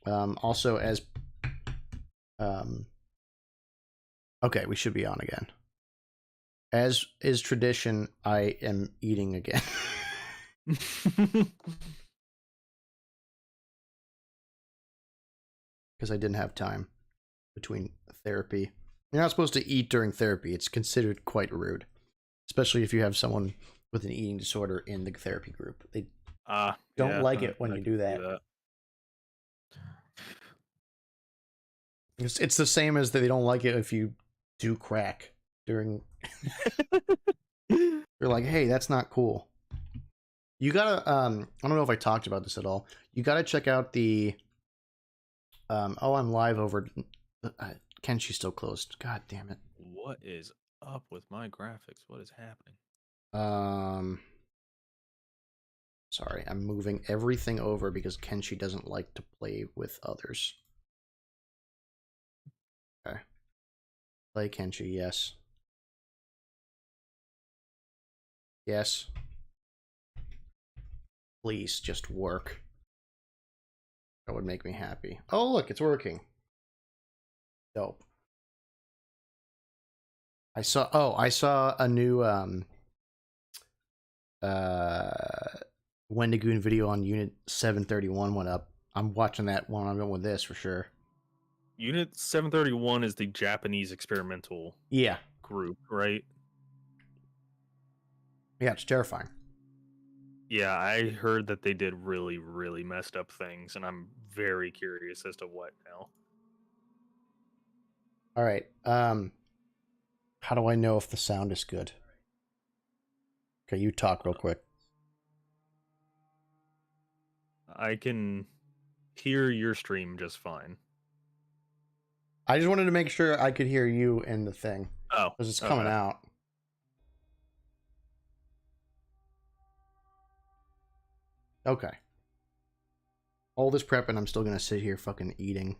Also, as okay, we should be on again. As is tradition, I am eating again. Because I didn't have time between therapy. You're not supposed to eat during therapy. It's considered quite rude, especially if you have someone with an eating disorder in the therapy group. They don't yeah, like it when I you can do see that. It's the same as they don't like it if you do crack during. They're like, hey, that's not cool. You gotta I don't know if I talked about this at all. You gotta check out the oh, I'm live over Kenshi's still closed. God damn it. What is up with my graphics? What is happening? Sorry, I'm moving everything over because Kenshi doesn't like to play with others. Okay. Play Kenshi, yes. Yes. Please just work. That would make me happy. Oh, look, it's working. Dope. I saw a new Wendigoon video on Unit 731 went up. I'm watching that one. I'm going with this for sure. Unit 731 is the Japanese experimental group, right? Yeah, it's terrifying. Yeah, I heard that they did really, really messed up things, and I'm very curious as to what now. All right. How do I know if the sound is good? Okay, you talk real quick. I can hear your stream just fine. I just wanted to make sure I could hear you in the thing. Oh, because it's coming out. Okay. All this prep and I'm still gonna sit here fucking eating.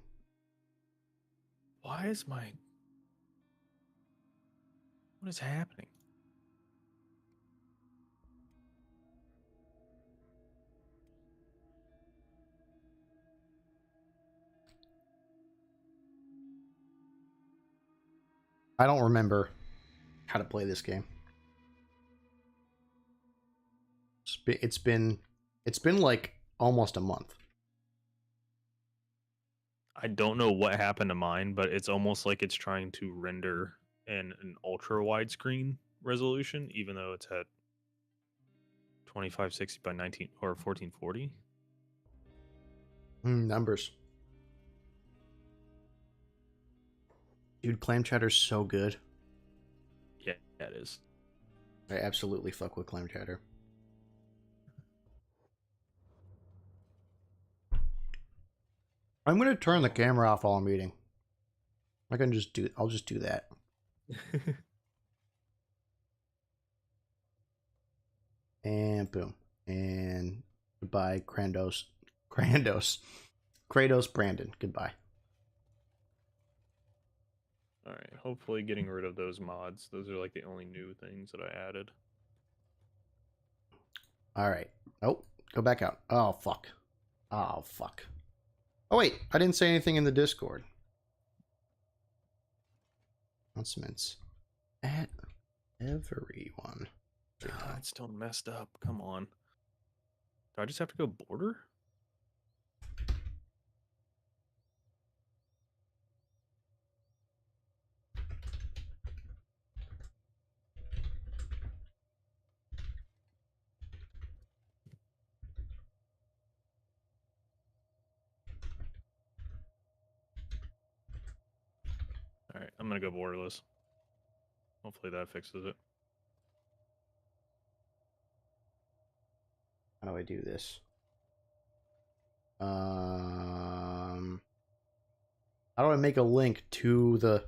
Why is my... What is happening? I don't remember how to play this game. It's been like almost a month. I don't know what happened to mine, but it's almost like it's trying to render in an ultra widescreen resolution, even though it's at 2560 by 19 or 1440. Numbers. Dude, Clam Chatter's so good. Yeah, it is. I absolutely fuck with Clam Chatter. I'm gonna turn the camera off while I'm eating. I'll just do that. And boom. And goodbye, Kratos Brandon. Goodbye. All right, hopefully getting rid of those mods. Those are like the only new things that I added. All right. Oh, go back out. Oh, fuck. Oh, fuck. Oh, wait. I didn't say anything in the Discord. Announcements. At everyone. It's still messed up. Come on. Do I just have to go border? All right, I'm gonna go borderless. Hopefully that fixes it. How do I do this? How do I make a link to the...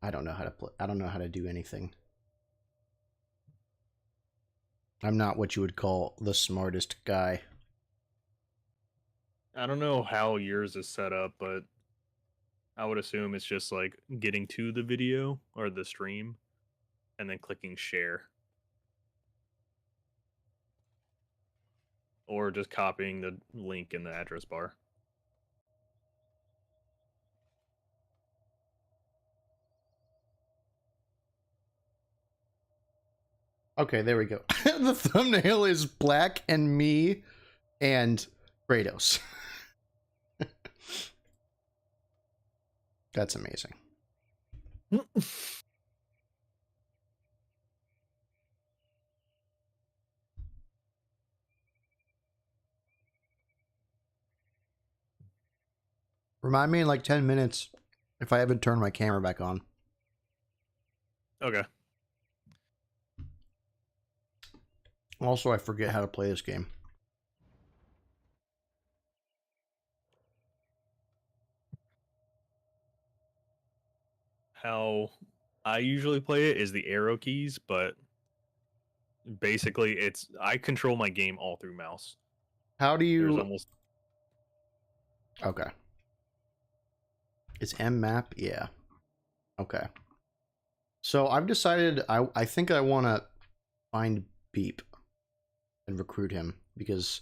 I don't know how to play. I don't know how to do anything. I'm not what you would call the smartest guy. I don't know how yours is set up, but I would assume it's just like getting to the video or the stream and then clicking share. or just copying the link in the address bar. Okay, there we go. The thumbnail is Black and me and Kratos. That's amazing. Remind me in like 10 minutes if I haven't turned my camera back on. Okay. Also, I forget how to play this game. How I usually play it is the arrow keys, but basically I control my game all through mouse. How do There's you... almost... Okay. It's M map? Yeah. Okay. So I've decided I think I want to find Beep and recruit him because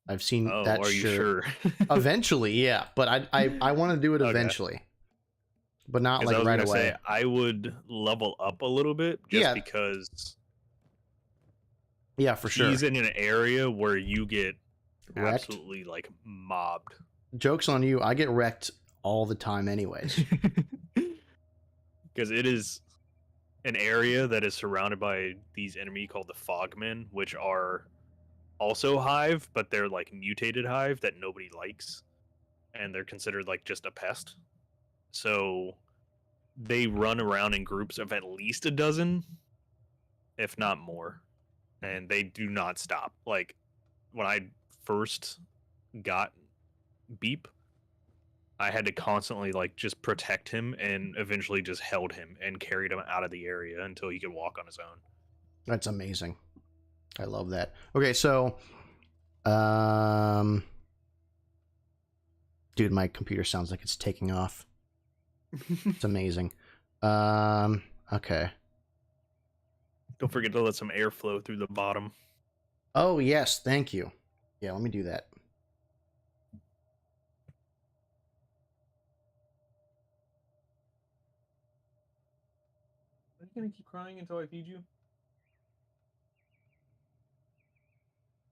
I've seen that are you sure? Eventually, yeah. But I want to do it Okay. eventually. But not like I was right gonna away. say, I would level up a little bit just because Yeah, for sure. he's in an area where you get Wrecked? absolutely like mobbed. Joke's on you. I get wrecked all the time anyways. Because it is an area that is surrounded by these enemy called the Fogmen, which are also Hive, but they're like mutated Hive that nobody likes, and they're considered like just a pest. So they run around in groups of at least a dozen, if not more, and they do not stop. Like when I first got Beep, I had to constantly like just protect him and eventually just held him and carried him out of the area until he could walk on his own. That's amazing. I love that. Okay, so dude, my computer sounds like it's taking off. It's amazing. Okay. Don't forget to let some air flow through the bottom. Oh, yes, thank you. Yeah, let me do that. Are you gonna keep crying until I feed you?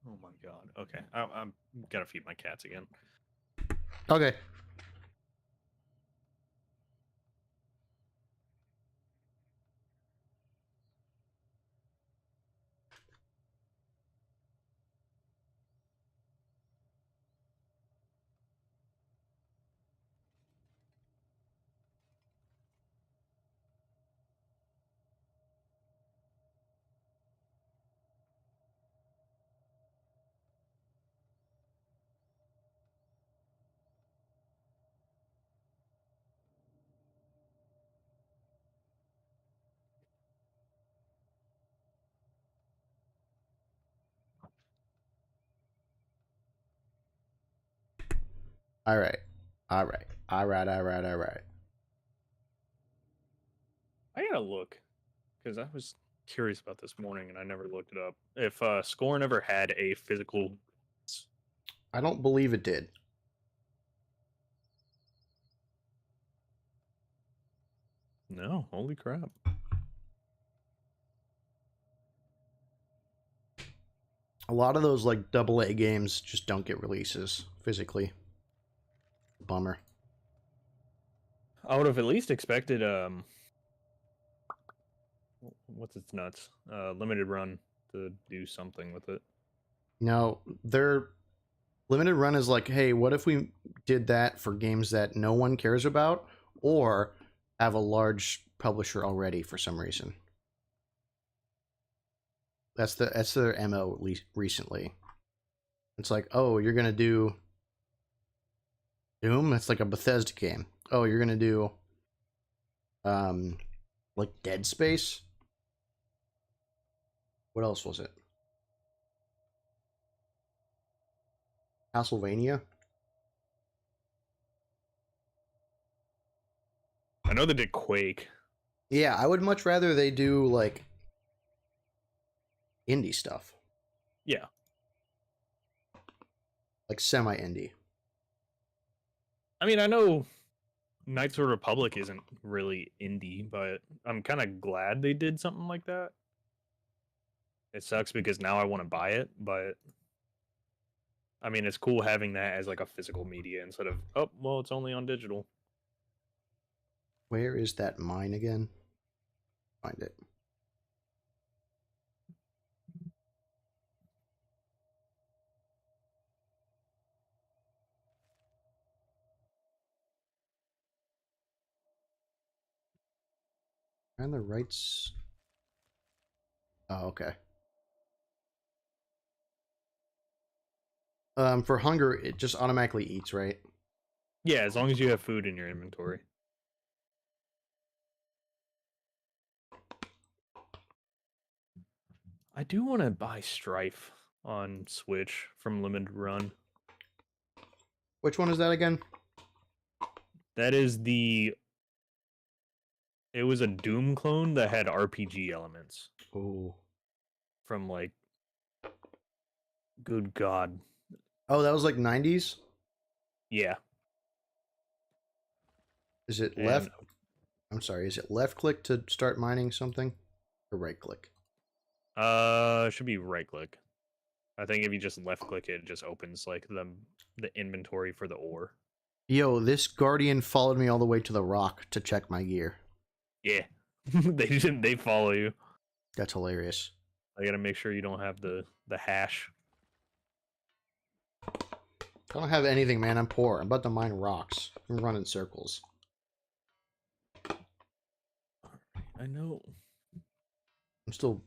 Oh my god. Okay, I'm gonna feed my cats again. Okay. All right. All right. All right. All right. All right. I gotta look because I was curious about this morning and I never looked it up. If Scorn ever had a physical, I don't believe it did. no, holy crap. A lot of those like AA games just don't get releases physically. Bummer. I would have at least expected what's its nuts? Limited Run to do something with it. No, their limited run is like, hey, what if we did that for games that no one cares about or have a large publisher already for some reason? That's their MO recently. It's like, oh, you're gonna do Doom? That's like a Bethesda game. Oh, you're gonna do like Dead Space? What else was it? Castlevania? I know they did Quake. Yeah, I would much rather they do like indie stuff. Yeah. like semi indie. I mean, I know Knights of the Republic isn't really indie, but I'm kind of glad they did something like that. It sucks because now I want to buy it, but I mean, it's cool having that as like a physical media instead of, oh, well, it's only on digital. Where is that mine again? Find it. And the rights. Oh, okay. For hunger, it just automatically eats, right? Yeah, as long as you have food in your inventory. I do want to buy Strife on Switch from Limited Run. Which one is that again? That is the. It was a Doom clone that had RPG elements Oh. from like. Good God. Oh, that was like 90s? Yeah. Is it And left? I'm sorry, is it left click to start mining something? Or right click? should be right click. I think if you just left click it just opens like the inventory for the ore. Yo, this guardian followed me all the way to the rock to check my gear. Yeah. They follow you. That's hilarious. I gotta make sure you don't have the hash. I don't have anything, man. I'm poor. I'm about to mine rocks. I'm running circles. I know. I'm still.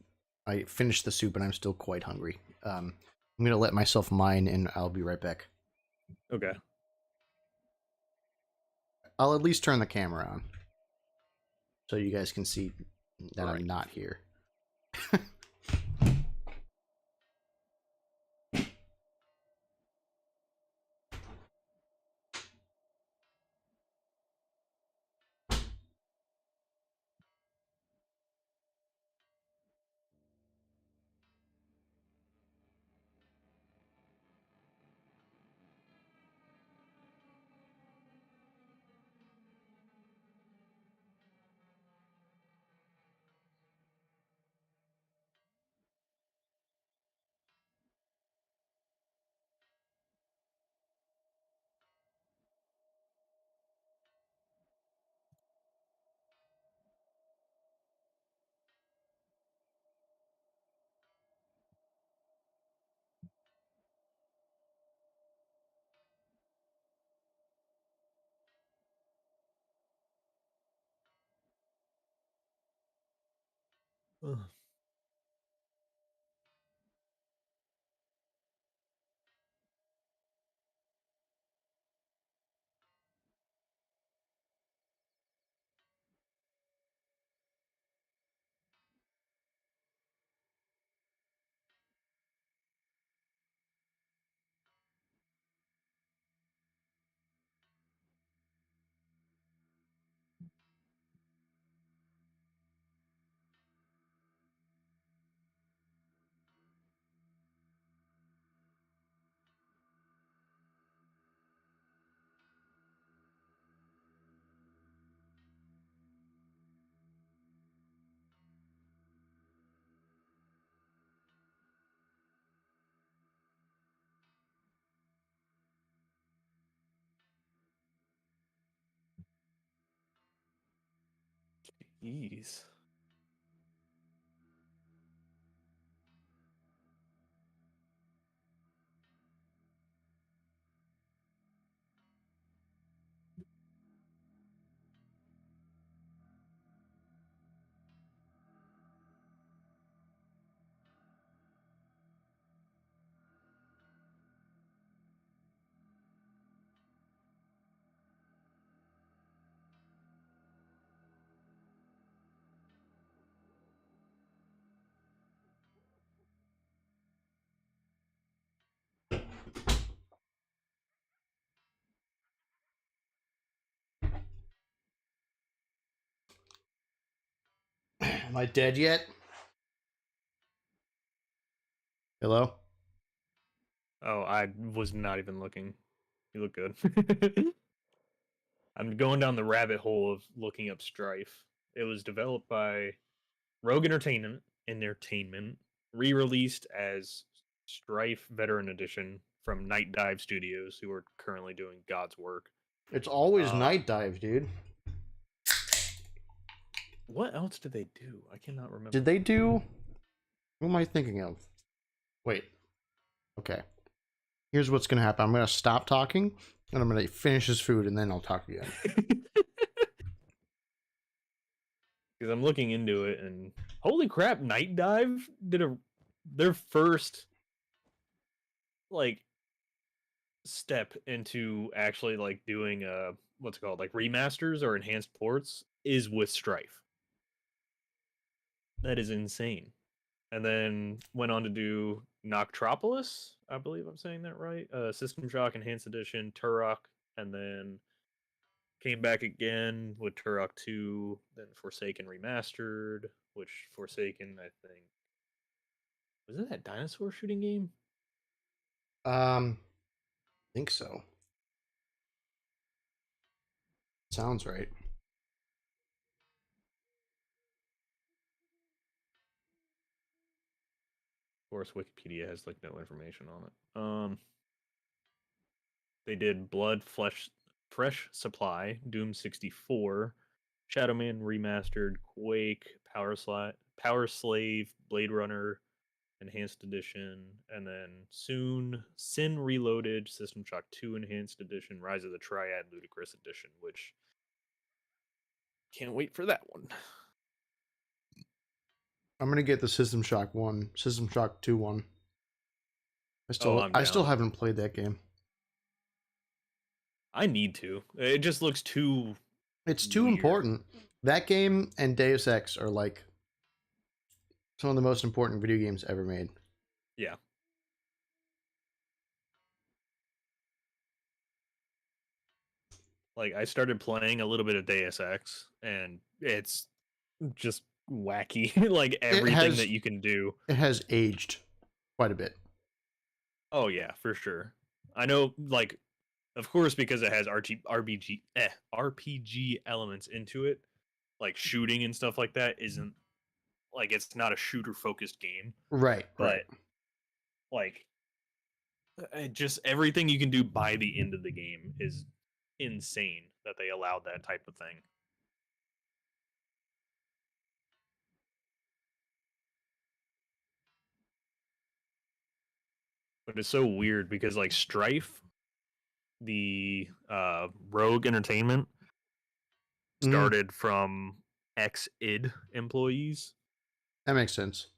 I finished the soup and I'm still quite hungry. I'm gonna let myself mine and I'll be right back. Okay. I'll at least turn the camera on so you guys can see that Right. I'm not here. Ugh. Jeez. Am I dead yet? Hello? Oh, I was not even looking. You look good. I'm going down the rabbit hole of looking up Strife. It was developed by Rogue Entertainment, re-released as Strife Veteran Edition from Night Dive Studios, who are currently doing God's work. It's always Uh, Night Dive, dude. what else did they do? I cannot remember. Did they do? Who am I thinking of? Wait. Okay. Here's what's gonna happen. I'm gonna stop talking, and I'm gonna finish this food, and then I'll talk again. Because I'm looking into it, and holy crap, Night Dive did their first like step into actually like doing what's it called, like remasters or enhanced ports is with Strife. That is insane. And then went on to do Noctropolis, I believe I'm saying that right. System Shock Enhanced Edition, Turok, and then came back again with Turok 2, then Forsaken Remastered, which Forsaken, I think, was it that dinosaur shooting game? I think so. Sounds right. Of course, Wikipedia has like no information on it. They did Blood, Flesh, Fresh Supply, Doom 64, Shadowman Remastered, Quake, Power Slave, Blade Runner, Enhanced Edition, and then soon Sin Reloaded, System Shock 2 Enhanced Edition, Rise of the Triad Ludicrous Edition, which can't wait for that one. I'm gonna get the System Shock 1, System Shock 2 one. I still down. haven't played that game. I need to. It just looks too. It's too weird. important. That game and Deus Ex are like some of the most important video games ever made. Yeah. Like I started playing a little bit of Deus Ex, and it's just wacky. Like everything that you can do. It has aged quite a bit. Oh yeah, for sure. I know, like, of course, because it has RPG elements into it, like shooting and stuff like that isn't like it's not a shooter focused game, Right, but right. like just everything you can do by the end of the game is insane that they allowed that type of thing. But it's so weird because like Strife, the Rogue Entertainment, started from ex id employees, That makes sense.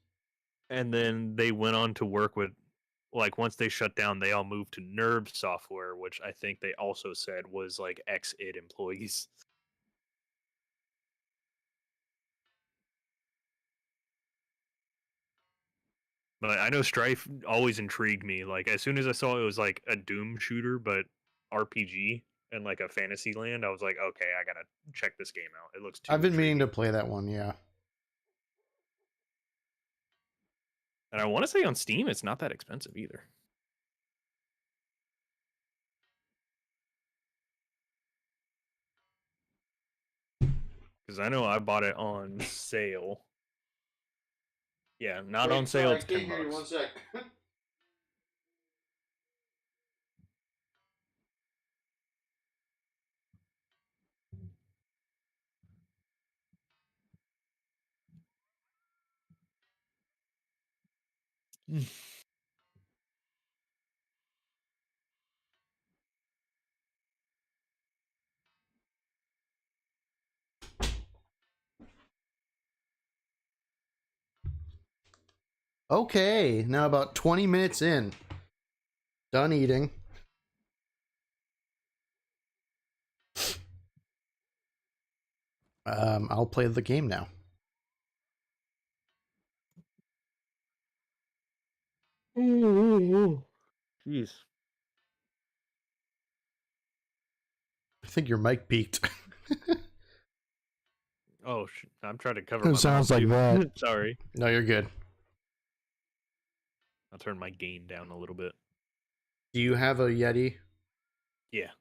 and then they went on to work with, like, once they shut down, they all moved to Nerve Software, which I think they also said was like ex id employees. But I know Strife always intrigued me. Like as soon as I saw it was like a Doom shooter, but RPG and like a fantasy land, I was like, okay, I gotta check this game out. It looks too. I've been intriguing. meaning to play that one, yeah. And I want to say on Steam, it's not that expensive either. Because I know I bought it on sale. Yeah, not on sale. It's $10. 1 sec. Okay, now about 20 minutes in. Done eating. I'll play the game now. Jeez. I think your mic peaked. Oh, I'm trying to cover It my sounds mouth, like too. that. Sorry. No, you're good. I'll turn my gain down a little bit. Do you have a Yeti? Yeah,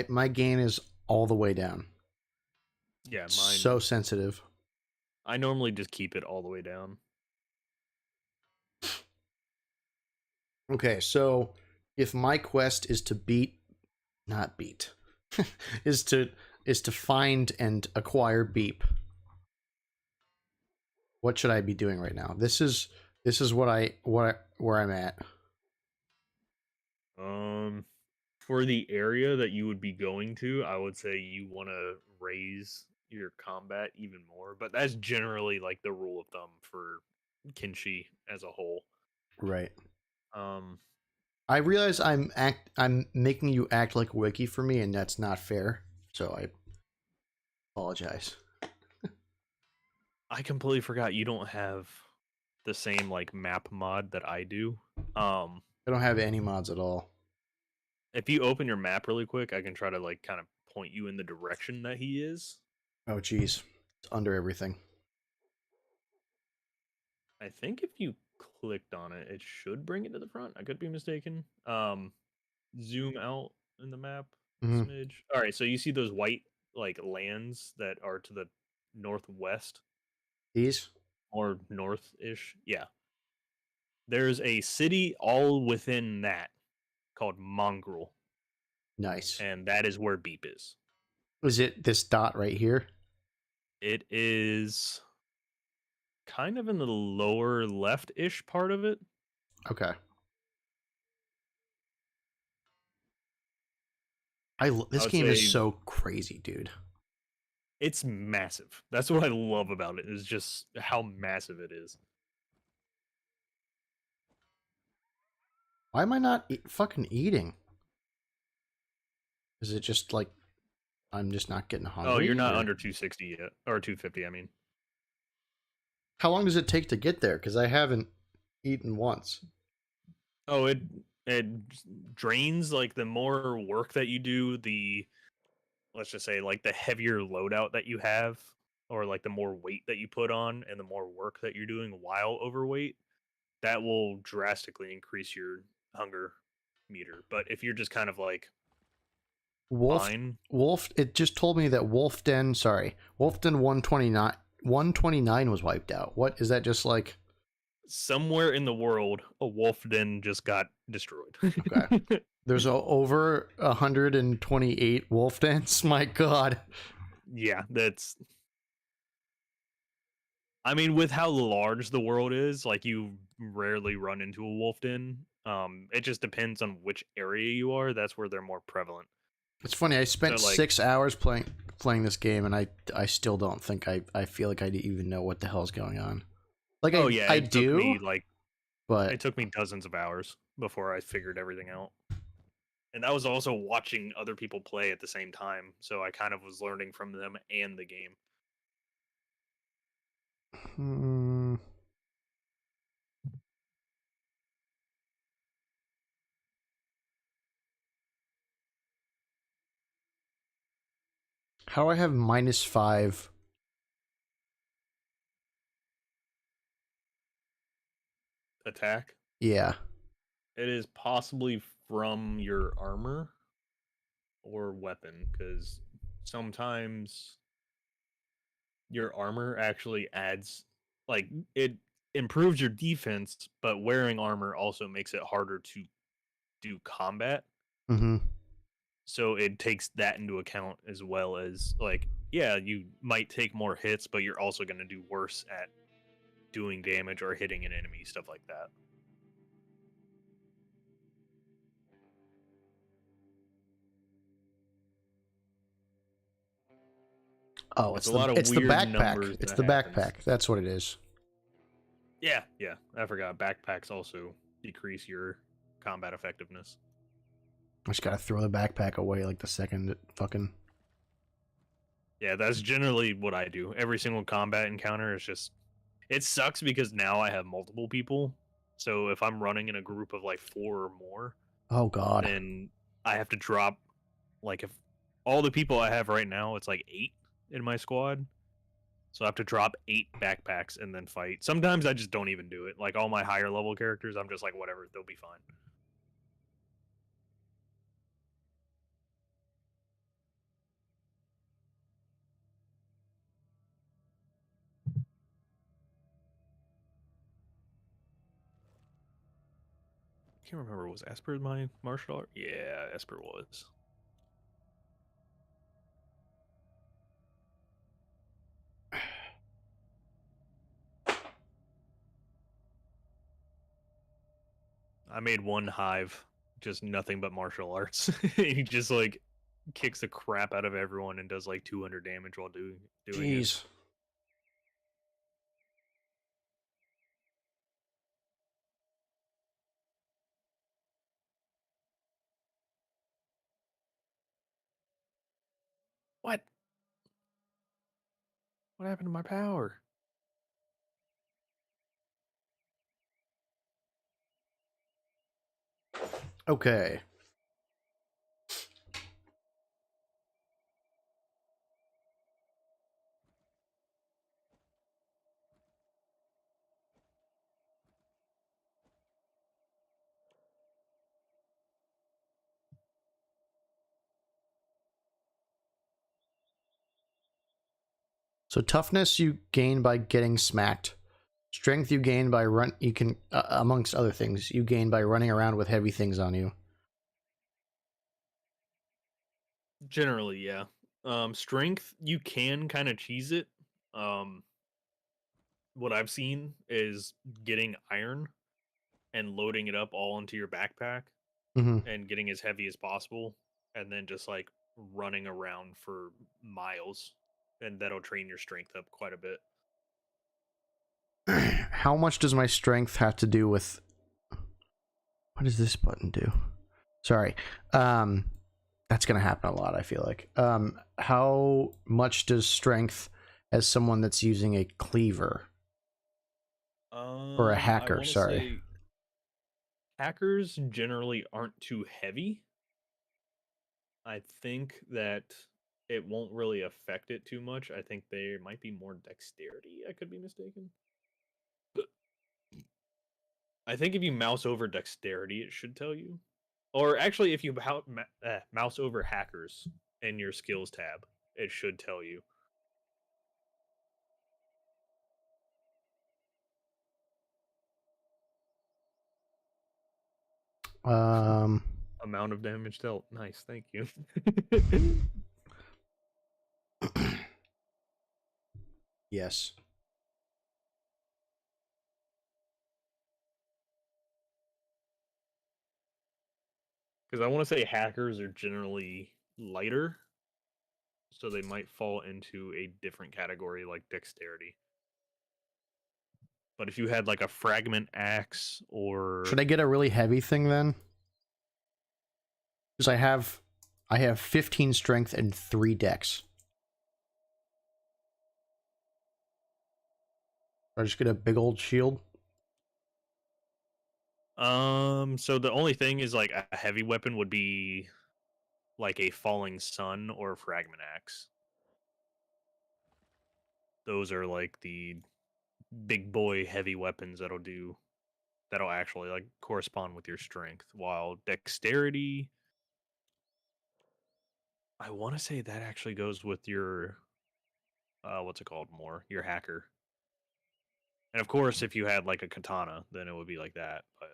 My gain is all the way down. yeah, mine. So sensitive. I normally just keep it all the way down. Okay, so if my quest is to not beat, is to find and acquire beep, what should I be doing right now? This is where I'm at. Um, for the area that you would be going to, I would say you want to raise your combat even more, but that's generally like the rule of thumb for Kenshi as a whole. Right. Um, I realize I'm making you act like a wiki for me, and that's not fair. So I apologize. I completely forgot you don't have the same like map mod that I do. Um, I don't have any mods at all. if you open your map really quick, I can try to like kind of point you in the direction that he is. Oh geez, it's under everything. I think if you clicked on it, it should bring it to the front. I could be mistaken. Zoom out in the map a Mm-hmm. smidge. All right, so you see those white like lands that are to the northwest These or north-ish? Yeah. There's a city all within that called Mongrel, nice. and that is where Beep is. Is it this dot right here? It is kind of in the lower left-ish part of it. Okay. I This would game is say so crazy, dude. it's massive. That's what I love about it, is just how massive it is. Why am I not fucking eating? Is it just like I'm just not getting Oh, you're hungry? not Or under 260 yet, or 250, I mean. how long does it take to get there? Because I haven't eaten once. Oh, it drains like the more work that you do, the let's just say like the heavier loadout that you have, or like the more weight that you put on and the more work that you're doing while overweight, that will drastically increase your hunger meter. But if you're just kind of like Wolf fine, Wolf it just told me that Wolfden 129 was wiped out. What is that, just like somewhere in the world a wolf den just got destroyed. okay. There's over 128 wolf dens. My god. Yeah, that's I mean, with how large the world is, like you rarely run into a wolf den. It just depends on which area you are. That's where they're more prevalent. It's funny. I So, spent like, 6 hours playing this game, and I still don't think I feel like I even know what the hell's going on. Like oh I yeah, I it took do, me like but it took me dozens of hours before I figured everything out. And that was also watching other people play at the same time, so I kind of was learning from them and the game. hmm, how do I have -5? Attack. Yeah. It is possibly from your armor or weapon, because sometimes your armor actually adds like it improves your defense, but wearing armor also makes it harder to do combat. Mm-hmm. So it takes that into account, as well as like, yeah, you might take more hits, but you're also going to do worse at doing damage or hitting an enemy, stuff like that. Oh, It's a lot of it's the weird backpack. numbers It's that the happens. backpack. That's what it is. Yeah, yeah, I forgot. Backpacks also decrease your combat effectiveness. I just gotta throw the backpack away like the second it fucking. Yeah, that's generally what I do. Every single combat encounter is just it sucks because now I have multiple people. So if I'm running in a group of like 4 or more, Oh god. then I have to drop like if all the people I have right now, it's like 8 in my squad. So I have to drop 8 backpacks and then fight. Sometimes I just don't even do it. Like all my higher level characters, I'm just like whatever, they'll be fine. can't remember. Was Esper my martial art? Yeah, Esper was. I made one hive, just nothing but martial arts. He just like kicks the crap out of everyone and does like 200 damage while doing it. Jeez. What? What happened to my power? Okay. So toughness you gain by getting smacked. Strength you gain by run. You can, amongst other things, you gain by running around with heavy things on you. Generally, yeah. Strength, you can kind of cheese it. Um, what I've seen is getting iron and loading it up all into your backpack Mm-hmm. and getting as heavy as possible, and then just like running around for miles, and that'll train your strength up quite a bit. How much does my strength have to do with? What does this button do? Sorry. That's gonna happen a lot, I feel like. How much does strength as someone that's using a cleaver? Or a I hacker, want to sorry. say hackers generally aren't too heavy. I think that it won't really affect it too much. I think there might be more dexterity. I could be mistaken. I think if you mouse over dexterity, it should tell you. Or actually, if you mouse over hackers in your skills tab, it should tell you. Um, Amount of damage dealt. Nice, thank you. yes. Because I want to say hackers are generally lighter, so they might fall into a different category like dexterity. But if you had like a fragment axe Should or I get a really heavy thing then? Because I have 15 strength and 3 dex. Or just get a big old shield. so the only thing is like a heavy weapon would be like a falling sun or a fragment axe. Those are like the big boy heavy weapons that'll actually like correspond with your strength. While dexterity, I want to say that actually goes with your what's it called more? Your hacker. And of course, if you had like a katana, then it would be like that. But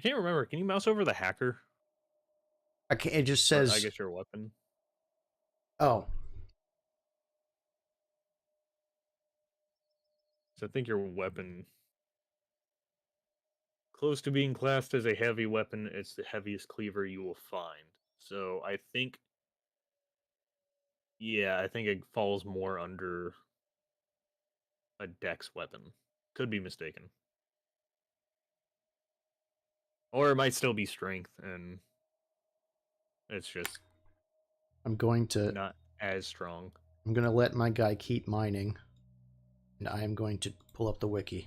I can't remember. Can you mouse over the hacker? I can't, it just Or I says, guess your weapon. oh, So I think your weapon, close to being classed as a heavy weapon, it's the heaviest cleaver you will find. So I think, yeah, I think it falls more under a dex weapon. Could be mistaken. Or it might still be strength, and it's just I'm going to not as strong. let my guy keep mining. And I am going to pull up the wiki.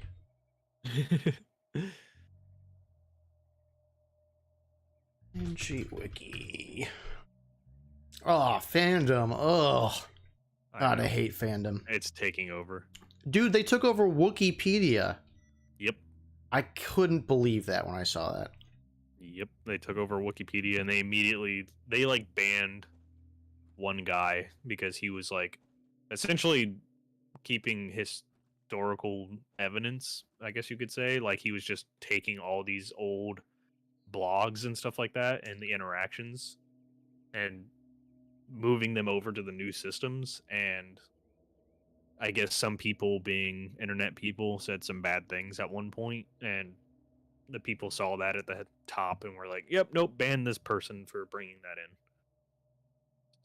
Kenshi wiki. Oh, fandom. Ugh. God, I know. hate fandom. It's taking over. Dude, they took over Wikipedia. Yep. I couldn't believe that when I saw that. Yep. They took over Wikipedia and they like banned one guy because he was like essentially keeping historical evidence, I guess you could say. Like he was just taking all these old blogs and stuff like that and the interactions and moving them over to the new systems. And I guess some people, being internet people, said some bad things at one point, and the people saw that at the top and were like, "Yep, nope, ban this person for bringing that in."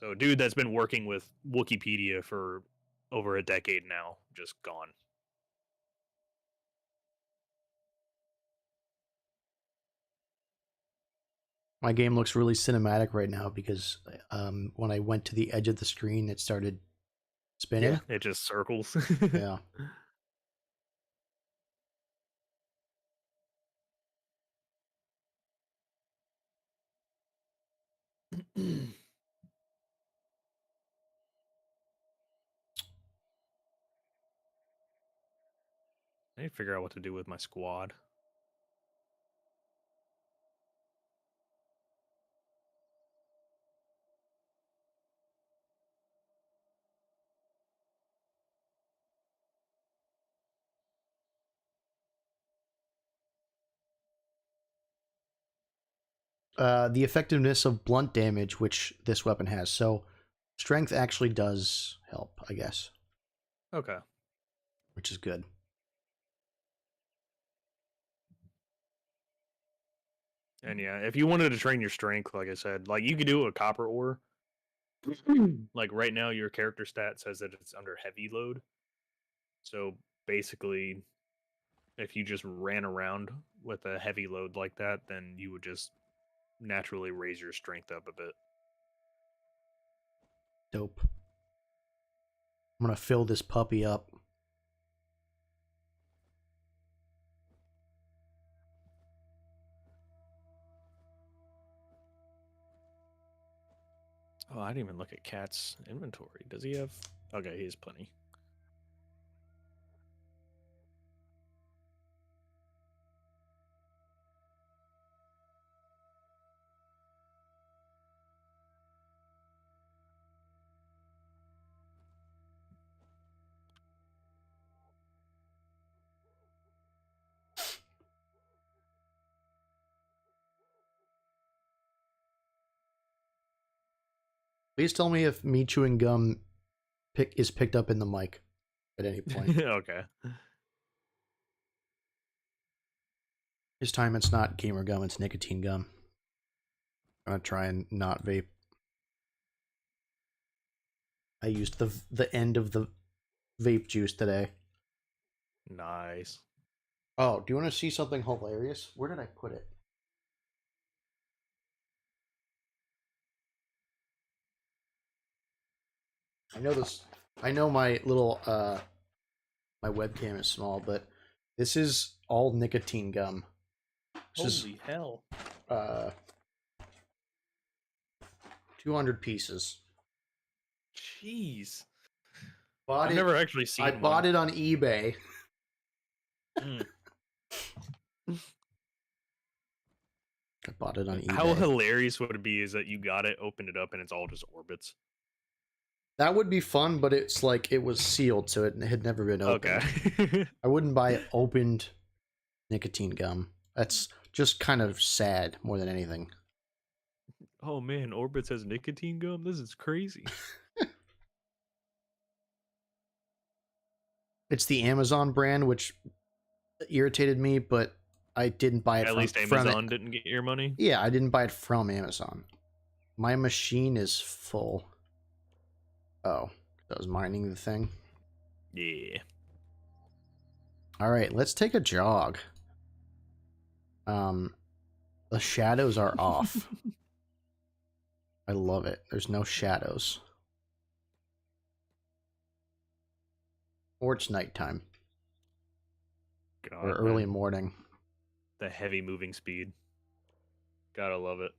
So, dude, that's been working with Wikipedia for over a decade now, just gone. My game looks really cinematic right now because when I went to the edge of the screen, it started spinning. It just circles. Yeah. I need to figure out what to do with my squad. The effectiveness of blunt damage, which this weapon has. So strength actually does help, I guess, Okay. which is good. And yeah, if you wanted to train your strength, like I said, like you could do a copper ore. Like right now, your character stat says that it's under heavy load. So basically, if you just ran around with a heavy load like that, then you would just naturally raise your strength up a bit. Dope. I'm gonna fill this puppy up. Oh, I didn't even look at Cat's inventory. Does he have? Okay, he has plenty. Please tell me if me chewing gum is picked up in the mic at any point. Okay. This time it's not gamer gum, it's nicotine gum. I'm gonna try and not vape. I used the end of the vape juice today. Nice. Oh, do you want to see something hilarious? Where did I put it? I know this. I know my little my webcam is small, but this is all nicotine gum. This Holy hell! is 200 pieces. Jeez. Bought I've it. never actually seen I one. bought it on eBay. Mm. I bought it on eBay. How hilarious would it be is that you got it, opened it up, and it's all just orbits. That would be fun, but it's like it was sealed, so it had never been opened. Okay. I wouldn't buy opened nicotine gum. That's just kind of sad more than anything. Oh man, Orbits has nicotine gum? This is crazy. It's the Amazon brand, which irritated me, but I didn't buy it At least from Amazon it. didn't get your money? Yeah, I didn't buy it from Amazon. My machine is full. Oh, that was mining the thing. Yeah. All right, let's take a jog. The shadows are off. I love it. There's no shadows. Or it's nighttime. God, Or early man. morning. The heavy moving speed. Gotta love it.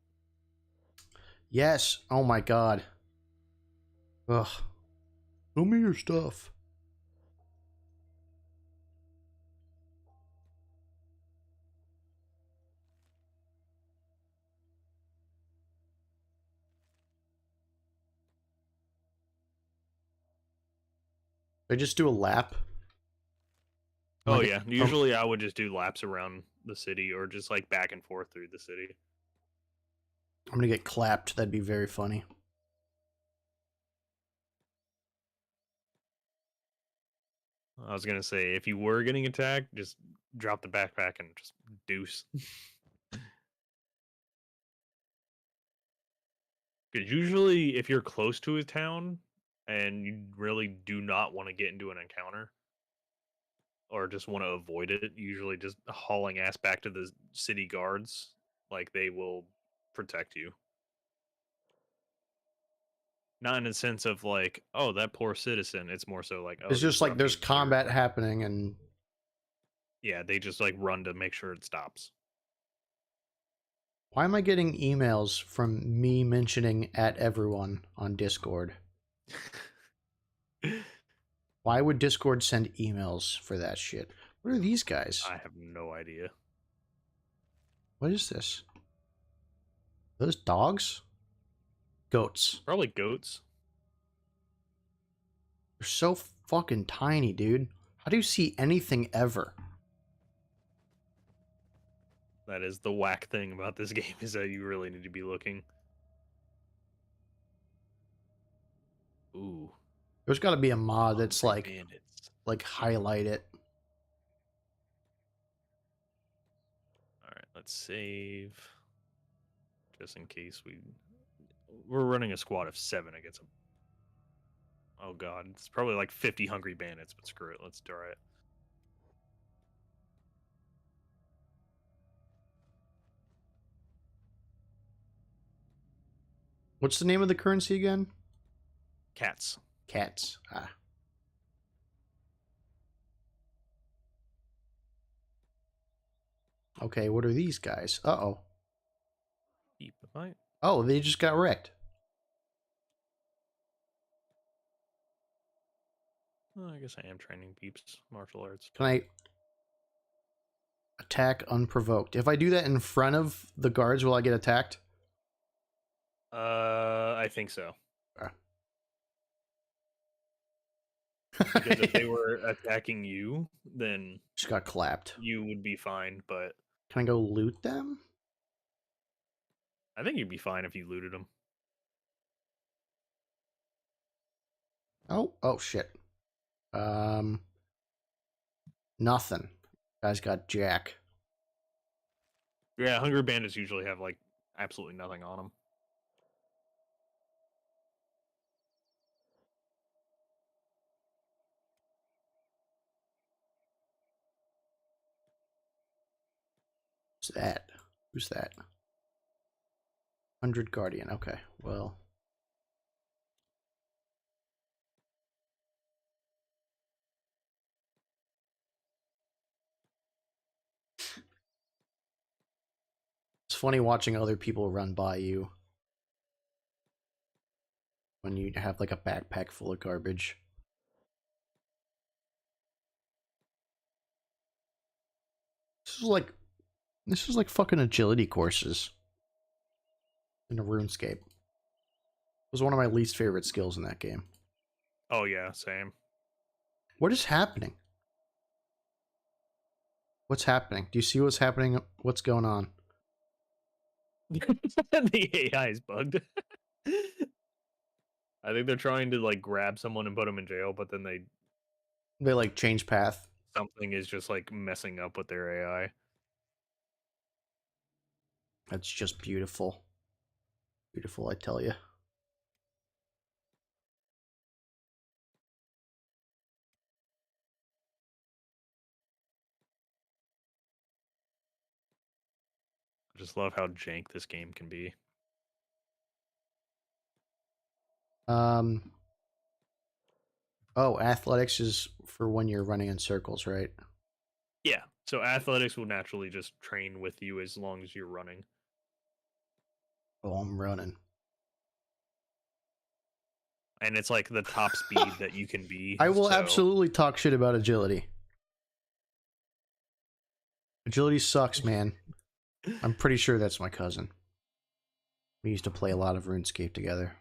Yes. Oh my god. Ugh. Show me your stuff. I just do a lap. Oh yeah, usually I would just do laps around the city or just like back and forth through the city. I'm gonna get clapped. That'd be very funny. I was gonna say if you were getting attacked, just drop the backpack and just deuce. Because usually, if you're close to a town and you really do not want to get into an encounter or just want to avoid it, usually just hauling ass back to the city guards, like they will protect you. Not in a sense of like, oh, that poor citizen. It's more so like, oh, It's this just like there's ruffian's here. combat happening, and Yeah, they just like run to make sure it stops. why am I getting emails from me mentioning at everyone on Discord? Why would Discord send emails for that shit? What are these guys? I have no idea. What is this? Those dogs? Goats. Probably goats. They're so fucking tiny, dude. How do you see anything ever? That is the whack thing about this game is that you really need to be looking. Ooh. There's got to be a mod that's like bandits. like highlight it. All right, let's save. Just in case we're running a squad of 7 against them. Oh god, it's probably like 50 hungry bandits, but screw it, let's try it. What's the name of the currency again? Cats. Cats. Ah. Okay, what are these guys? Uh-oh. Keep the fight. Oh, they just got wrecked. Oh, I guess I am training peeps martial arts. Can I attack unprovoked? If I do that in front of the guards, will I get attacked? I think so. Ah. Because if they were attacking you, then just got clapped. You would be fine, but can I go loot them? I think you'd be fine if you looted them. Oh shit. Nothing. Guys got jack. Yeah, hungry bandits usually have like absolutely nothing on them. Who's that? Who's that? 100 Guardian. Okay, well. It's funny watching other people run by you when you have like a backpack full of garbage. This is like fucking agility courses in a RuneScape. It was one of my least favorite skills in that game. Oh yeah, same. What is happening? What's happening? Do you see what's happening? What's going on? The AI is bugged. I think they're trying to like grab someone and put them in jail, but then They like change path. Something is just like messing up with their AI. That's just beautiful. Beautiful, I tell you. I just love how jank this game can be. Oh, athletics is for when you're running in circles, right? Yeah. So athletics will naturally just train with you as long as you're running. Oh, I'm running. and it's like the top speed that you can be. I will So absolutely talk shit about agility. Agility sucks, man. I'm pretty sure that's my cousin. We used to play a lot of RuneScape together.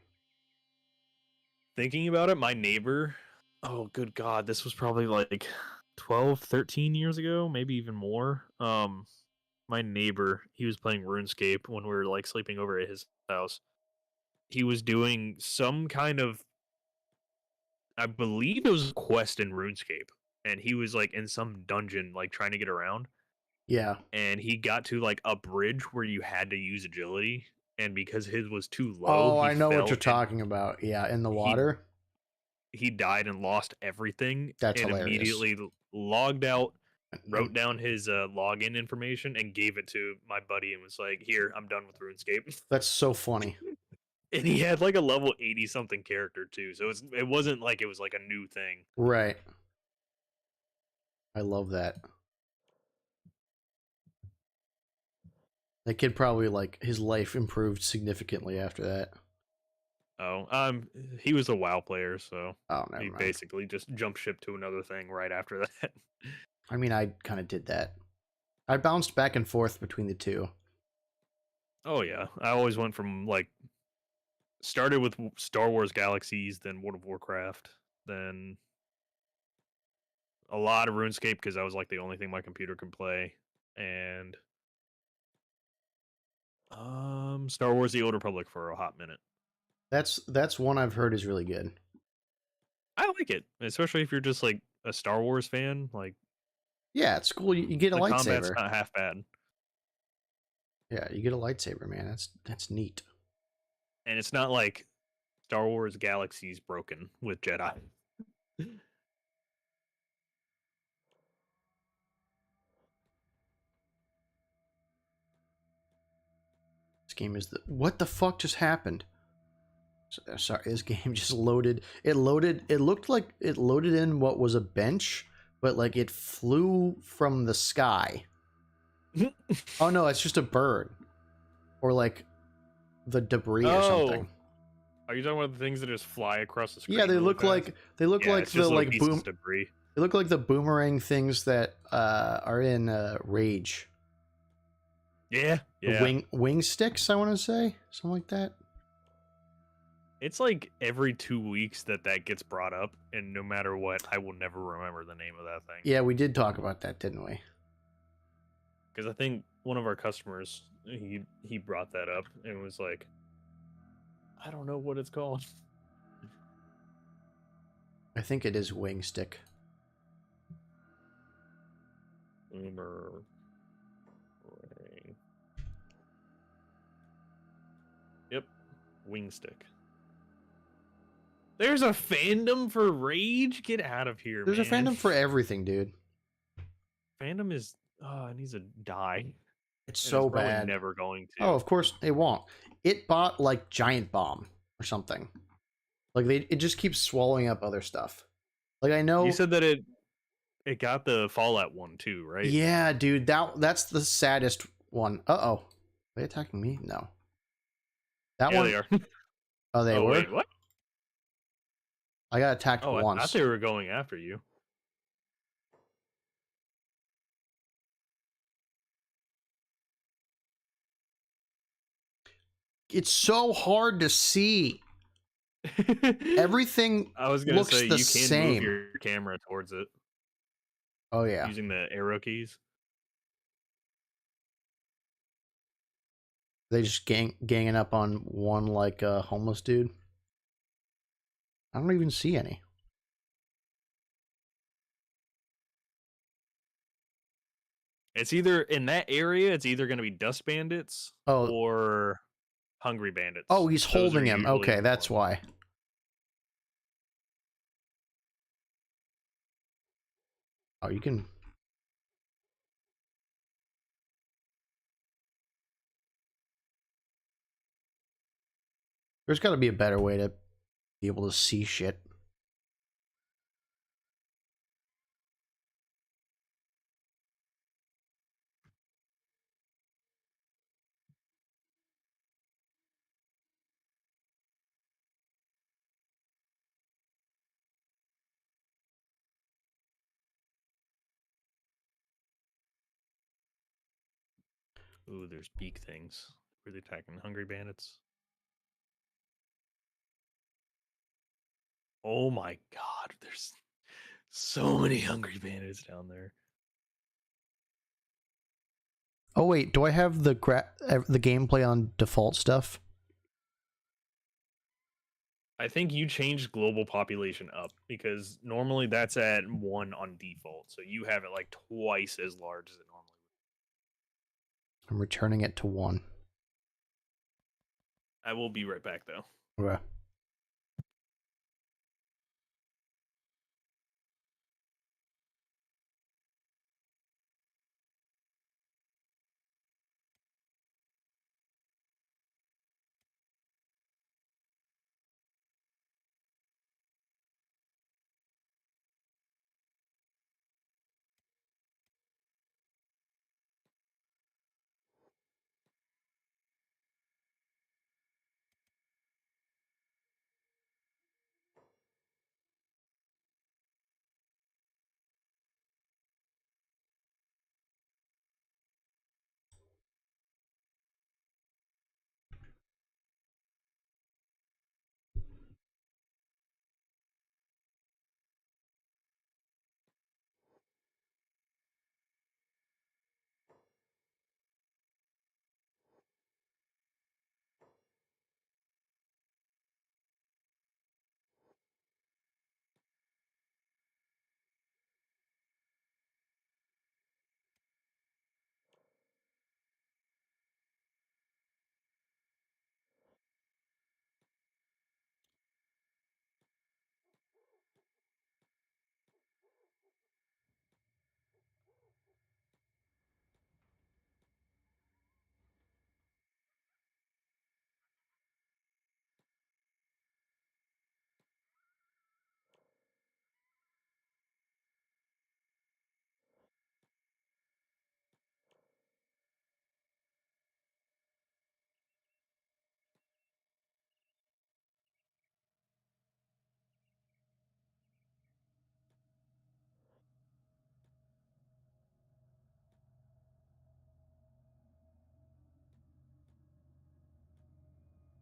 thinking about it, my neighbor, oh good god, this was probably like 12, 13 years ago, maybe even more. My neighbor, he was playing RuneScape when we were like sleeping over at his house. He was doing some kind of, I believe it was a quest in RuneScape, and he was like in some dungeon like trying to get around, Yeah. and he got to like a bridge where you had to use agility, and because his was too low, Oh, he I know what fell you're and talking about. Yeah, in the he water. he died and lost everything That's and hilarious. immediately logged out, wrote down his login information and gave it to my buddy and was like, "Here, I'm done with RuneScape." That's so funny. And he had like a level 80 something character too, so it wasn't like it was like a new thing. Right. I love that. That kid probably like his life improved significantly after that. Oh, he was a WoW player, so Oh, he never mind. basically just jumped ship to another thing right after that. I mean, I kind of did that. I bounced back and forth between the two. Oh yeah, I always went from like started with Star Wars Galaxies, then World of Warcraft, then a lot of RuneScape because that was like the only thing my computer could play, and Star Wars: The Old Republic for a hot minute. That's one I've heard is really good. I like it, especially if you're just like a Star Wars fan. Like Yeah, it's cool. You get a the combat's lightsaber. not half bad, Yeah, you get a lightsaber, man. That's neat. and it's not like Star Wars Galaxies broken with Jedi. This game is the what the fuck just happened? Sorry, this game just loaded. It loaded. It looked like it loaded in what was a bench, but like it flew from the sky. Oh no, it's just a bird, or like the debris or Oh, something. are you talking about the things that just fly across the Yeah, screen really fast? they look Yeah, like it's the just little like pieces boom. of debris. They look like the boomerang things that are in Rage. Yeah, The yeah. wing sticks, I want to say something like that. It's like every 2 weeks that gets brought up, and no matter what, I will never remember the name of that thing. Yeah, we did talk about that, didn't we? Because I think one of our customers he brought that up and was like, I don't know what it's called. I think it is wing stick. Boomer. Yep, wing stick. There's a fandom for Rage. Get out of here, There's a man. fandom for everything, dude. Fandom is it needs to die, It's and it's so probably bad. never going Oh, to. of course it won't. It bought like Giant Bomb or something. Like it just keeps swallowing up other stuff. Like I You know. said that it got the Fallout one too, right? Yeah, dude. That's the saddest one. Uh-oh. Are they attacking me? No. That Yeah, one. they are. Oh, they Oh were. wait, what? I got attacked Oh, I thought once. they were going after you. It's so hard to see. Everything I was gonna looks say the you can move same. your camera towards it Oh yeah. using the arrow keys. They just ganging up on one like homeless dude. I don't even see any. It's either in that area. It's either gonna be dust bandits Oh, or hungry bandits. oh, he's Those are holding him. usually Okay, the that's more. why. Oh, you can. There's got to be a better way to be able to see shit. Ooh, there's beak things. Were they attacking hungry bandits? Oh my god, there's so many hungry bandits down there. Oh wait, do I have the gameplay on default stuff? I think you changed global population up because normally that's at 1 on default. So you have it like twice as large as it normally would. I'm returning it to 1. I will be right back though. Okay.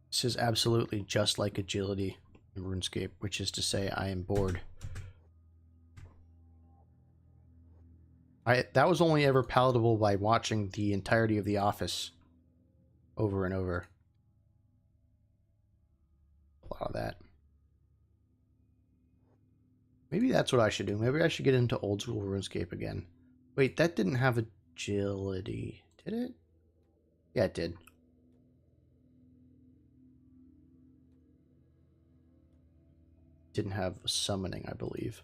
This is absolutely just like agility in RuneScape, which is to say I am bored. That was only ever palatable by watching the entirety of The Office over and over. A lot of that. Maybe that's what I should do. Maybe I should get into old school RuneScape again. Wait, that didn't have agility, did it? Yeah, it did. Didn't have summoning, I believe.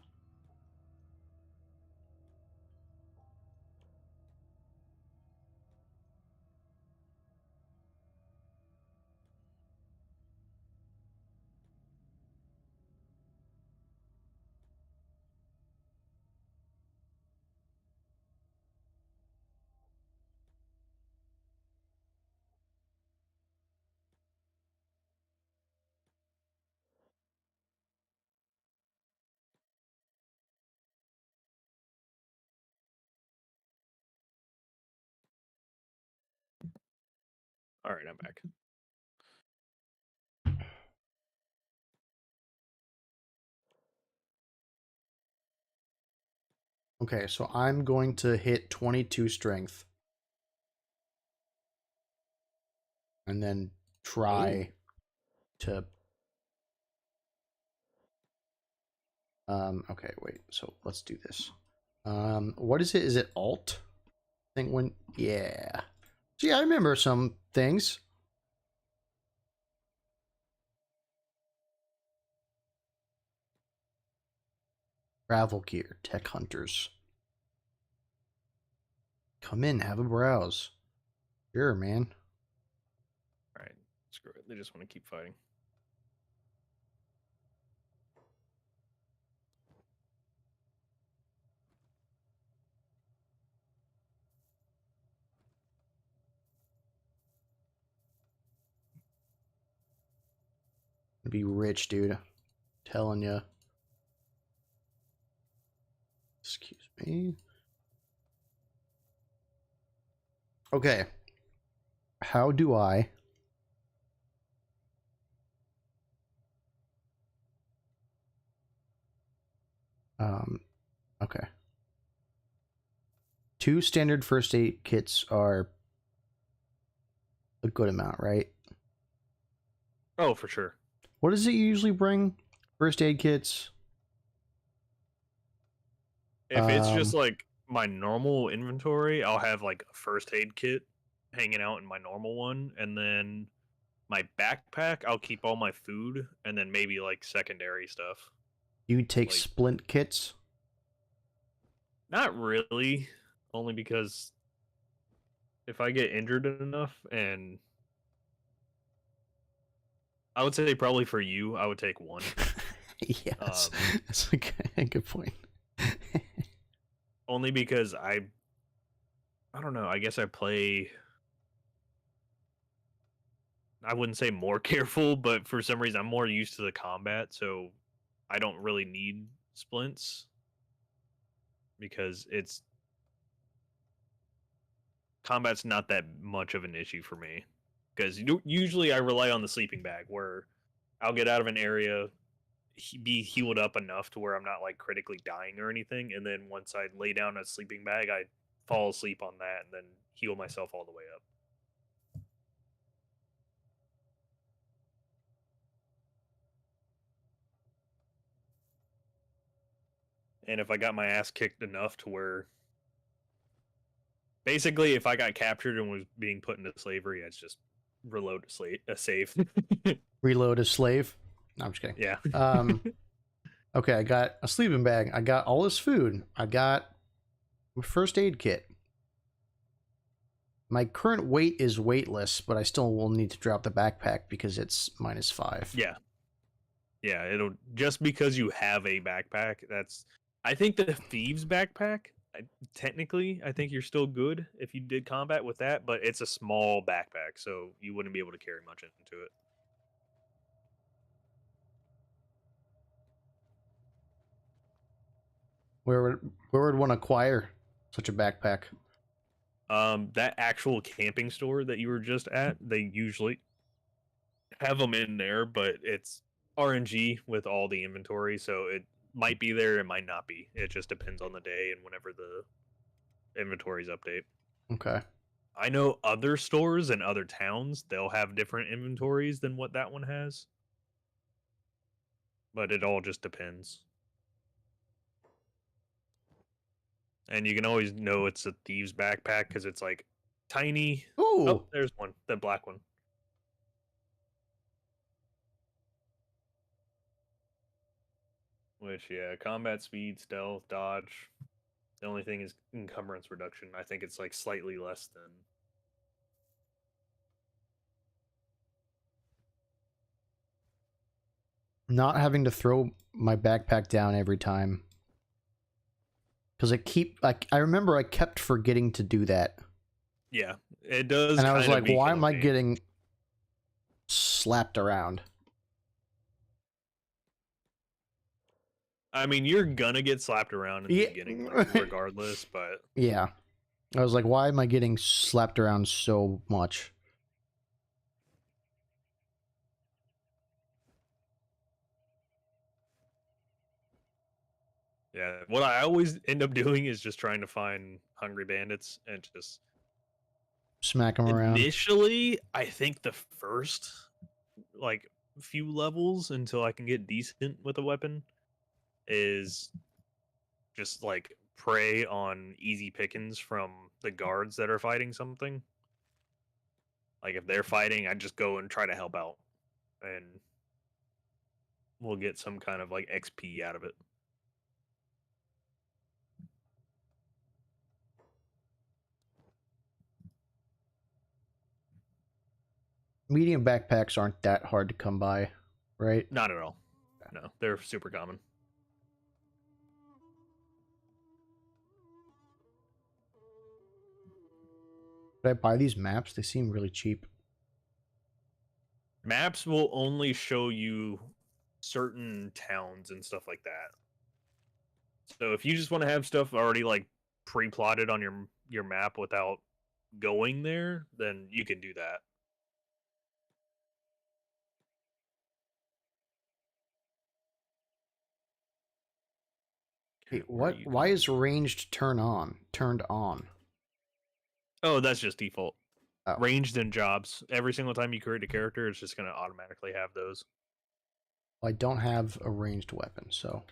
All right, I'm back. Okay, so I'm going to hit 22 strength. And then try to... okay, wait. So let's do this. What is it? Is it alt? I think when... Yeah. See, I remember some things. Travel gear, tech hunters. Come in, have a browse. Sure, man. All right, screw it. They just want to keep fighting. Be rich, dude. Telling you. Excuse me. Okay. How do I okay. 2 standard first aid kits are a good amount, right? Oh, for sure. What does it usually bring? First aid kits. If it's just like my normal inventory, I'll have like a first aid kit hanging out in my normal one, and then my backpack, I'll keep all my food, and then maybe like secondary stuff. You take Like, splint kits? not really, only because if I get injured enough, and I would say probably for you, I would take one. Yes, that's a good point. Only because I don't know. I guess I play. I wouldn't say more careful, but for some reason I'm more used to the combat, so I don't really need splints because it's combat's not that much of an issue for me. Because usually I rely on the sleeping bag, where I'll get out of an area, be healed up enough to where I'm not like critically dying or anything, and then once I lay down a sleeping bag, I fall asleep on that and then heal myself all the way up. And if I got my ass kicked enough to where basically if I got captured and was being put into slavery, I'd just reload a save. Reload a slave? No, I'm just kidding. Yeah. Okay, I got a sleeping bag. I got all this food. I got a first aid kit. My current weight is weightless, but I still will need to drop the backpack because it's -5. Yeah. Yeah, it'll just because you have a backpack, that's I think the thieves backpack, technically, I think you're still good if you did combat with that, but it's a small backpack, so you wouldn't be able to carry much into it. Where would one acquire such a backpack? That actual camping store that you were just at, they usually have them in there, but it's RNG with all the inventory, so it might be there, it might not be. It just depends on the day and whenever the inventories update. Okay. I know other stores in other towns, they'll have different inventories than what that one has. But it all just depends. And you can always know it's a thieves backpack because it's like tiny. Ooh. Oh, there's one, the black one. Which, yeah, combat speed, stealth, dodge. The only thing is encumbrance reduction. I think it's like slightly less than. Not having to throw my backpack down every time. Because I remember I kept forgetting to do that. Yeah, it does. And I was like, why am I getting slapped around? I mean, you're gonna get slapped around in the beginning, like, regardless, but... Yeah. I was like, why am I getting slapped around so much? Yeah, what I always end up doing is just trying to find hungry bandits and just... Smack them around. Initially, I think the first, like, few levels until I can get decent with a weapon is just, like, prey on easy pickings from the guards that are fighting something. Like, if they're fighting, I just go and try to help out. And we'll get some kind of, like, XP out of it. Medium backpacks aren't that hard to come by, right? Not at all. No, they're super common. Did I buy these maps? They seem really cheap. Maps will only show you certain towns and stuff like that. So if you just want to have stuff already like pre-plotted on your map without going there, then you can do that. Wait, Okay, where are what? you Why going? is ranged turned on? Oh, that's just default. Oh, Ranged and jobs. Every single time you create a character, it's just going to automatically have those. I don't have a ranged weapon, so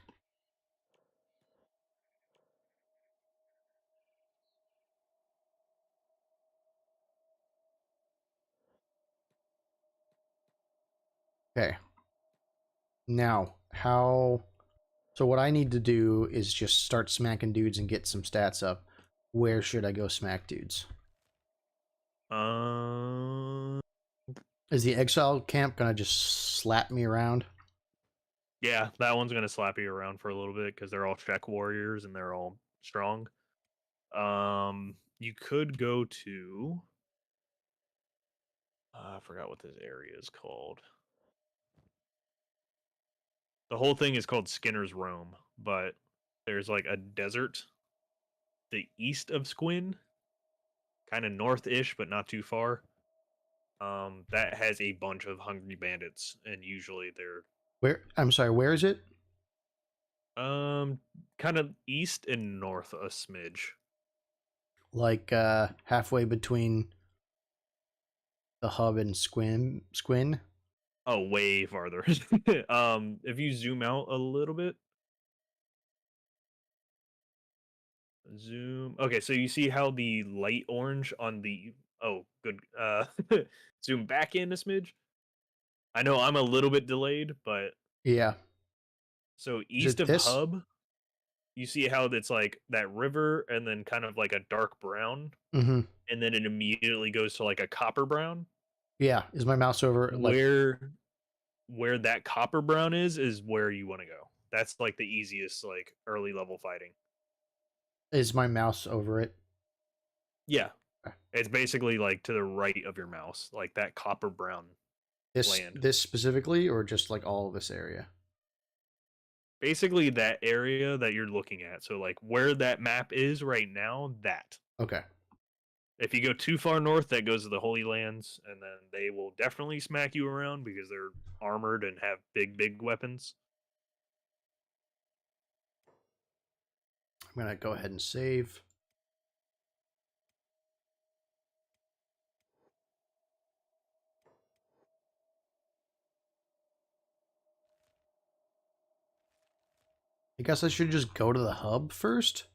okay. Now, how? So what I need to do is just start smacking dudes and get some stats up. Where should I go smack dudes? Um, Is the exile camp gonna just slap me around? yeah, that one's going to slap you around for a little bit because they're all check warriors and they're all strong. You could go to. I forgot what this area is called. The whole thing is called Skinner's Roam, but there's like a desert the east of Squin, kind of north-ish, but not too far. That has a bunch of hungry bandits, and usually they're Where? I'm sorry. Where is it? um kind of east and north a smidge. Like halfway between the hub and Squin. Oh, way farther. If you zoom out a little bit, zoom. Okay, so you see how the light orange on the oh good zoom back in a smidge. I know I'm a little bit delayed, but Yeah. so Is east it of this? hub, you see how it's like that river and then kind of like a dark brown, Mm-hmm. and then it immediately goes to like a copper brown. Yeah. Is my mouse over like? Where that copper brown is where you want to go. That's like the easiest like early level fighting. Is my mouse over it? Yeah, it's basically like to the right of your mouse, like that copper brown land. This specifically, or just like all of this area? Basically that area that you're looking at. So like where that map is right now, that. Okay. If you go too far north, that goes to the Holy Lands, and then they will definitely smack you around because they're armored and have big weapons. I'm gonna go ahead and save. I guess I should just go to the hub first.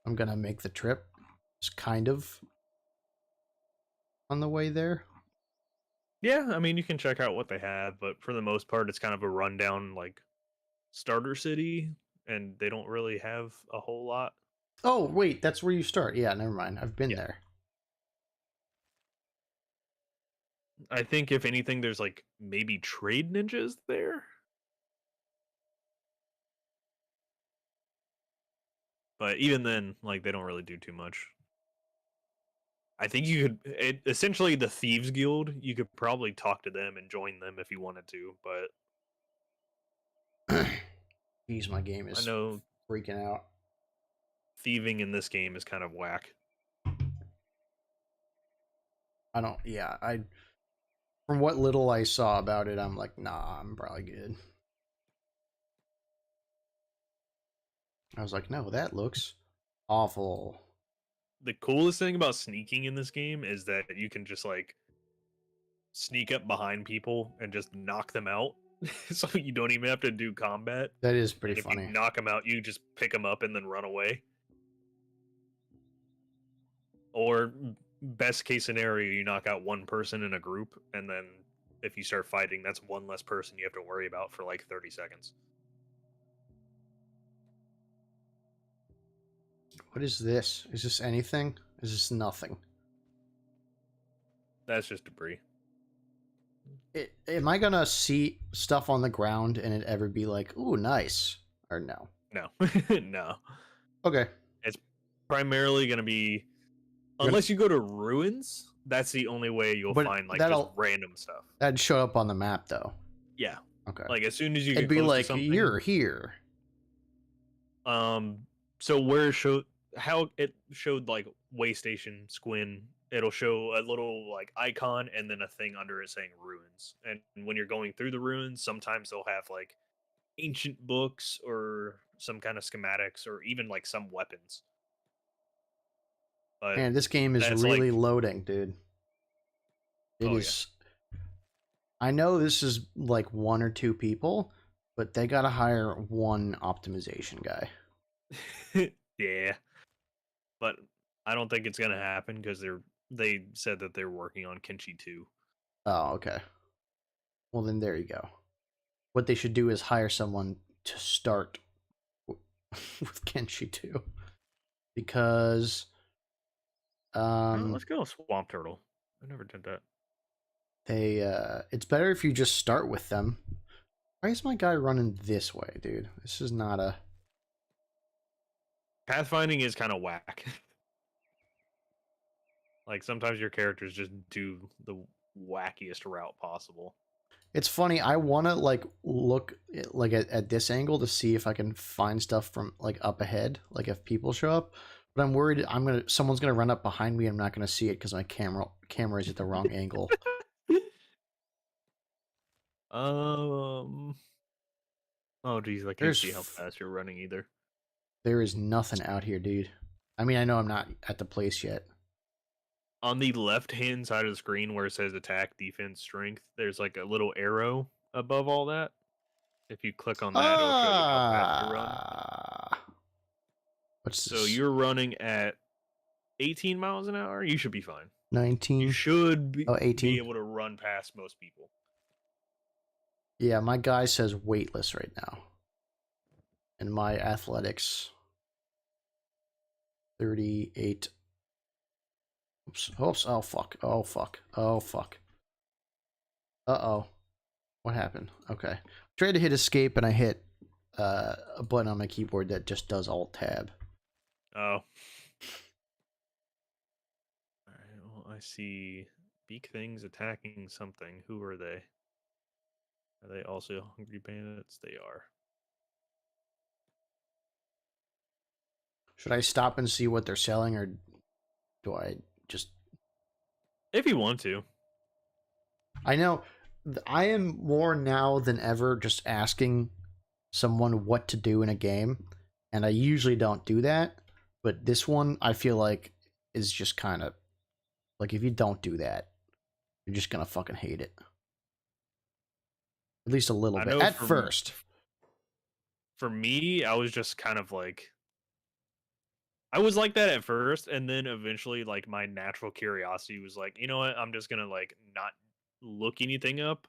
I'm gonna make the trip. It's kind of on the way there. Yeah, I mean you can check out what they have, but for the most part, it's kind of a rundown like starter city, and they don't really have a whole lot. Oh, wait, that's where you start. Yeah, never mind. I've been Yeah, there. I think if anything, there's like maybe trade ninjas there, but even then, like they don't really do too much. I think you could essentially the thieves guild. You could probably talk to them and join them if you wanted to, but Jeez, my game I is know freaking out. thieving in this game is kind of whack. I don't. Yeah, I. From what little I saw about it, I'm like, nah, I'm probably good. I was like, no, that looks awful. The coolest thing about sneaking in this game is that you can just like sneak up behind people and just knock them out. So you don't even have to do combat. That is pretty And if you funny. knock them out, you just pick them up and then run away. Or best case scenario, you knock out one person in a group, and then if you start fighting, that's one less person you have to worry about for like 30 seconds. What is this? Is this anything? Is this nothing? That's just debris. Am I gonna see stuff on the ground and it ever be like, ooh, nice? Or no? No, no. Okay. It's primarily going to be, We're gonna, unless you go to ruins, that's the only way you'll but find like just that'll random stuff. that'd show up on the map though. Yeah. Okay. Like as soon as you It'd get be close to like, something, you're here. um, so where show how it showed like way station Squin. It'll show a little like icon and then a thing under it saying ruins. And when you're going through the ruins, sometimes they'll have like ancient books or some kind of schematics or even like some weapons. But Man, this game is that's really like, loading, dude. It oh yeah. is. I know this is like one or two people, but they gotta hire one optimization guy. Yeah, but I don't think it's gonna happen because they said that they're working on Kenshi 2. Oh, okay. Well, then there you go. What they should do is hire someone to start with Kenshi too, because Oh, um let's go Swamp Turtle. I never did that. they it's better if you just start with them. Why is my guy running this way, dude? This is not a. Pathfinding is kind of whack. Like sometimes your characters just do the wackiest route possible. It's funny. I want to like look like at this angle to see if I can find stuff from like up ahead, like if people show up. But I'm worried someone's gonna run up behind me. And I'm not gonna see it because my camera is at the wrong angle. um. Oh geez, I can't see how There's fast you're running either. there is nothing out here, dude. I mean, I know I'm not at the place yet. On the left-hand side of the screen where it says attack, defense, strength, there's like a little arrow above all that. If you click on that, it'll show you how fast you run. Ah, what's So this? you're running at 18 miles an hour. You should be fine. You 19? should Oh, be 18? able to run past most people. Yeah, my guy says weightless right now. And my athletics 38. Oops. Oops. Oh fuck. Oh fuck. Oh fuck. Uh-oh. What happened? Okay. Tried to hit escape and I hit a button on my keyboard that just does alt tab. Oh. Alright, well, I see beak things attacking something. Who are they? Are they also hungry bandits? They are. Should I stop and see what they're selling or do I just If you want to. I know I am more now than ever just asking someone what to do in a game, and I usually don't do that, but this one I feel like is just kind of like if you don't do that, you're just gonna fucking hate it. At least a little I bit know at first. for me, I was just kind of like I was like that at first, and then eventually, like my natural curiosity was like, you know what? I'm just gonna like not look anything up.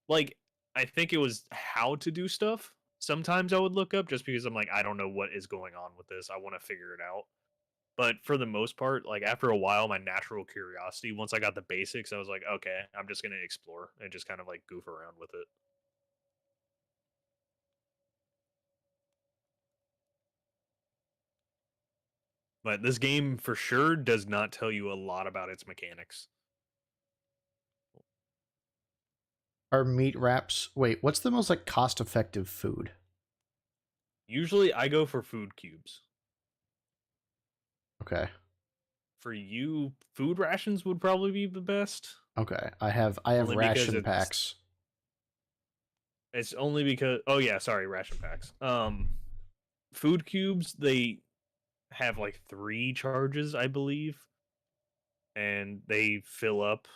Like I think it was how to do stuff. Sometimes I would look up just because I'm like, I don't know what is going on with this. I want to figure it out. But for the most part, like after a while, my natural curiosity, once I got the basics, I was like, okay, I'm just gonna explore and just kind of like goof around with it. But this game for sure does not tell you a lot about its mechanics. Are meat wraps? Wait, what's the most like cost-effective food? Usually, I go for food cubes. Okay. For you, food rations would probably be the best. Okay. I have Only because ration packs. it's only because oh yeah, sorry, ration packs. Food cubes they have like 3 charges, I believe, and they fill up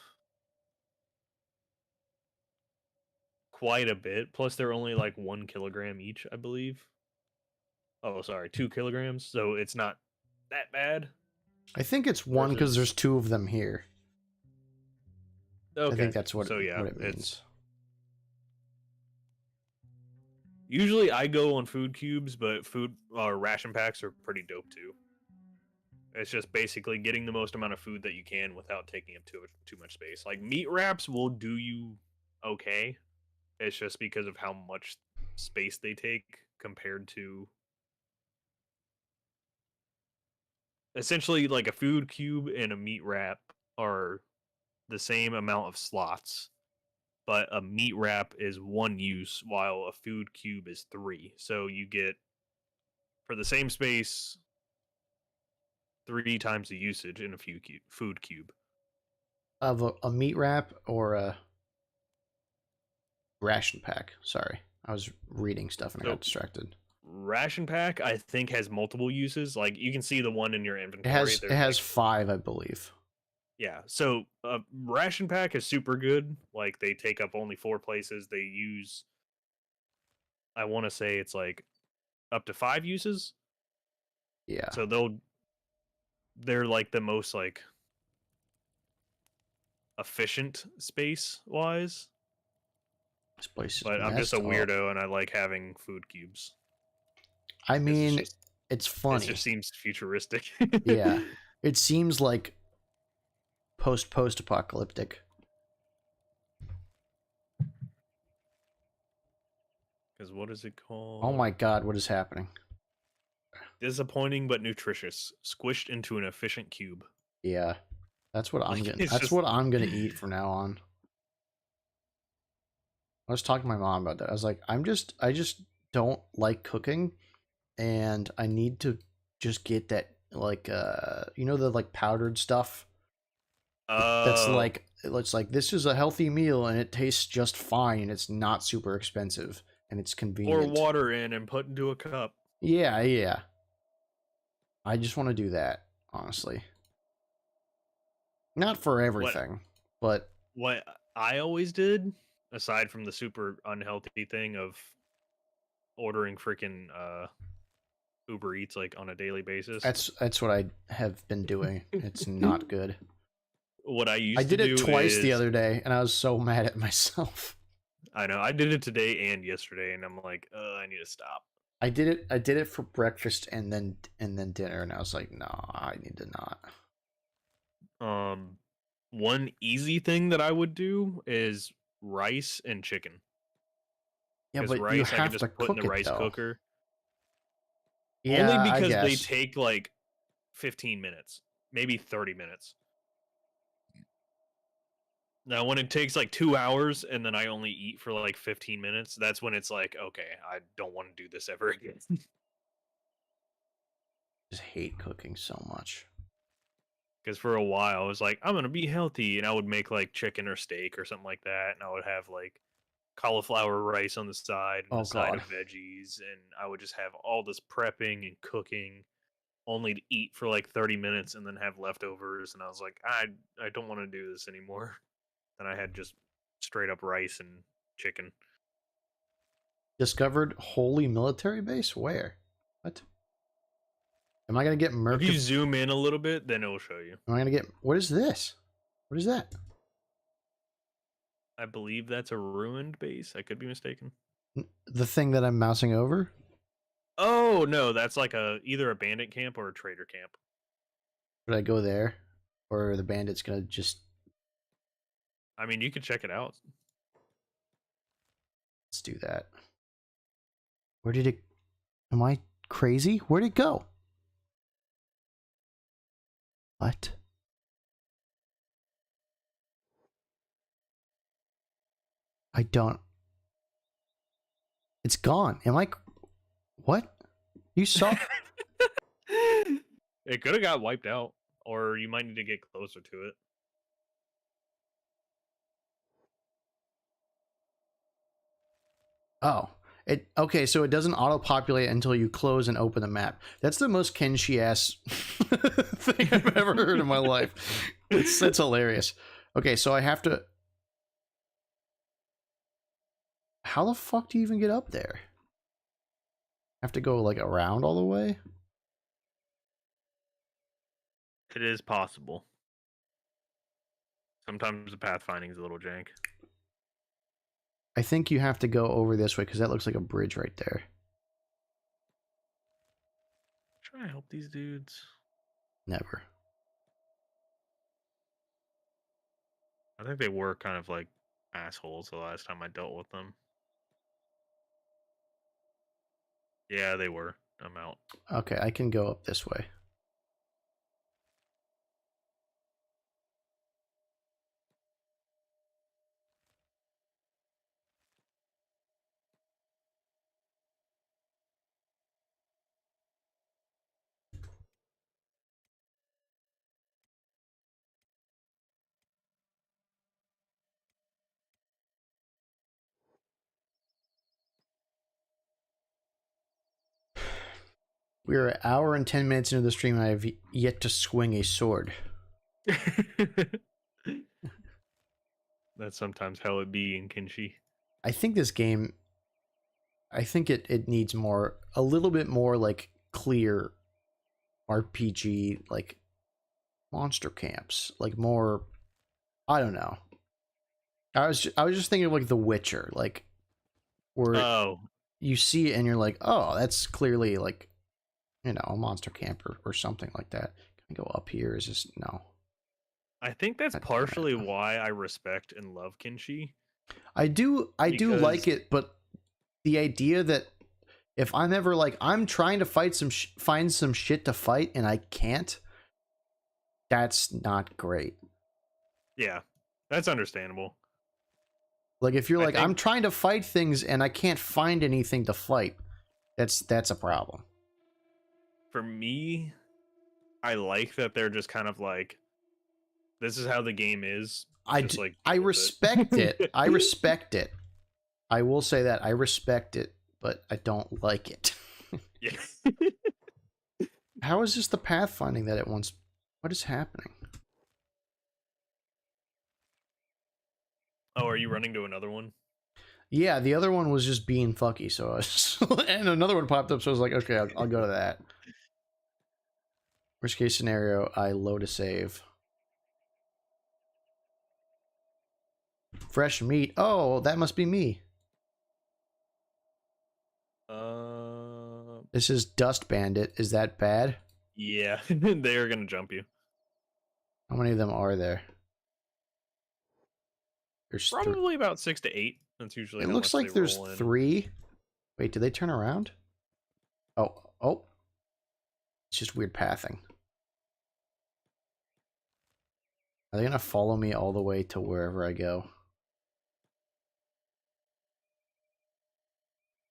quite a bit. Plus, they're only like 1 kilogram each, I believe. Oh, sorry, 2 kilograms. So it's not that bad. I think it's one because there's Versus two of them here. I think okay, that's so yeah, what it it's means. usually I go on food cubes, but food or ration packs are pretty dope too. It's just basically getting the most amount of food that you can without taking up too much space. Like meat wraps will do you okay. It's just because of how much space they take compared to essentially like a food cube and a meat wrap are the same amount of slots, but a meat wrap is 1 use while a food cube is 3. So you get for the same space 3 times the usage in a food cube. Of a meat wrap or a ration pack. Sorry, I was reading stuff and I got So distracted. ration pack, I think, has multiple uses. Like you can see the one in your It inventory. has it There's has like, 5, I believe. yeah. So ration pack is super good. Like they take up only 4 places. They use, I want to say it's like up to 5 uses. Yeah, So they're like the most like efficient space wise. this place is But I'm just a messed up. weirdo and I like having food cubes I because mean, it's it just funny. seems futuristic. Yeah, it seems like post apocalyptic. Because what is it Oh called? my god, what is happening? Disappointing but nutritious, squished into an efficient cube. Yeah, that's what I'm Like getting. it's That's just what I'm gonna eat from now on. I was talking to my mom about that. I was like, I just don't like cooking, and I need to just get that like the like powdered stuff. That's oh, like it's like this is a healthy meal and it tastes just fine and it's not super expensive and it's pour convenient. water in and put into a cup. Yeah, yeah. I just want to do that, honestly. Not for What everything, but what I always did, aside from the super unhealthy thing of ordering freaking Uber Eats like on a daily basis, that's what I have been doing. It's not good. what I I used to did it do twice the is other day and I was so mad at myself. I know I did it today and yesterday, and I'm like, I need to stop. I did it for breakfast and then dinner and I was like, "No, I need to not." Um, one easy thing that I would do is rice and chicken. Yeah, Because but you rice I can have to just put in the cook it rice though. cooker. Only Yeah, I because they guess. take like 15 minutes, maybe 30 minutes. Now, when it takes like 2 hours and then I only eat for like 15 minutes, that's when it's like, okay, I don't want to do this ever again. Just hate cooking so much. Because for a while, I was like, I'm going to be healthy. And I would make like chicken or steak or something like that. And I would have like cauliflower rice on the side and Oh a side god. of veggies. And I would just have all this prepping and cooking only to eat for like 30 minutes and then have leftovers. And I was like, I don't want to do this anymore. And I had just straight up rice and chicken. Discovered holy military base? Where? What? Am I gonna get If murked? you zoom in a little bit, then it'll show you. Am I gonna get? What is this? What is that? I believe that's a ruined base. I could be mistaken. The thing that I'm mousing over? Oh no, that's like a either a bandit camp or a trader camp. Should I go there, or are the bandits gonna just? I mean, you could check it out. Let's do that. Where did it? Am I crazy? Where'd it go? What? I don't. It's gone. Am I? What? You saw? It could have got wiped out, or you might need to get closer to it. Oh. It okay, so it doesn't auto-populate until you close and open the map. That's the most Kenshi ass thing I've ever heard in my life. It's hilarious. Okay, so I have to. How the fuck do you even get up there? I have to go like around all the way? It is possible. Sometimes the pathfinding is a little jank. I think you have to go over this way because that looks like a bridge right there. Try to help these dudes. Never. I think they were kind of like assholes the last time I dealt with them. Yeah, they were. I'm out. Okay, I can go up this way. We're an hour and 10 minutes into the stream, and I have yet to swing a sword. That's sometimes how it be in Kenshi. I think this game, I think it needs more, a little bit more like clear RPG, like monster camps, like more, I don't know. I was just thinking of like The Witcher, like where you see it and you're like, oh, that's clearly like, you know, a monster camp or something like that. Can I go up here? Is this no? I think that's partially why I respect and love Kenshi. I do like it, but the idea that if I'm ever like I'm trying to find some shit to fight and I can't, that's not great. Yeah, that's understandable. Like if you're like I'm trying to fight things and I can't find anything to fight, that's a problem. For me, I like that they're just kind of like, this is how the game is. I respect it. I respect it. I will say that I respect it, but I don't like it. Yeah. How is this the pathfinding that it wants? What is happening? Oh, are you running to another one? Yeah, the other one was just being fucky, so I was and another one popped up, so I was like, okay, I'll go to that. Worst case scenario, I load a save. Fresh meat. Oh, that must be me. This is Dust Bandit. Is that bad? Yeah, they are gonna jump you. How many of them are there? There's probably about 6 to 8. That's usually. It looks like there's 3. Wait, did they turn around? Oh. It's just weird pathing. Are they gonna follow me all the way to wherever I go?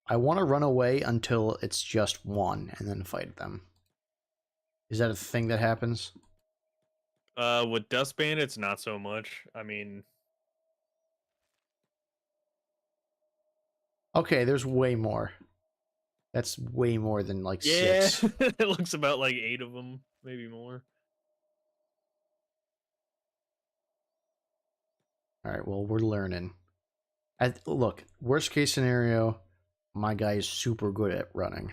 I want to run away until it's just one and then fight them. Is that a thing that happens? With Dust Bandits, not so much. I mean... Okay, there's way more. That's way more than like 6. It looks about like 8 of them, maybe more. Alright, well, we're learning. Look, worst case scenario, my guy is super good at running.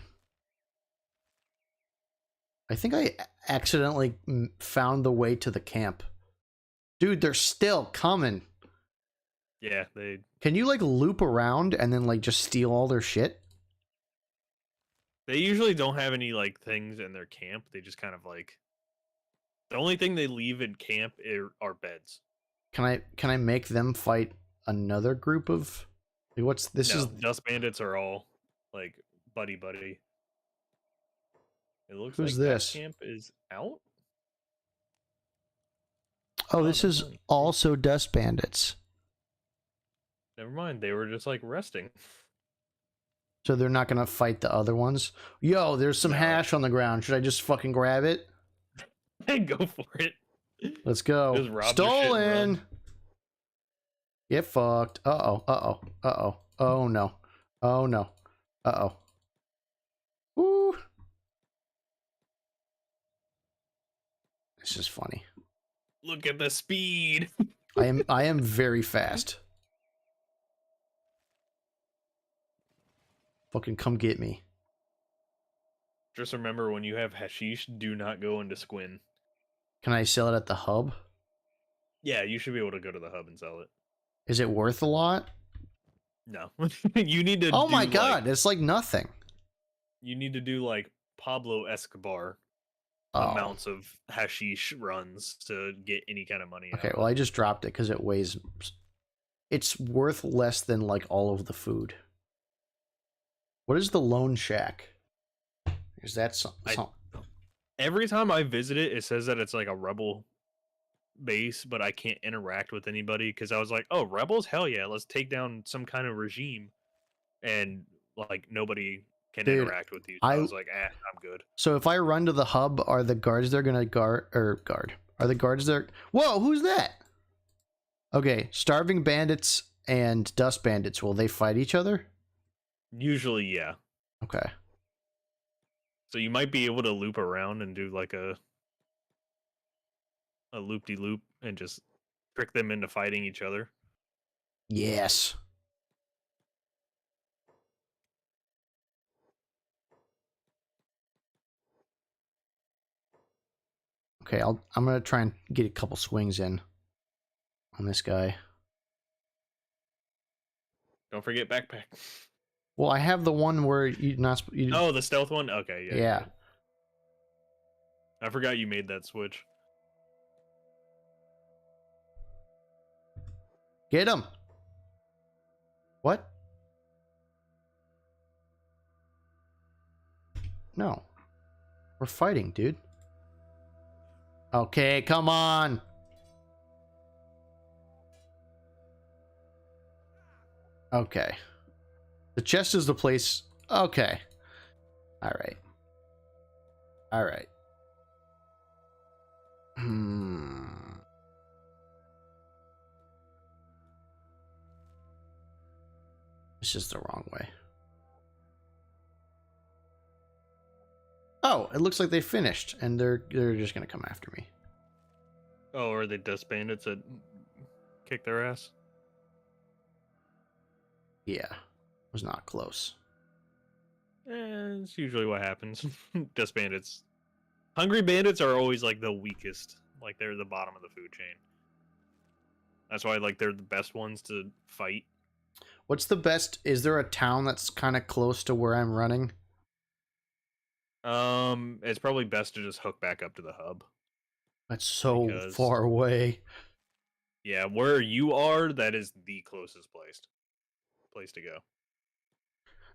I think I accidentally found the way to the camp. Dude, they're still coming. Yeah, they... Can you, like, loop around and then, like, just steal all their shit? They usually don't have any, like, things in their camp. They just kind of, like... The only thing they leave in camp are beds. Can I make them fight another group of... Like, what's... This is... Dust Bandits are all, like, buddy. It looks Who's like this? that camp is out. Oh, this is also Dust Bandits. Never mind, they were just like resting. So they're not gonna fight the other ones? Yo, there's some hash on the ground. Should I just fucking grab it? Go for it. Let's go. Stolen! Get fucked. Uh-oh. Oh no. Oh no. Uh-oh. Woo! This is funny. Look at the speed. I am very fast. Fucking come get me. Just remember, when you have hashish, do not go into Squin. Can I sell it at the hub? Yeah, you should be able to go to the hub and sell it. Is it worth a lot? No. You need to. Oh my god, it's like nothing. You need to do like Pablo Escobar amounts of hashish runs to get any kind of money. Okay, well, I just dropped it because it weighs. It's worth less than like all of the food. What is the Lone Shack? Is that something? Every time I visit it, it says that it's like a rebel base, but I can't interact with anybody because I was like, oh, rebels? Hell yeah, let's take down some kind of regime. And like nobody can interact with you. So I was like, I'm good. So if I run to the hub, are the guards there gonna guard? Are the guards there? Whoa, who's that? Okay, starving bandits and dust bandits, will they fight each other? Usually, yeah. Okay. So you might be able to loop around and do like a loop-de-loop and just trick them into fighting each other. Yes. Okay, I'm gonna try and get a couple swings in on this guy. Don't forget backpack. Well, I have the one where you not. You, Oh, the stealth one? Okay, yeah. yeah. I forgot you made that switch. Get him. What? No. We're fighting, dude. Okay, come on. Okay. The chest is the place. Okay. All right. All right. It's just the wrong way. Oh, it looks like they finished, and they're just gonna come after me. Oh, or the dust bandits that kick their ass? Yeah, was not close. It's usually what happens. Dust bandits. Hungry bandits are always like the weakest. Like they're the bottom of the food chain. That's why like they're the best ones to fight. What's the best? Is there a town that's kind of close to where I'm running? It's probably best to just hook back up to the hub. That's so Because, far away. yeah, where you are, that is the closest place to go.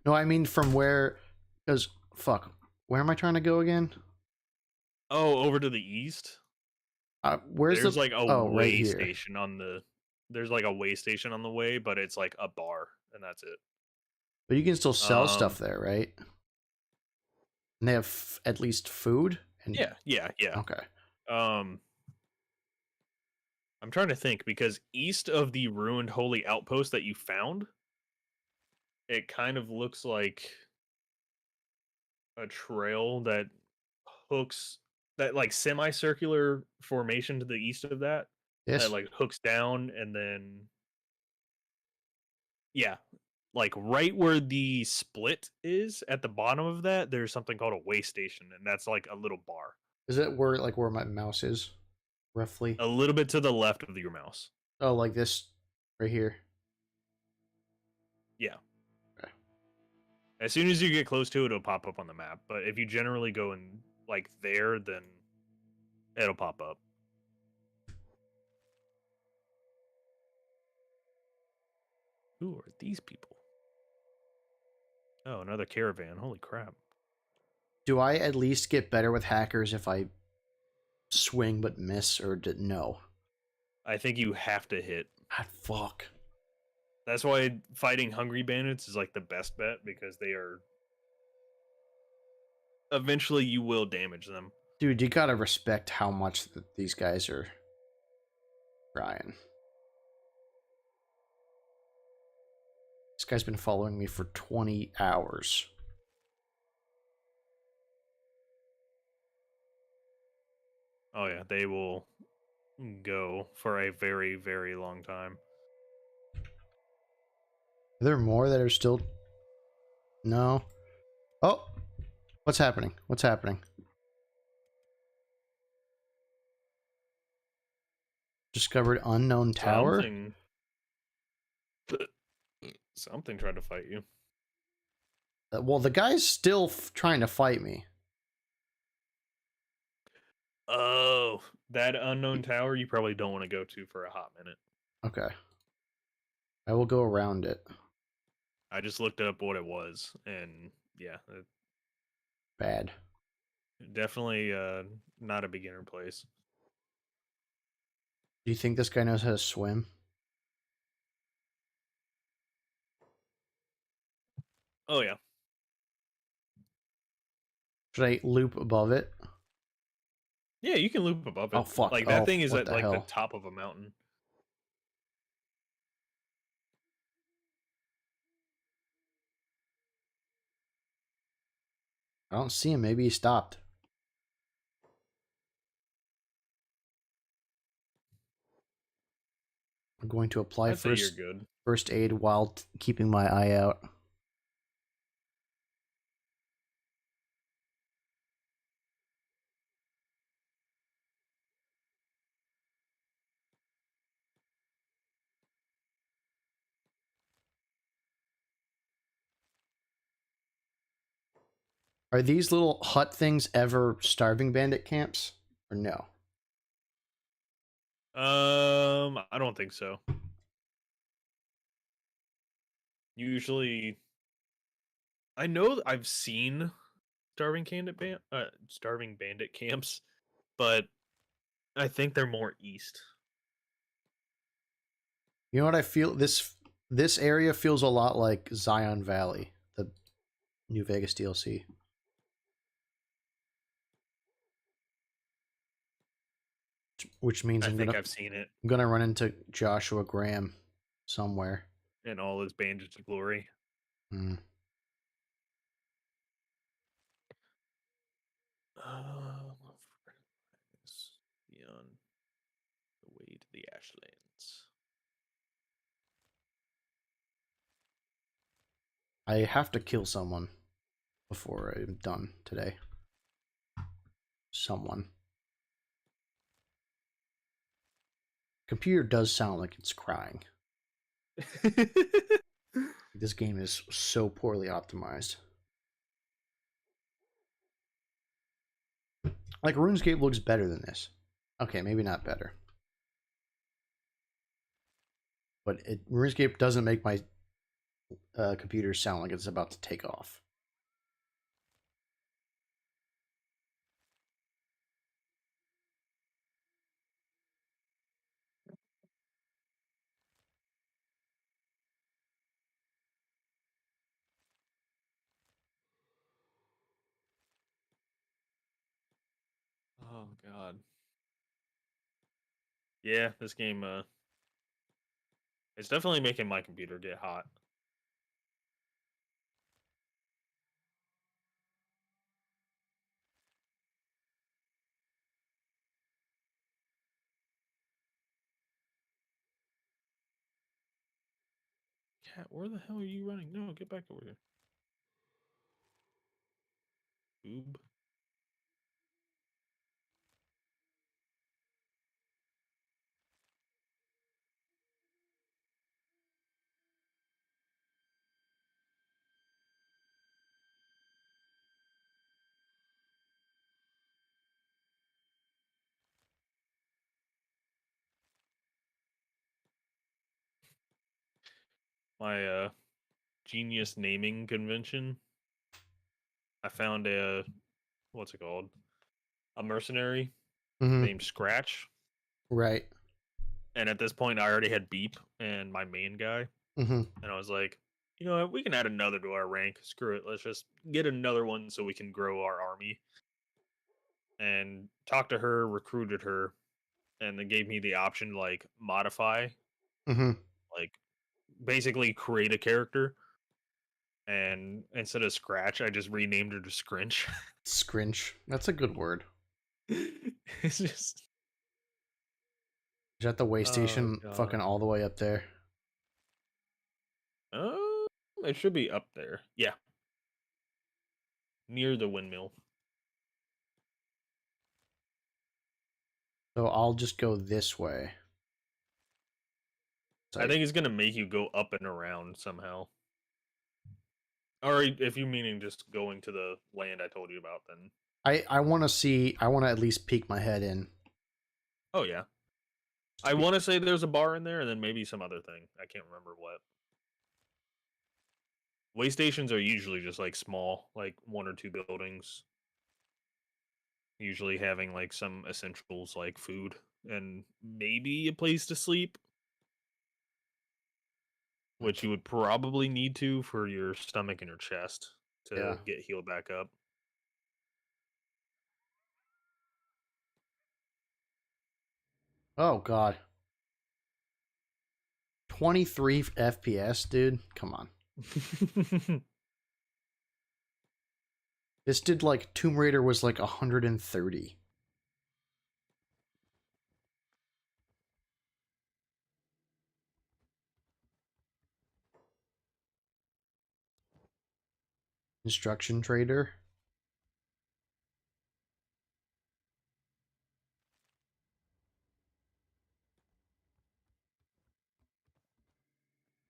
No, I mean from where? Because fuck, where am I trying to go again? Oh, over to the east. Where's There's the? like a Oh, right way here. station on the. There's like a way station on the way, but it's like a bar, and that's it. But you can still sell stuff there, right? And they have at least food. And Yeah. okay. I'm trying to think because east of the ruined holy outpost that you found, it kind of looks like a trail that hooks that like semicircular formation to the east of that Yes. like hooks down and then yeah, like right where the split is at the bottom of that, there's something called a way station, and that's like a little bar. Is it where my mouse is, roughly? A little bit to the left of your mouse. Oh, like this, right here. Yeah. Okay. As soon as you get close to it, it'll pop up on the map. But if you generally go in like there, then it'll pop up. Who are these people? Oh, another caravan. Holy crap. Do I at least get better with hackers if I swing but miss, or no? I think you have to hit. Ah, fuck. That's why fighting hungry bandits is like the best bet because they are. Eventually, you will damage them. Dude, you gotta respect how much these guys are trying. This guy's been following me for 20 hours. Oh yeah, they will go for a very, very long time. Are there more that are still... No. Oh! What's happening? What's happening? Discovered unknown tower? Something tried to fight you. Well, the guy's still trying to fight me. Oh, that unknown tower you probably don't want to go to for a hot minute. Okay. I will go around it. I just looked up what it was, and yeah, Bad. definitely not a beginner place. Do you think this guy knows how to swim? Oh yeah. Should I loop above it? Yeah, you can loop above it. Oh, fuck. Like that Oh, thing is what at the like the hell? top of a mountain. I don't see him. Maybe he stopped. I'm going to apply I'd say you're good. first aid while keeping my eye out. Are these little hut things ever starving bandit camps? Or no? I don't think so. Usually, I know I've seen starving bandit camps, but I think they're more east. You know what I feel? This area feels a lot like Zion Valley, the New Vegas DLC. Which means I think I've seen it I'm gonna run into Joshua Graham somewhere. in all his bandits of glory. Hmm. Beyond the way to the Ashlands. I have to kill someone before I'm done today. Someone. Computer does sound like it's crying. This game is so poorly optimized. Like RuneScape looks better than this. Okay, maybe not better. But RuneScape doesn't make my computer sound like it's about to take off. Oh god. Yeah, this game it's definitely making my computer get hot. Cat, where the hell are you running? No, get back over here. Boob. My genius naming convention. I found a what's it called? A mercenary Mm-hmm. named Scratch. Right. And at this point I already had Beep and my main guy. Mm-hmm. And I was like, you know what, we can add another to our rank. Screw it. Let's just get another one so we can grow our army. And talked to her, recruited her, and they gave me the option to like modify, Mm-hmm. like basically create a character. And instead of Scratch, I just renamed her to Scrinch. Scrinch. That's a good word. It's just Is that the way oh station god. fucking all the way up there? It should be up there. Yeah, near the windmill. So I'll just go this way. I think it's gonna make you go up and around somehow. Or if you meaning just going to the land I told you about, then I want to see. I want to at least peek my head in. oh yeah. I want to say there's a bar in there, and then maybe some other thing. I can't remember what. Way stations are usually just like small, like one or two buildings. Usually having like some essentials like food and maybe a place to sleep, which you would probably need to for your stomach and your chest Yeah. to get healed back up. Oh god. 23 FPS, dude. Come on. This did like Tomb Raider was like 130. Instruction Trader.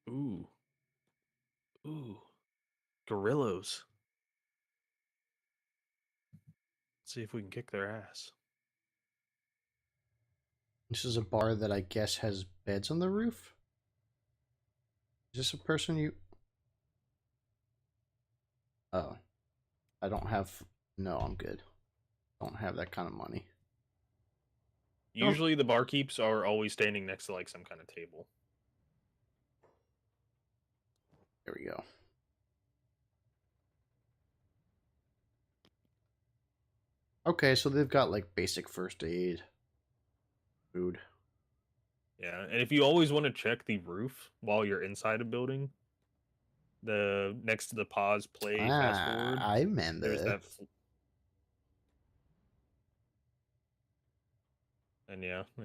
Ooh. Ooh. Gorillos. Let's see if we can kick their ass. This is a bar that I guess has beds on the roof. Is this a person you... Oh. I don't have... No, I'm good. Don't have that kind of money. Usually the barkeeps are always standing next to like some kind of table. There we go. Okay, so they've got like basic first aid, food. Yeah, and if you always want to check the roof while you're inside a building, the next to the pause, play, fast forward, I remember. there's that. And yeah, oh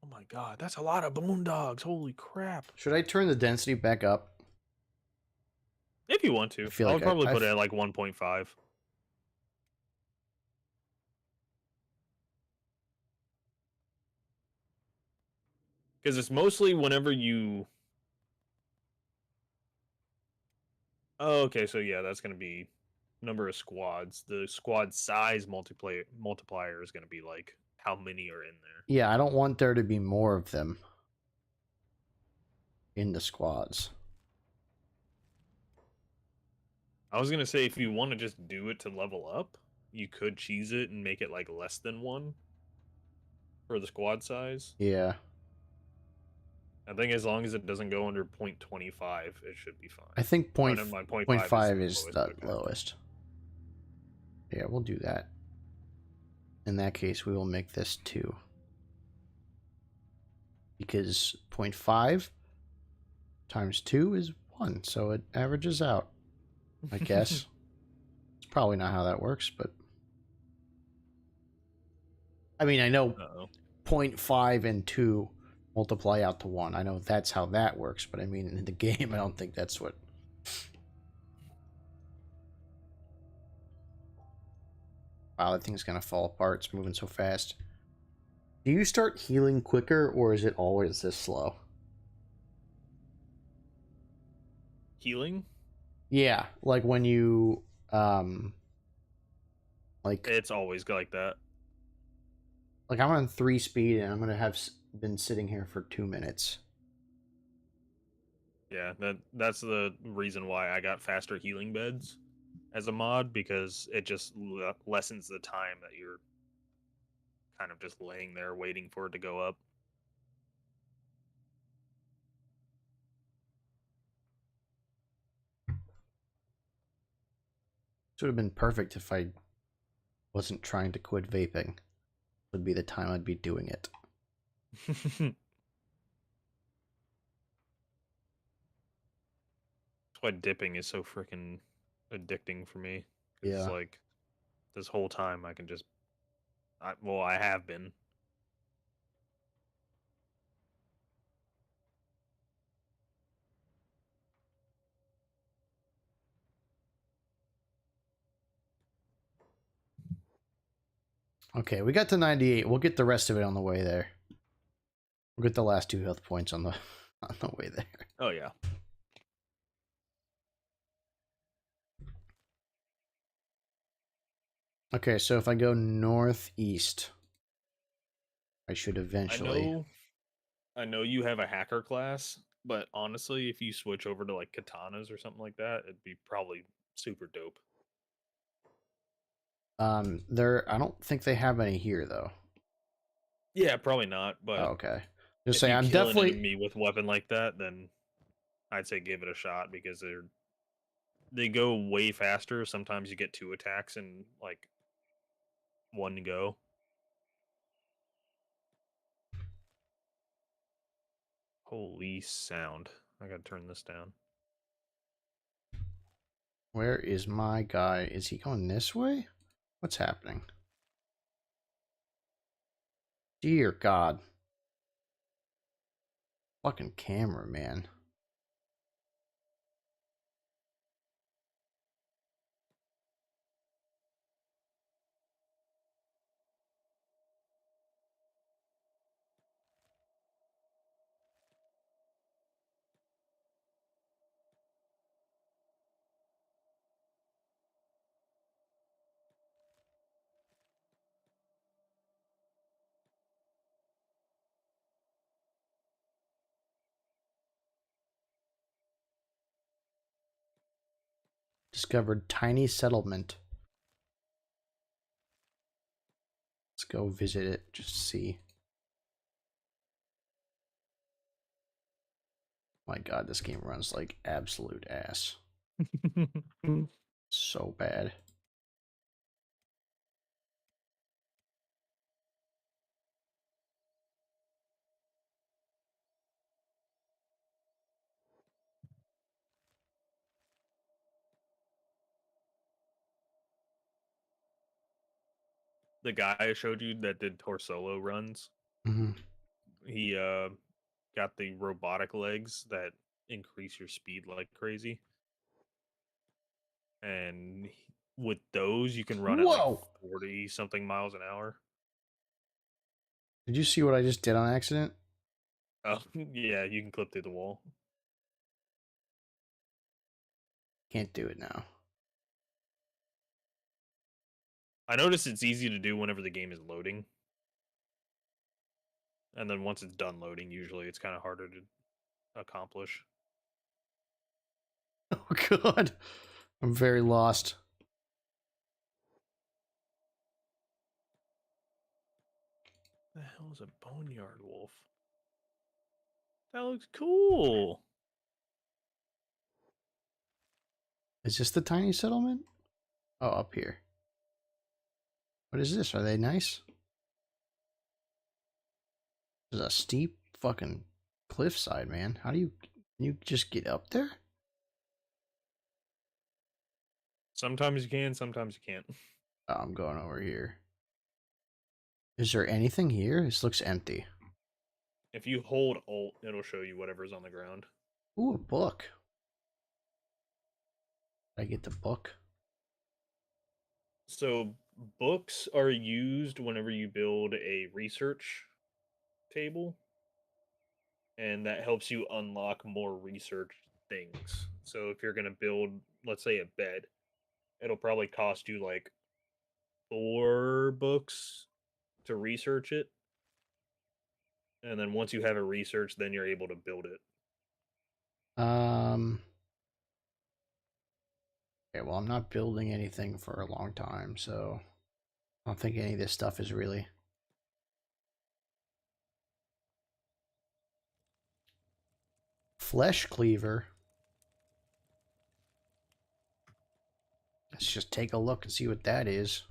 my god, that's a lot of boondogs. Holy crap. Should I turn the density back up? If you want to. I feel I like would probably put it at like 1.5. Because it's mostly whenever you... Oh, okay, so yeah, that's going to be number of squads. The squad size multiplier is going to be like how many are in there. Yeah, I don't want there to be more of them in the squads. I was going to say, if you want to just do it to level up, you could cheese it and make it like less than 1 for the squad size. Yeah. I think as long as it doesn't go under 0.25, it should be fine. I think Oh, never mind, 0.5 is the lowest. Yeah, we'll do that. In that case, we will make this 2. Because 0.5 times 2 is 1, so it averages out, I guess. It's probably not how that works, but... I mean, I know 0.5 and 2 multiply out to 1. I know that's how that works, but I mean, in the game, I don't think that's what... Wow, that thing's gonna fall apart. It's moving so fast. Do you start healing quicker, or is it always this slow? Healing? Yeah, like when you, like... It's always like that. Like, I'm on 3 speed, and I'm gonna have been sitting here for 2 minutes. Yeah, that's the reason why I got faster healing beds as a mod, because it just lessens the time that you're kind of just laying there waiting for it to go up. This would have been perfect if I wasn't trying to quit vaping. Would be the time I'd be doing it. That's why dipping is so freaking addicting for me. Yeah. It's like this whole time I can just... I have been. Okay, we got to 98. We'll get the rest of it on the way there. We'll get the last 2 health points on the way there. Oh yeah. Okay, so if I go northeast, I should eventually... I know you have a hacker class, but honestly, if you switch over to like katanas or something like that, it'd be probably super dope. I don't think they have any here though. Yeah, probably not. But okay, just if say you I'm kill definitely an enemy with a weapon like that, then I'd say give it a shot, because they go way faster. Sometimes you get 2 attacks in like one go. Holy sound. I gotta turn this down. Where is my guy? Is he going this way? What's happening? Dear God. Fucking camera, man. Discovered tiny settlement. Let's go visit it, just see. My God, this game runs like absolute ass. So bad. The guy I showed you that did Torsolo runs, Mm-hmm. he got the robotic legs that increase your speed like crazy. And with those, you can run at like Whoa! 40 something miles an hour. Did you see what I just did on accident? Oh, yeah, you can clip through the wall. Can't do it now. I notice it's easy to do whenever the game is loading. And then once it's done loading, usually it's kind of harder to accomplish. Oh God. I'm very lost. The hell is a boneyard wolf? That looks cool. Is this the tiny settlement? Oh, up here. What is this? Are they nice? There's a steep fucking cliffside, man. How do you... Can you just get up there? Sometimes you can, sometimes you can't. Oh, I'm going over here. Is there anything here? This looks empty. If you hold Alt, it'll show you whatever's on the ground. Ooh, a book. Did I get the book? So books are used whenever you build a research table, and that helps you unlock more research things. So if you're going to build, let's say, a bed, it'll probably cost you like 4 books to research it. And then once you have it researched, then you're able to build it. Okay, well, I'm not building anything for a long time, so I don't think any of this stuff is really... Flesh cleaver. Let's just take a look and see what that is.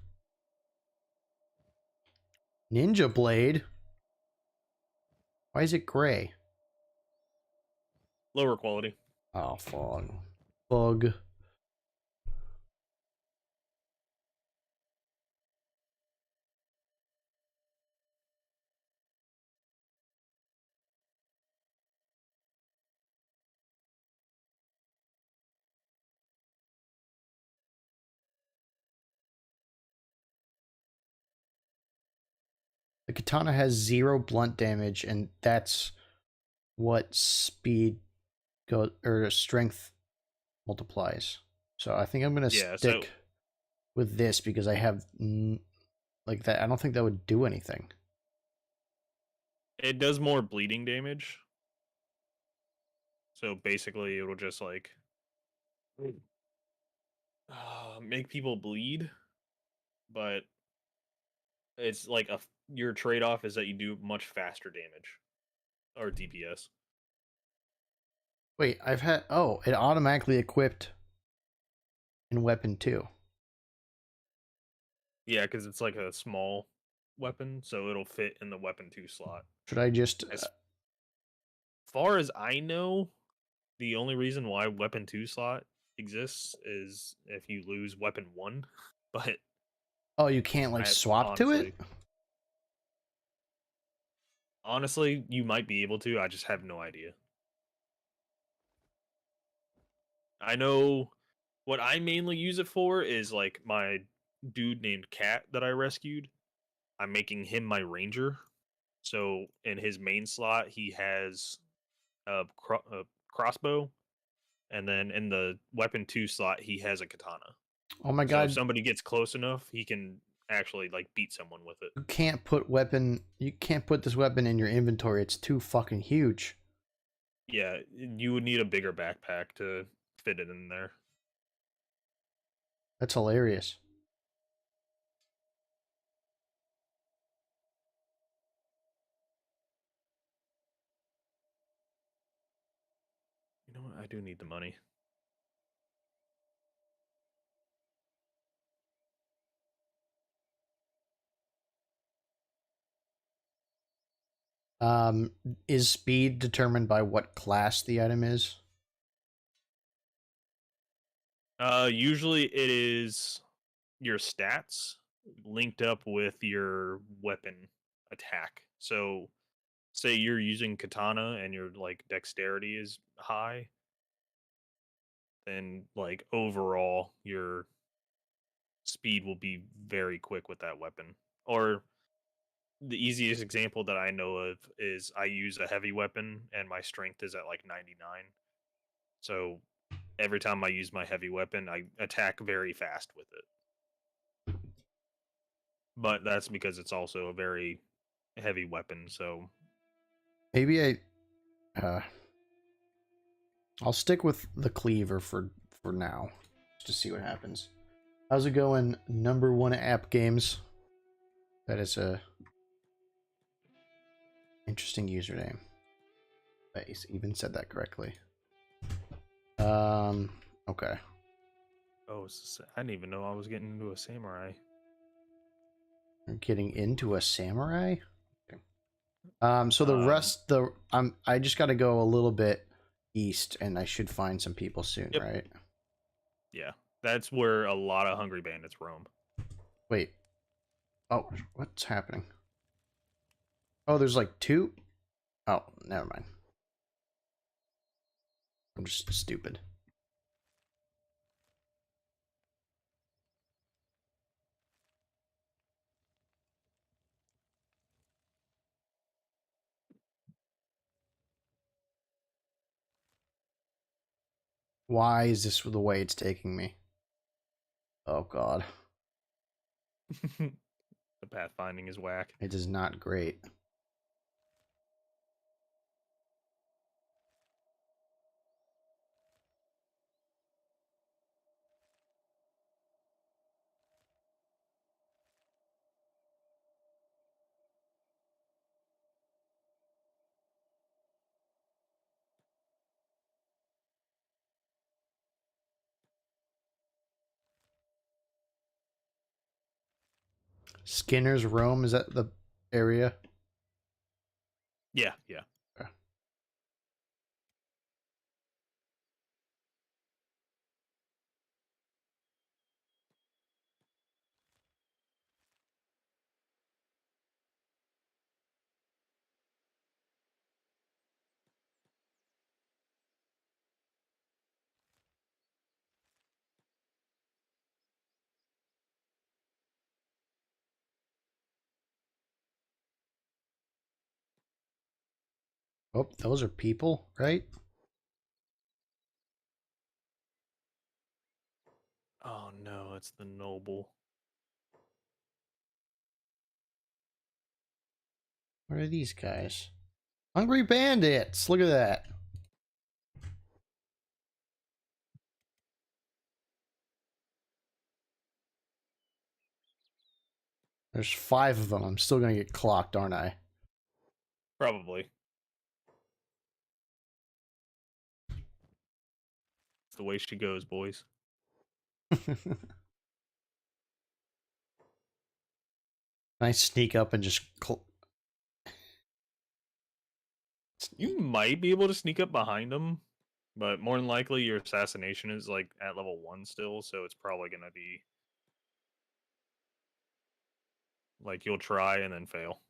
Ninja blade. Why is it gray? Lower quality. Oh, fog. Bug. The katana has 0 blunt damage, and that's what speed go or strength multiplies. So I think I'm gonna Yeah, so stick with this because I have like that. I don't think that would do anything. it does more bleeding damage. So basically, it'll just like make people bleed, but it's like your trade off is that you do much faster damage or DPS. Wait, I've had it automatically equipped in weapon 2. Yeah, because it's like a small weapon, so it'll fit in the weapon 2 slot. Should I just As far as I know, the only reason why weapon 2 slot exists is if you lose weapon 1, but oh, you can't like I swap to it? honestly, you might be able to, I just have no idea. I know what I mainly use it for is like my dude named Cat that I rescued. I'm making him my ranger. So in his main slot, he has a crossbow, and then in the weapon 2 slot, he has a katana. Oh my So if god, somebody gets close enough, he can actually like beat someone with it. you can't put this weapon in your inventory. It's too fucking huge. Yeah, you would need a bigger backpack to fit it in there. That's hilarious. You know what? I do need the money. Um, is speed determined by what class the item is? Usually it is your stats linked up with your weapon attack. So, say you're using katana and your like dexterity is high, then like overall your speed will be very quick with that weapon. Or the easiest example that I know of is I use a heavy weapon and my strength is at like 99. So every time I use my heavy weapon, I attack very fast with it. But that's because it's also a very heavy weapon. So Maybe I'll stick with the cleaver for now, just to see what happens. How's it going? Number one app games. That is a interesting username. I even said that correctly. Okay. oh, I didn't even know I was getting into a samurai. You're getting into a samurai? Okay. So the Um, rest I just gotta go a little bit east and I should find some people soon, yep, right? yeah, that's where a lot of hungry bandits roam. Wait. Oh, what's happening? Oh, there's like two? Oh, never mind. I'm just stupid. Why is this the way it's taking me? Oh god. The pathfinding is whack. It is not great. Skinner's Rome, is that the area? Yeah, yeah. Okay. Oh, those are people, right? Oh no, it's the noble. What are these guys? Hungry bandits! Look at that. There's 5 of them. I'm still gonna get clocked, aren't I? Probably. It's the way she goes, boys. I sneak up and just... You might be able to sneak up behind them, but more than likely your assassination is like at level 1 still, so it's probably gonna be like you'll try and then fail.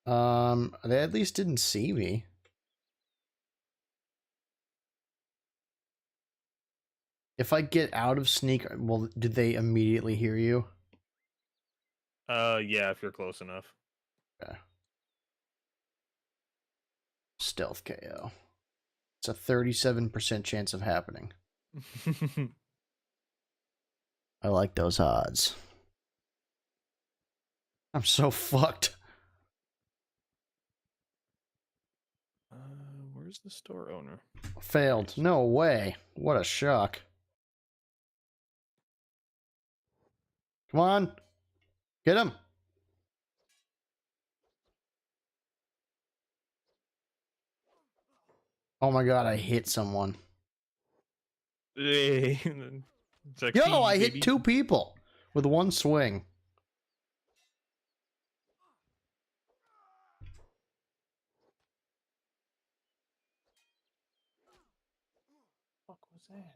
They at least didn't see me. If I get out of sneak, well, did they immediately hear you? Yeah, if you're close enough. Okay. Stealth KO. It's a 37% chance of happening. I like those odds. I'm so fucked. Where's the store owner? Failed. No way. What a shock. Come on. Get him. Oh my god, I hit someone. Hey, Yo, I hit 2 people with 1 swing. What was that?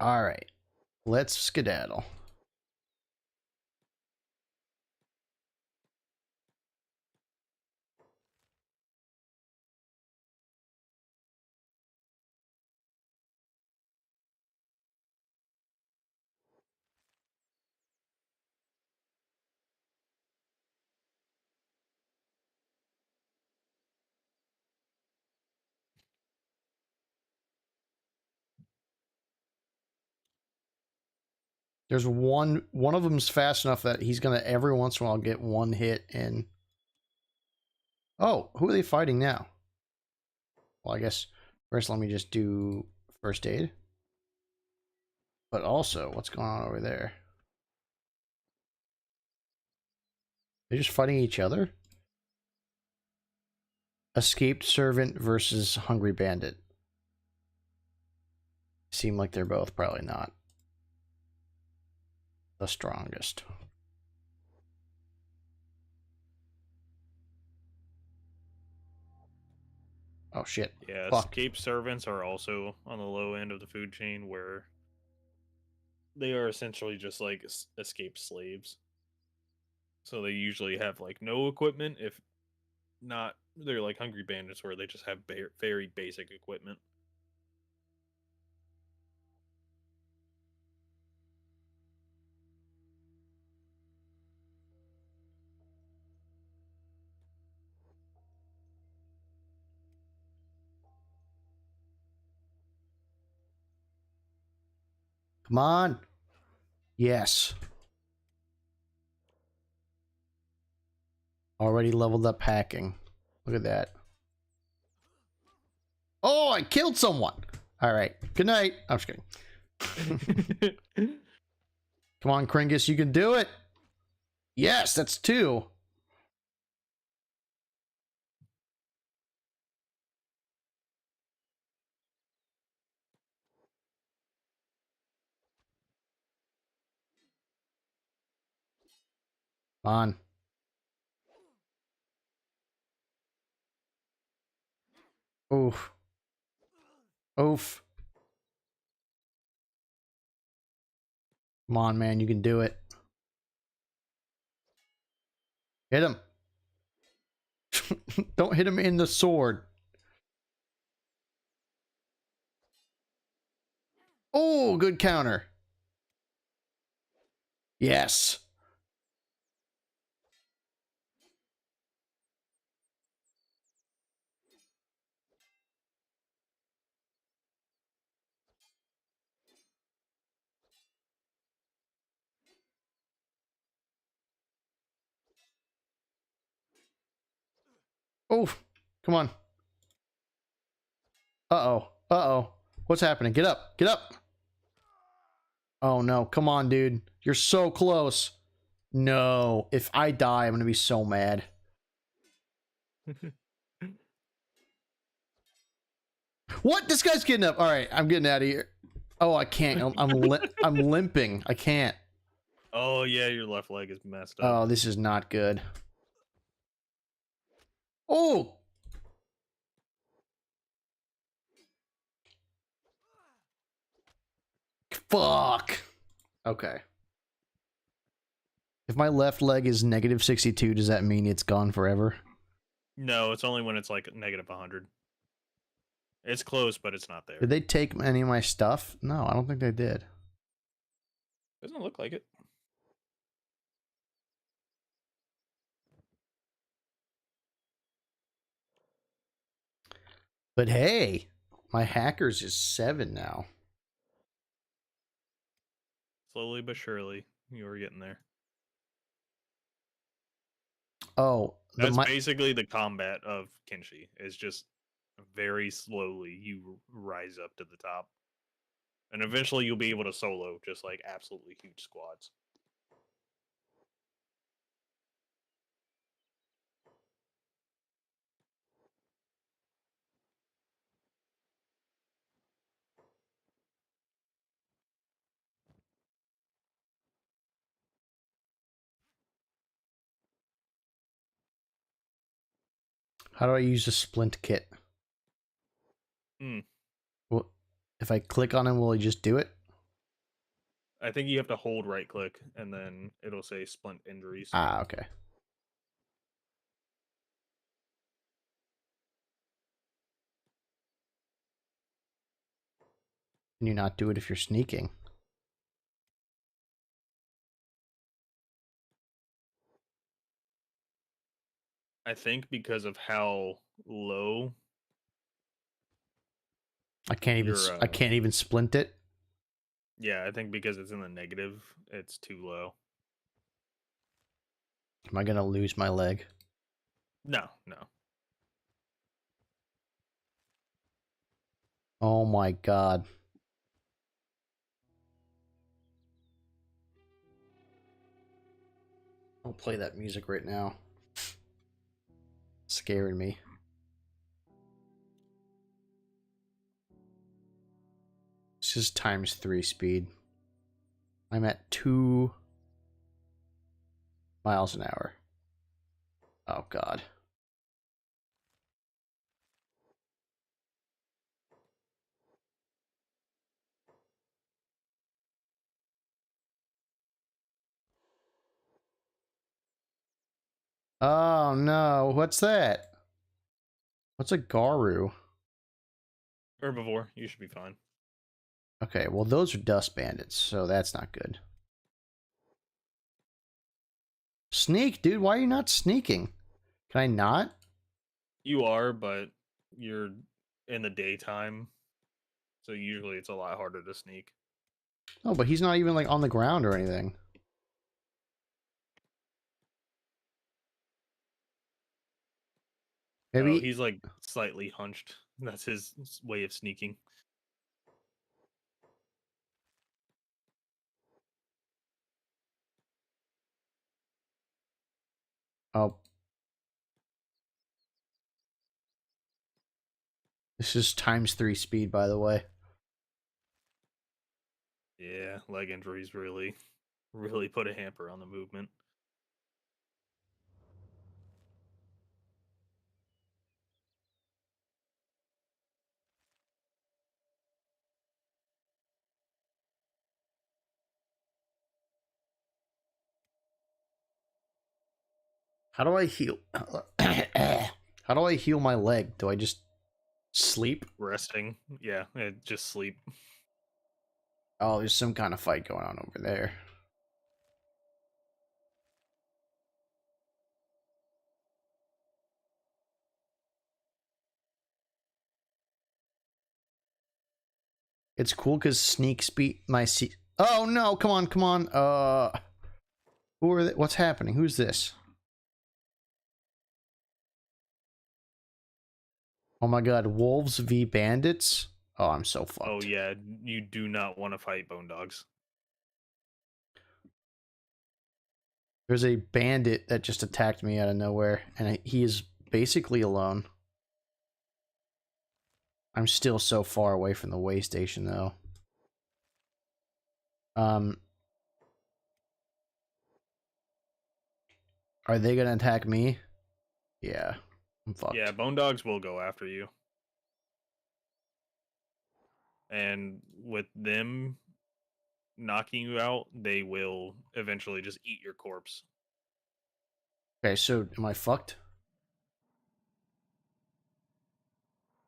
All right. Let's skedaddle. There's one of them's fast enough that he's gonna every once in a while get 1 hit in. Oh, who are they fighting now? Well, I guess first let me just do first aid. But also, what's going on over there? They're just fighting each other? Escaped servant versus hungry bandit. Seem like they're both probably not the strongest. Oh shit. Yeah, Fuck. escape servants are also on the low end of the food chain where they are essentially just like escape slaves. So they usually have like no equipment, if not, they're like hungry bandits where they just have very basic equipment. Come on. Yes. Already leveled up hacking. Look at that. Oh, I killed someone. All right. Good night. I'm just kidding. Come on, Kringus. You can do it. Yes, that's 2. Come on. Oof. Oof. Come on, man. You can do it. Hit him. Don't hit him in the sword. Oh, good counter. Yes. Oh, come on. Uh-oh. Uh-oh. What's happening? Get up. Get up. Oh, no. Come on, dude. You're so close. No. If I die, I'm going to be so mad. What? This guy's getting up. All right, I'm getting out of here. Oh, I can't. I'm limping. I can't. Oh yeah, your left leg is messed up. Oh, this is not good. Oh. Fuck. Okay. If my left leg is negative 62, does that mean it's gone forever? No, it's only when it's like negative 100. It's close, but it's not there. Did they take any of my stuff? No, I don't think they did. Doesn't look like it. But hey, my hackers is 7 now. Slowly but surely, you were getting there. Oh, That's basically the combat of Kenshi. Is just very slowly you rise up to the top, and eventually you'll be able to solo just like absolutely huge squads. how do I use a splint kit? Well, if I click on him, will he just do it? I think you have to hold right click and then it'll say splint injuries. Ah, okay. Can you not do it if you're sneaking? I think because of how low I can't even splint it. Yeah, I think because it's in the negative, it's too low. Am I gonna lose my leg? No. Oh my god. Don't play that music right now. It's scaring me. This is ×3 speed. I'm at 2 miles an hour. Oh god. Oh no, what's that? What's a Garu? Herbivore, you should be fine. Okay, well those are dust bandits, so that's not good. Sneak, dude, why are you not sneaking? Can I not? You are, but you're in the daytime, so usually it's a lot harder to sneak. Oh, but he's not even like on the ground or anything. Maybe He's like slightly hunched. That's his way of sneaking. Oh. This is ×3 speed, by the way. Yeah, leg injuries really put a hamper on the movement. How do I heal? How do I heal my leg? Do I just sleep? Resting, yeah, just sleep. Oh, there's some kind of fight going on over there. It's cool because sneak speed. Oh no! Come on, come on. Who are they? What's happening? Who's this? Oh my god, wolves v bandits? Oh, I'm so fucked. Oh yeah, you do not want to fight bone dogs. There's a bandit that just attacked me out of nowhere, and he is basically alone. I'm still so far away from the way station, though. Are they gonna attack me? Yeah, I'm fucked. Yeah, bone dogs will go after you. And with them knocking you out, they will eventually just eat your corpse. Okay, so am I fucked?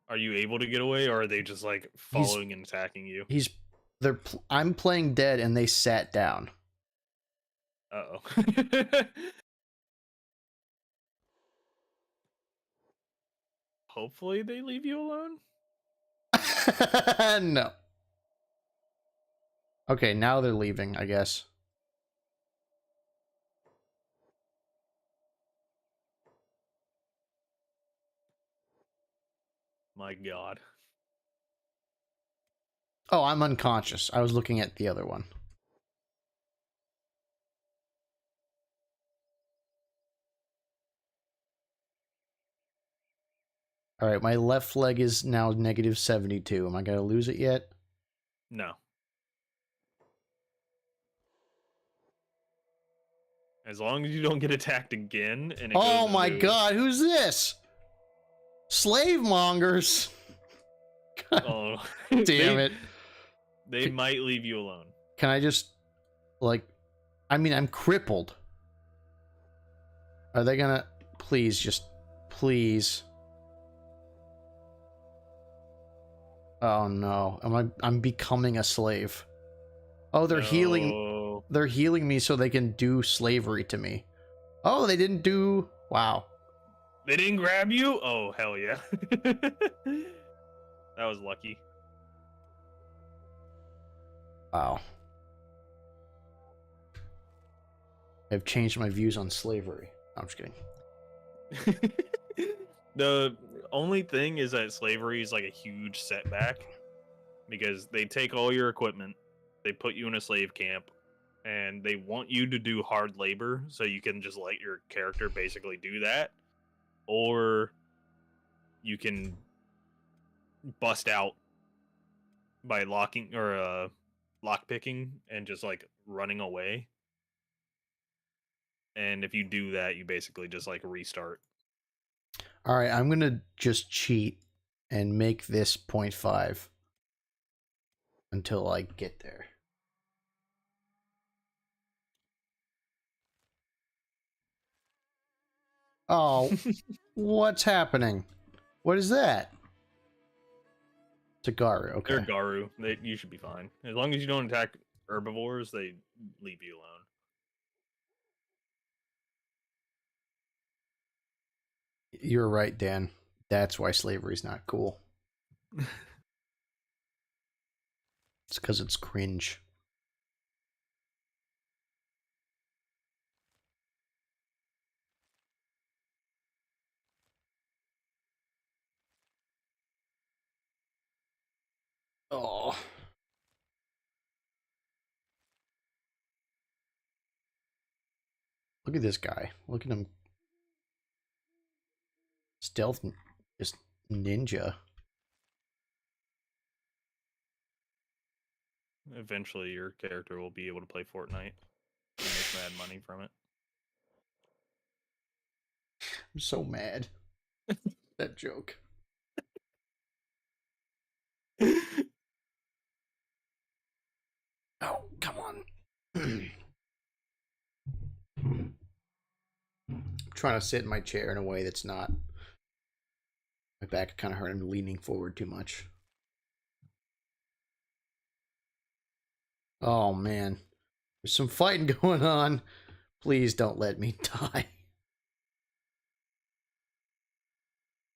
Are you able to get away, or are they just like following and attacking you? I'm playing dead, and they sat down. Uh-oh. Hopefully they leave you alone. No. Okay, now they're leaving, I guess. My God. Oh, I'm unconscious. I was looking at the other one. Alright, my left leg is now negative 72. Am I gonna lose it yet? No. As long as you don't get attacked again, and it Oh goes my into... god, who's this? Slave mongers! Oh, Damn it. They might leave you alone. Can I just, like... I mean, I'm crippled. Are they gonna... Please, just... Please. Oh no. I'm becoming a slave. Oh, they're healing... They're healing me so they can do slavery to me. Oh, they didn't do... Wow. They didn't grab you? Oh, hell yeah. That was lucky. Wow. I've changed my views on slavery. No, I'm just kidding. The only thing is that slavery is like a huge setback because they take all your equipment, they put you in a slave camp, and they want you to do hard labor so you can just let your character basically do that, or you can bust out by locking or lockpicking and just like running away. And if you do that, you basically just like restart. Alright, I'm gonna just cheat and make this 0.5 until I get there. Oh, what's happening? What is that? It's a Garu, okay. They're Garu. You should be fine. As long as you don't attack herbivores, they leave you alone. You're right, Dan. That's why slavery's not cool. It's because it's cringe. Oh. Look at this guy. Look at him. Stealth, just ninja. Eventually, your character will be able to play Fortnite and make mad money from it. I'm so mad. That joke. Oh, come on. I'm trying to sit in my chair in a way that's not... My back kind of hurt. I'm leaning forward too much. Oh, man. There's some fighting going on. Please don't let me die.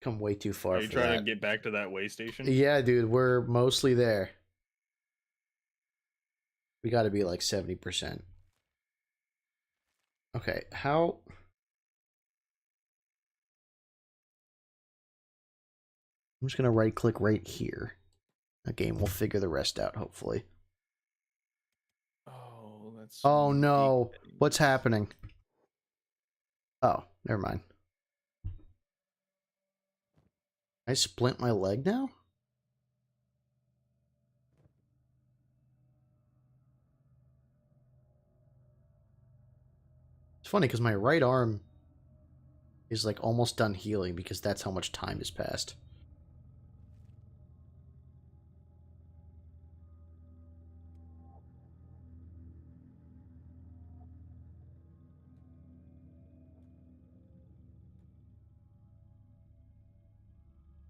Come way too far. Are you trying to get back to that way station? Yeah, dude. We're mostly there. We got to be like 70%. Okay, how... I'm just going to right-click right here. Okay, we'll figure the rest out, hopefully. Oh, that's... Oh, no. What's happening? Oh, never mind. I splint my leg now? It's funny because my right arm is like almost done healing because that's how much time has passed.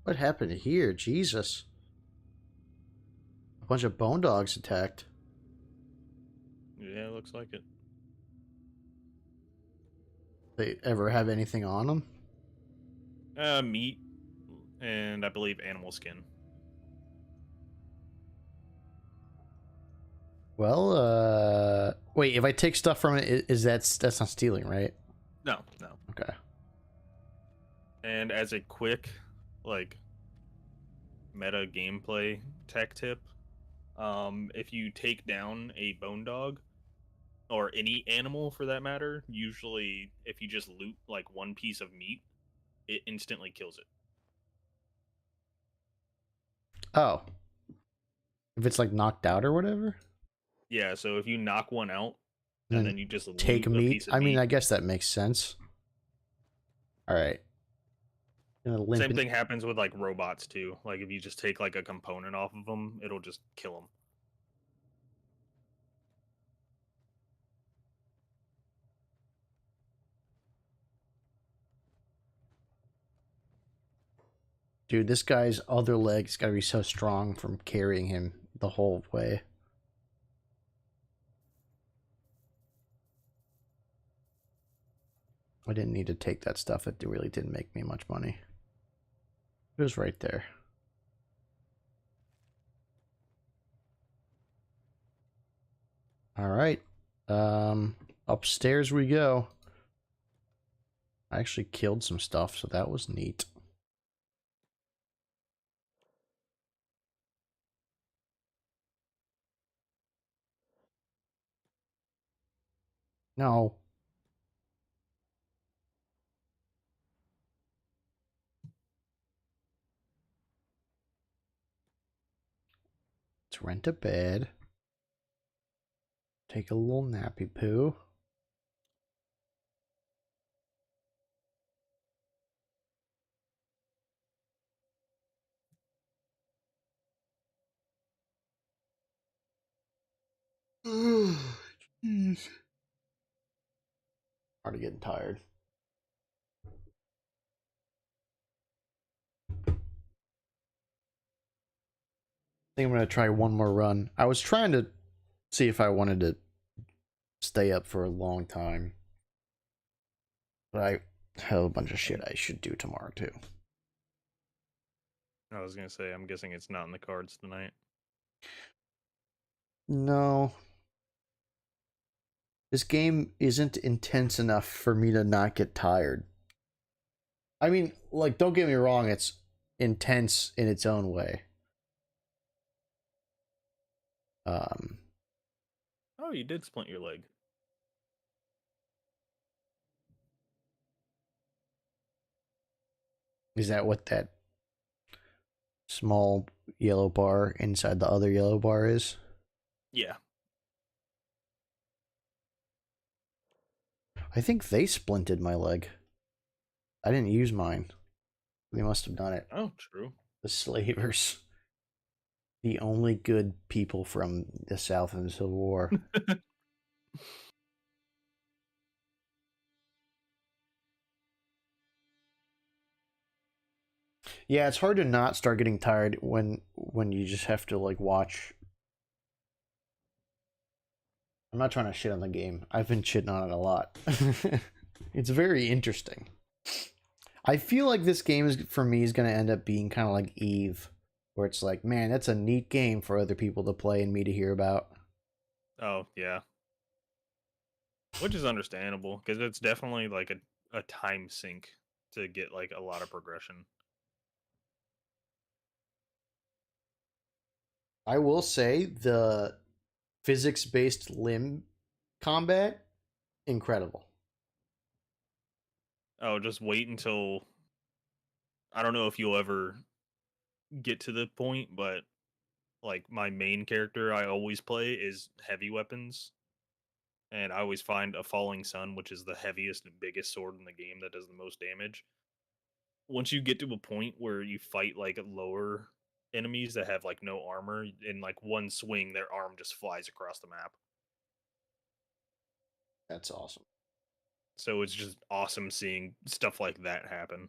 What happened here? Jesus. A bunch of bone dogs attacked. Yeah, it looks like it. They ever have anything on them? Meat and I believe animal skin. Well, wait, if I take stuff from it, is that's not stealing, right? No, no. Okay. And as a quick, like, meta gameplay tech tip, if you take down a bone dog, or any animal for that matter, usually if you just loot like one piece of meat, it instantly kills it. Oh, if it's like knocked out or whatever, Yeah, so if you knock one out and and then then you just take loot a meat. piece of I mean, meat, I guess that makes sense. All right. Gonna limp same in. thing happens with like robots too. Like if you just take like a component off of them, it'll just kill them. Dude, this guy's other leg's gotta be so strong from carrying him the whole way. I didn't need to take that stuff. It really didn't make me much money. It was right there. All right. Upstairs we go. I actually killed some stuff, so that was neat. No. Let's rent a bed. Take a little nappy poo. Jeez. Already getting tired. I think I'm gonna try one more run. I was trying to see if I wanted to stay up for a long time, but I have a bunch of shit I should do tomorrow too. I was gonna say, I'm guessing it's not in the cards tonight. No, this game isn't intense enough for me to not get tired. I mean, like, don't get me wrong, it's intense in its own way. Um, Oh, you did splint your leg. is that what that small yellow bar inside the other yellow bar is? Yeah. I think they splinted my leg. I didn't use mine. They must have done it. Oh, true. The slavers. The only good people from the South in the Civil War. Yeah, it's hard to not start getting tired when you just have to like watch. I'm not trying to shit on the game. I've been shitting on it a lot. It's very interesting. I feel like this game is for me is going to end up being kind of like Eve, where it's like, man, that's a neat game for other people to play and me to hear about. Oh, yeah. Which is understandable because it's definitely like a time sink to get like a lot of progression. I will say the physics-based limb combat incredible. Oh, just wait until I don't know if you'll ever get to the point, but like my main character I always play is heavy weapons. and I always find a falling sun, which is the heaviest and biggest sword in the game that does the most damage. Once you get to a point where you fight like lower enemies that have like no armor, in like one swing, their arm just flies across the map. That's awesome. So it's just awesome seeing stuff like that happen.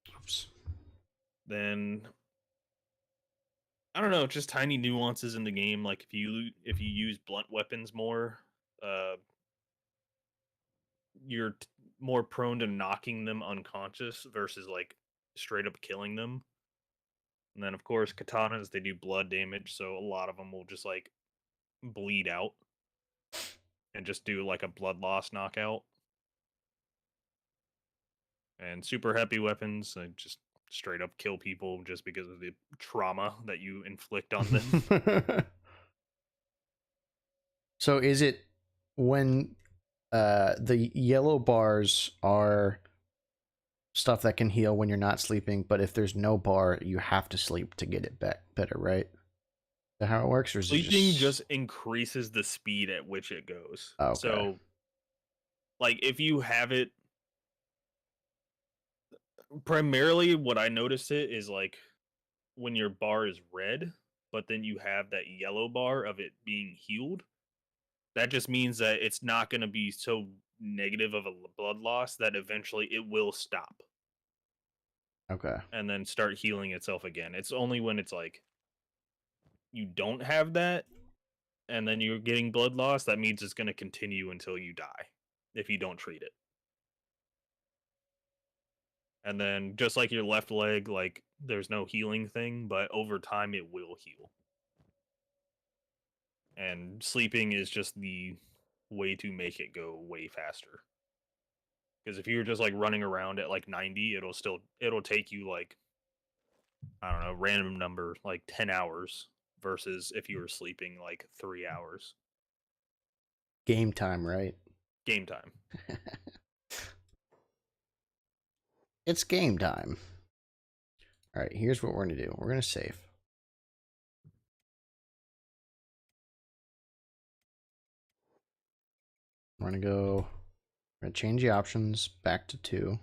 Oops. Then I don't know, just tiny nuances in the game. Like if you use blunt weapons more, uh, you're more prone to knocking them unconscious versus like straight up killing them. And then of course katanas, they do blood damage, so a lot of them will just like bleed out and just do like a blood loss knockout. And super happy weapons, just straight up kill people just because of the trauma that you inflict on them. So is it when the yellow bars are stuff that can heal when you're not sleeping, but if there's no bar, you have to sleep to get it back better, right? Is that how it works, or is it Sleeping just increases the speed at which it goes. Oh, okay. So, like, if you have it, primarily what I notice it is like when your bar is red, but then you have that yellow bar of it being healed. That just means that it's not going to be so negative of a blood loss that eventually it will stop Okay. and then start healing itself again. It's only when it's like you don't have that and then you're getting blood loss, that means it's going to continue until you die if you don't treat it. And then just like your left leg, like there's no healing thing, but over time it will heal. And sleeping is just the way to make it go way faster. Because if you're just like running around at like 90, it'll take you like, I don't know, random number like 10 hours versus if you were sleeping like 3 hours. Game time, right? Game time. It's game time. All right, here's what we're going to do. We're going to save. We're going to go, we're going to change the options back to 2.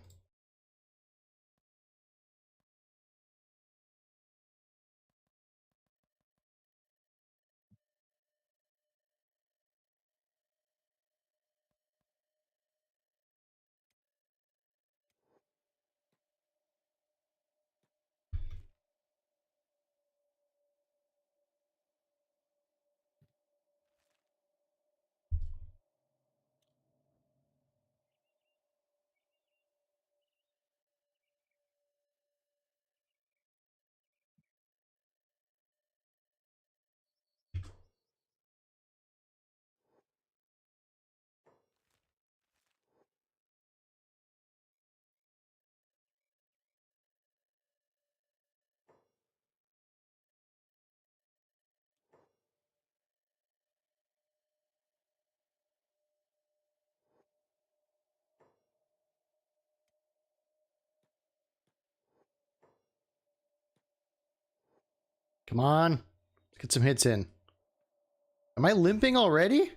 Come on. Let's get some hits in. Am I limping already?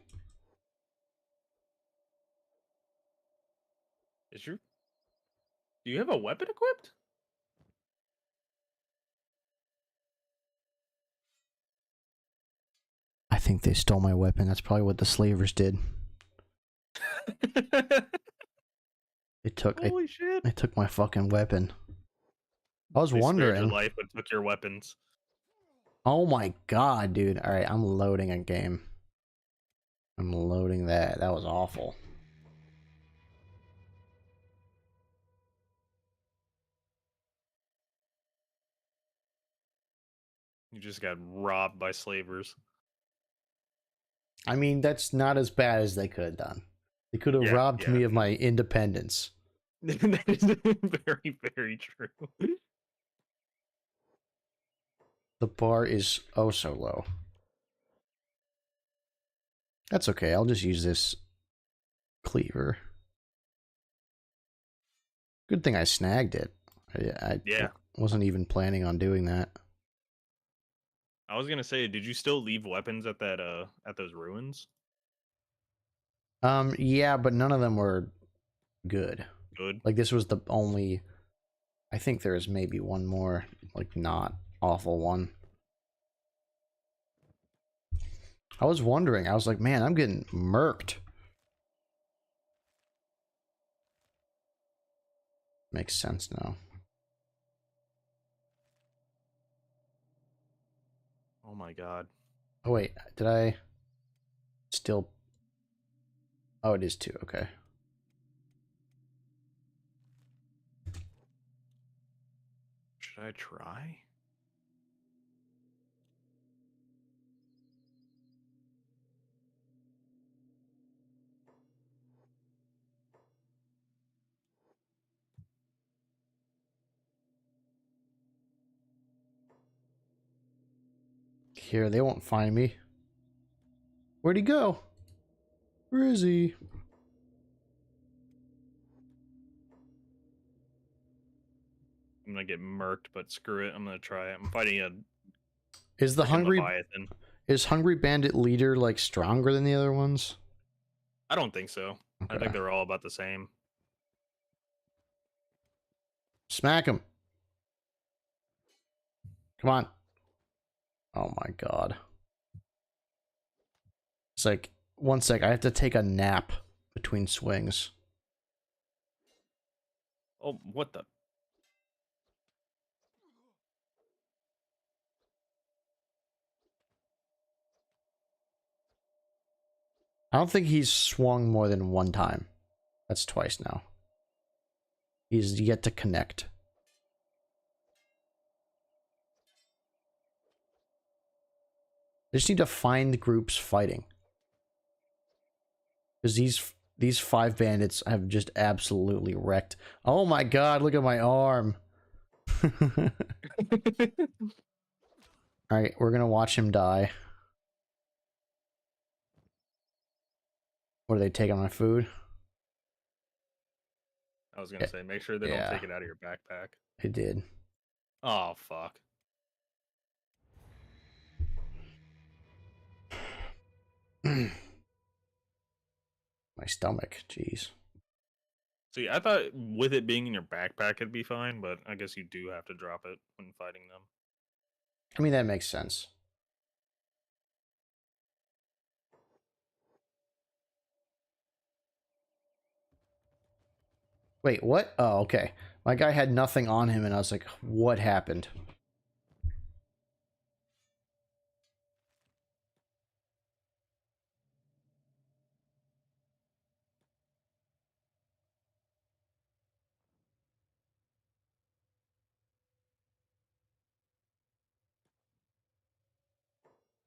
Is your Do you have a weapon equipped? I think they stole my weapon. That's probably what the slavers did. Holy shit. They took my fucking weapon. I was They spared your wondering. life but took your weapons. Oh my god, dude. All right, I'm loading a game. I'm loading that. That was awful. You just got robbed by slavers. I mean, that's not as bad as they could have done. They could have robbed me of my independence. That is very, very true. The bar is oh so low. That's okay. I'll just use this cleaver. Good thing I snagged it. I Yeah. wasn't even planning on doing that. I was gonna say, did you still leave weapons at that at those ruins? Yeah, but none of them were good. Good. Like this was the only. I think there is maybe one more, like not awful one. I was wondering. I was like, man, I'm getting murked. Makes sense now. Oh my god. Oh wait, did I still? Oh, it is 2. Okay. Should I try? Here, they won't find me. Where'd he go? Where is he? I'm gonna get murked, but screw it. I'm gonna try it. I'm fighting a Is the freaking hungry Leviathan. is Hungry Bandit leader like stronger than the other ones? I don't think so. I Okay. think they're all about the same. Smack him. Come on. Oh my god. It's like, one sec, I have to take a nap between swings. Oh, what the? I don't think he's swung more than one time. That's twice now. He's yet to connect. I just need to find groups fighting. Because these 5 bandits have just absolutely wrecked. Oh my god, look at my arm. Alright, we're gonna watch him die. What are they taking my food? I was gonna say, make sure they don't take it out of your backpack. They did. Oh fuck. My stomach, jeez. See, I thought with it being in your backpack it'd be fine, but I guess you do have to drop it when fighting them. I mean, that makes sense. Wait, what? Oh, okay. My guy had nothing on him, and I was like, what happened?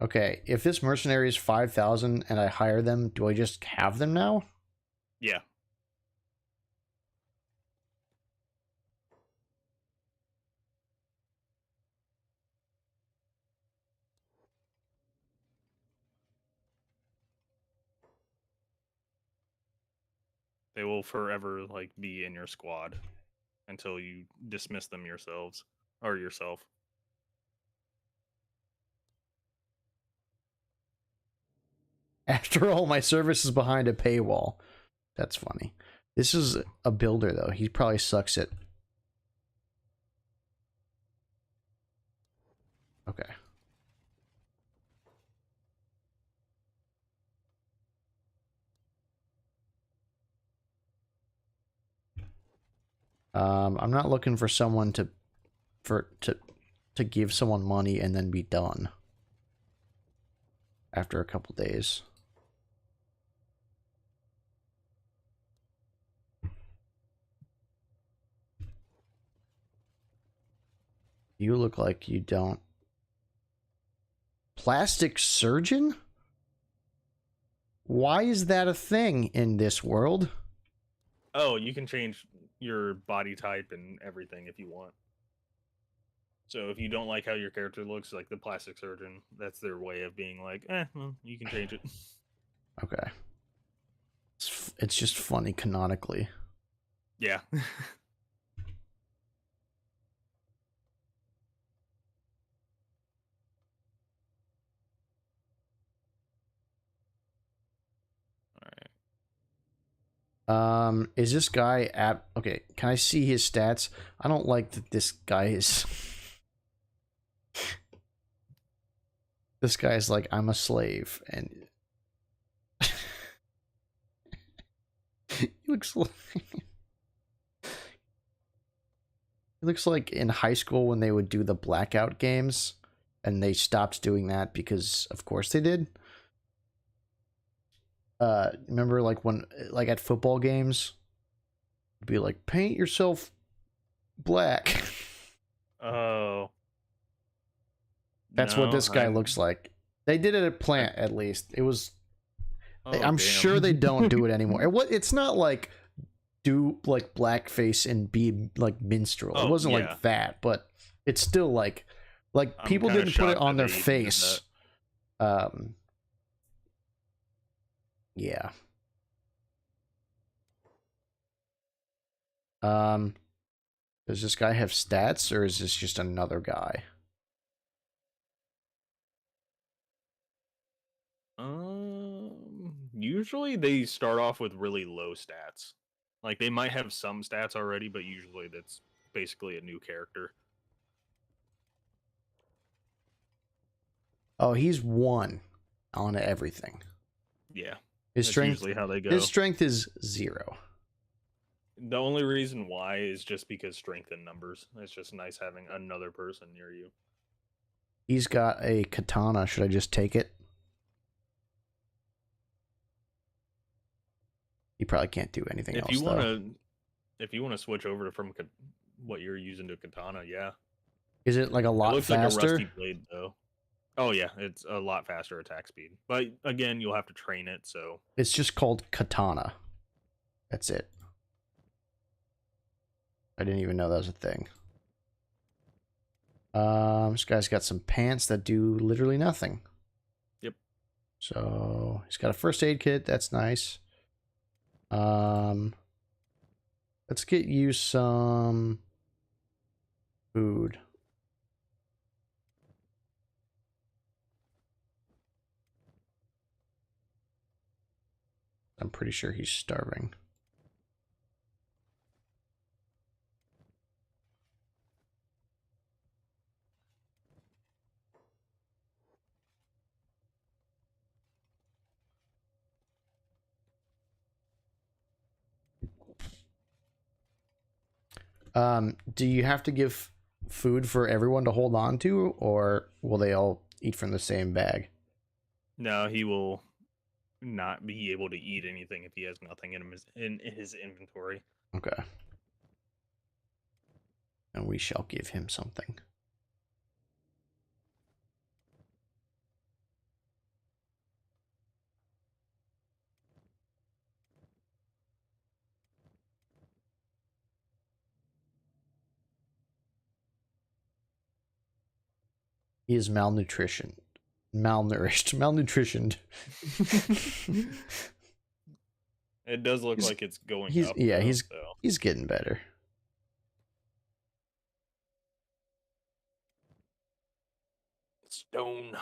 Okay, if this mercenary is 5,000 and I hire them, do I just have them now? Yeah. They will forever like be in your squad until you dismiss them yourselves or yourself. After all, my service is behind a paywall. That's funny. This is a builder, though. He probably sucks at... Okay. I'm not looking for someone to give someone money and then be done after a couple days. You look like you don't. Plastic surgeon? Why is that a thing in this world? Oh, you can change your body type and everything if you want. So if you don't like how your character looks, like the plastic surgeon, that's their way of being like, well, you can change it. Okay. It's just funny canonically. Yeah. Is this guy at... Okay, can I see his stats? I don't like that this guy is... This guy's like, I'm a slave, and... he looks like... He looks like in high school when they would do the blackout games, and they stopped doing that because, of course, they did. Remember, like when, like at football games, it'd be like, paint yourself black. Oh. That's what No, this guy looks like. They did it at Plant, at least. It was. Oh, I'm damn. sure they don't do it anymore. It's not like do like blackface and be like minstrel. Oh, it wasn't yeah. like that, but it's still like people kinda didn't put it shocked on that their they even did face. Yeah. Does this guy have stats, or is this just another guy? Usually they start off with really low stats. Like they might have some stats already, but usually that's basically a new character. Oh, he's 1 on everything. Yeah, His that's strength. usually how they go. His strength is 0. The only reason why is just because strength in numbers. It's just nice having another person near you. He's got a katana. Should I just take it? He probably can't do anything else. If you want to switch over from what you're using to katana, yeah. Is it like a lot it looks faster? like a rusty blade, though. Oh yeah, it's a lot faster attack speed. But again, you'll have to train it. So it's just called katana. That's it. I didn't even know that was a thing. This guy's got some pants that do literally nothing. Yep. So he's got a first aid kit. That's nice. Let's get you some food. I'm pretty sure he's starving. Do you have to give food for everyone to hold on to, or will they all eat from the same bag? No, he will not be able to eat anything if he has nothing in his inventory. Okay. And we shall give him something. He is malnutritioned. Malnutritioned. It does look like it's going up. Yeah, though, he's getting better. Stone.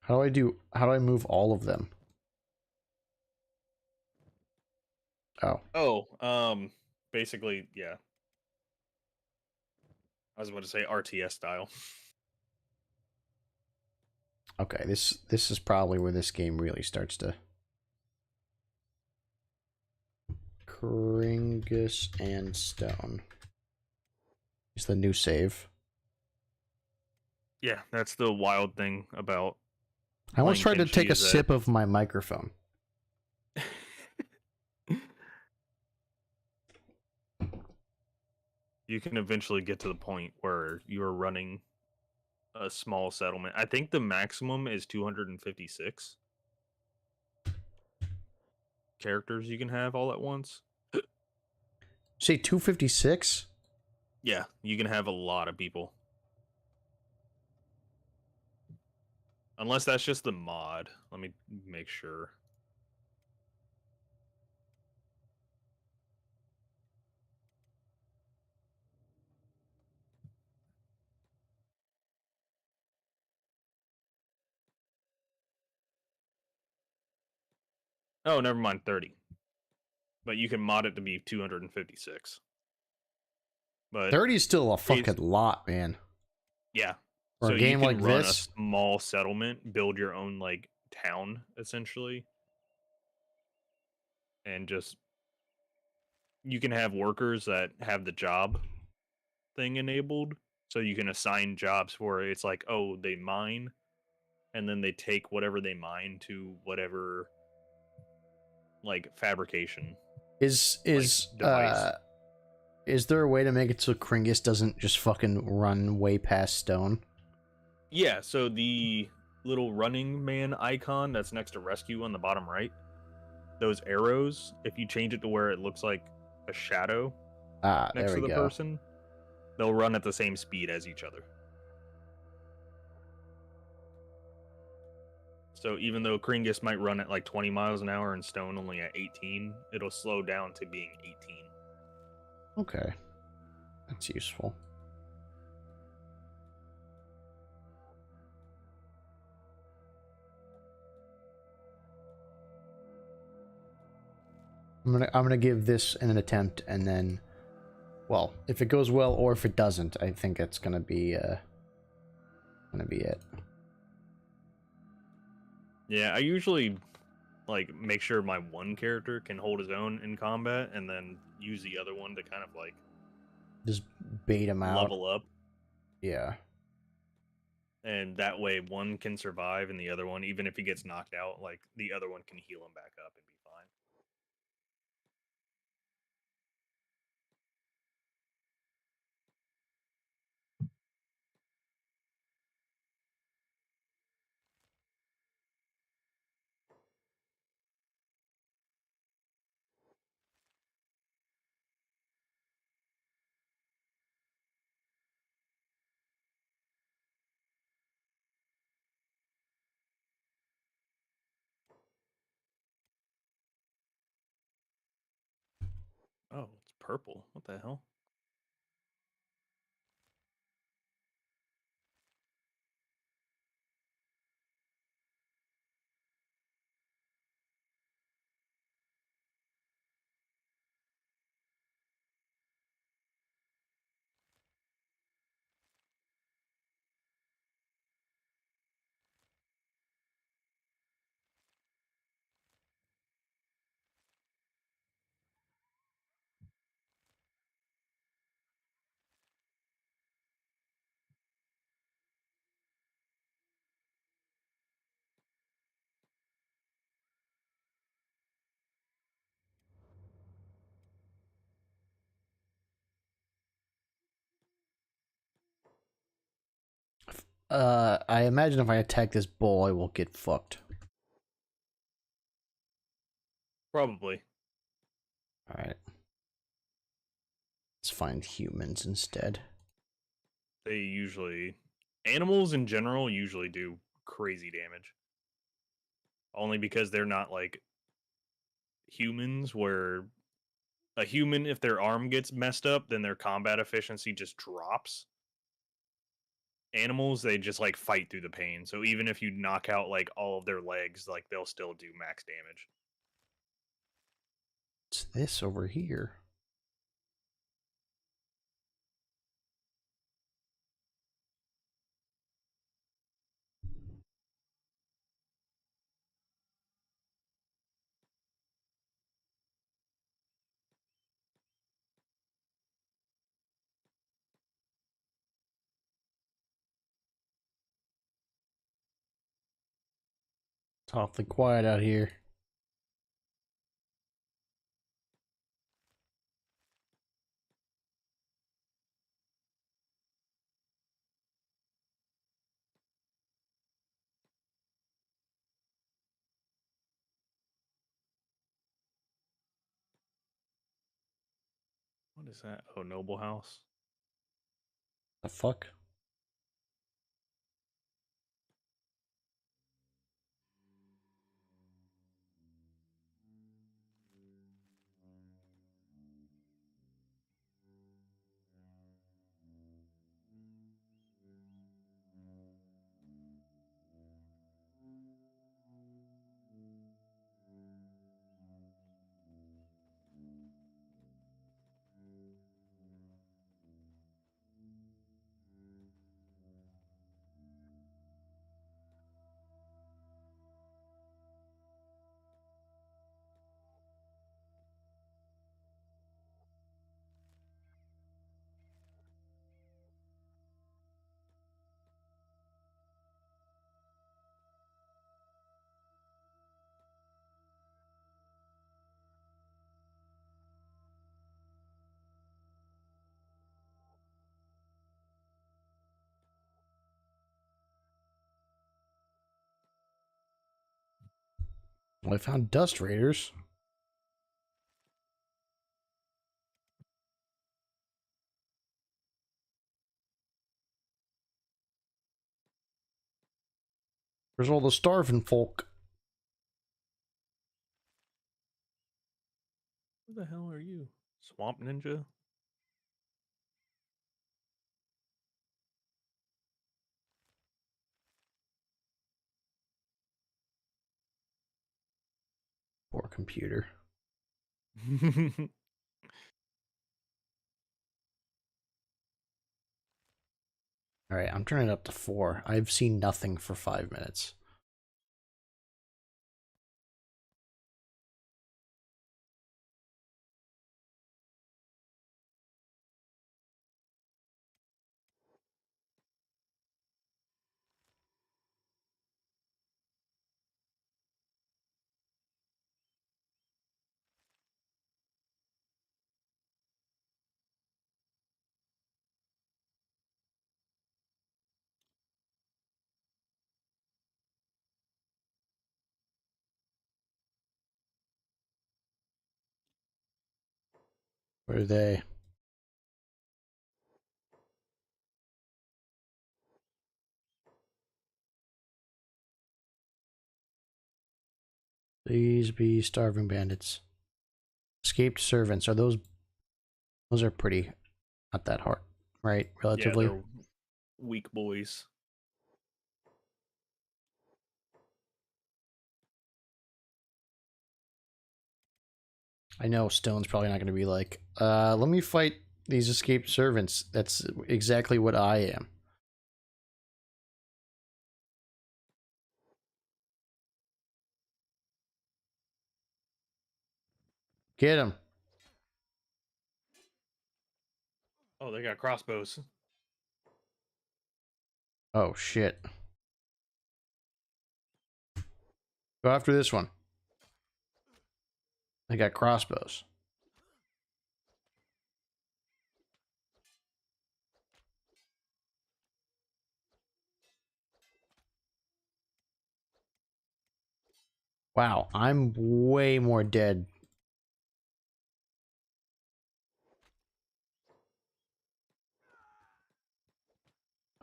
How do I move all of them? Oh, basically, yeah. I was about to say RTS style. Okay, this is probably where this game really starts to. Kringus and Stone. Is the new save. Yeah, that's the wild thing about. I almost tried to Kenshi take a is sip of my microphone. You can eventually get to the point where you're running a small settlement. I think the maximum is 256 characters you can have all at once. Say 256? Yeah, you can have a lot of people. Unless that's just the mod. Let me make sure. Oh, never mind, 30. But you can mod it to be 256. But 30 is still a fucking it's lot, man. yeah. For So a you game can like run a this, small settlement, build your own like town essentially, and just you can have workers that have the job thing enabled. So you can assign jobs for it. It's like, oh, they mine and then they take whatever they mine to whatever like fabrication is like is device. uh is there a way to make it so Kringus doesn't just fucking run way past stone? Yeah, so the little running man icon that's next to rescue on the bottom right, those arrows, if you change it to where it looks like a shadow Ah, there next we to the go. person, they'll run at the same speed as each other. So even though Kringus might run at like 20 miles an hour and Stone only at 18, it'll slow down to being 18. Okay. That's useful. I'm gonna give this an attempt, and then, well, if it goes well or if it doesn't, I think it's gonna be it. Yeah, I usually like make sure my one character can hold his own in combat and then use the other one to kind of like Just bait him out. level up, Yeah. and that way one can survive and the other one, even if he gets knocked out, like the other one can heal him back up and be fine. Oh, it's purple. What the hell? I imagine if I attack this bull, I will get fucked. Probably. Alright. Let's find humans instead. They usually animals in general usually do crazy damage. Only because they're not like humans where a human, if their arm gets messed up, then their combat efficiency just drops. Animals, they just like fight through the pain. So even if you knock out like all of their legs, like they'll still do max damage. What's this over here? It's awfully quiet out here. What is that? Oh, Noble House. The fuck? Well, I found Dust Raiders. Where's all the starving folk? Who the hell are you? Swamp Ninja? Poor computer. All right, I'm turning it up to 4. I've seen nothing for 5 minutes. Where are they? Please be starving bandits. Escaped servants. Are those are pretty not that hard, right? Yeah, Relatively. they're weak boys. I know Stone's probably not going to be like, let me fight these escaped servants. That's exactly what I am. Get him. Oh, they got crossbows. Oh, shit. Go after this one. They got crossbows. Wow, I'm way more dead.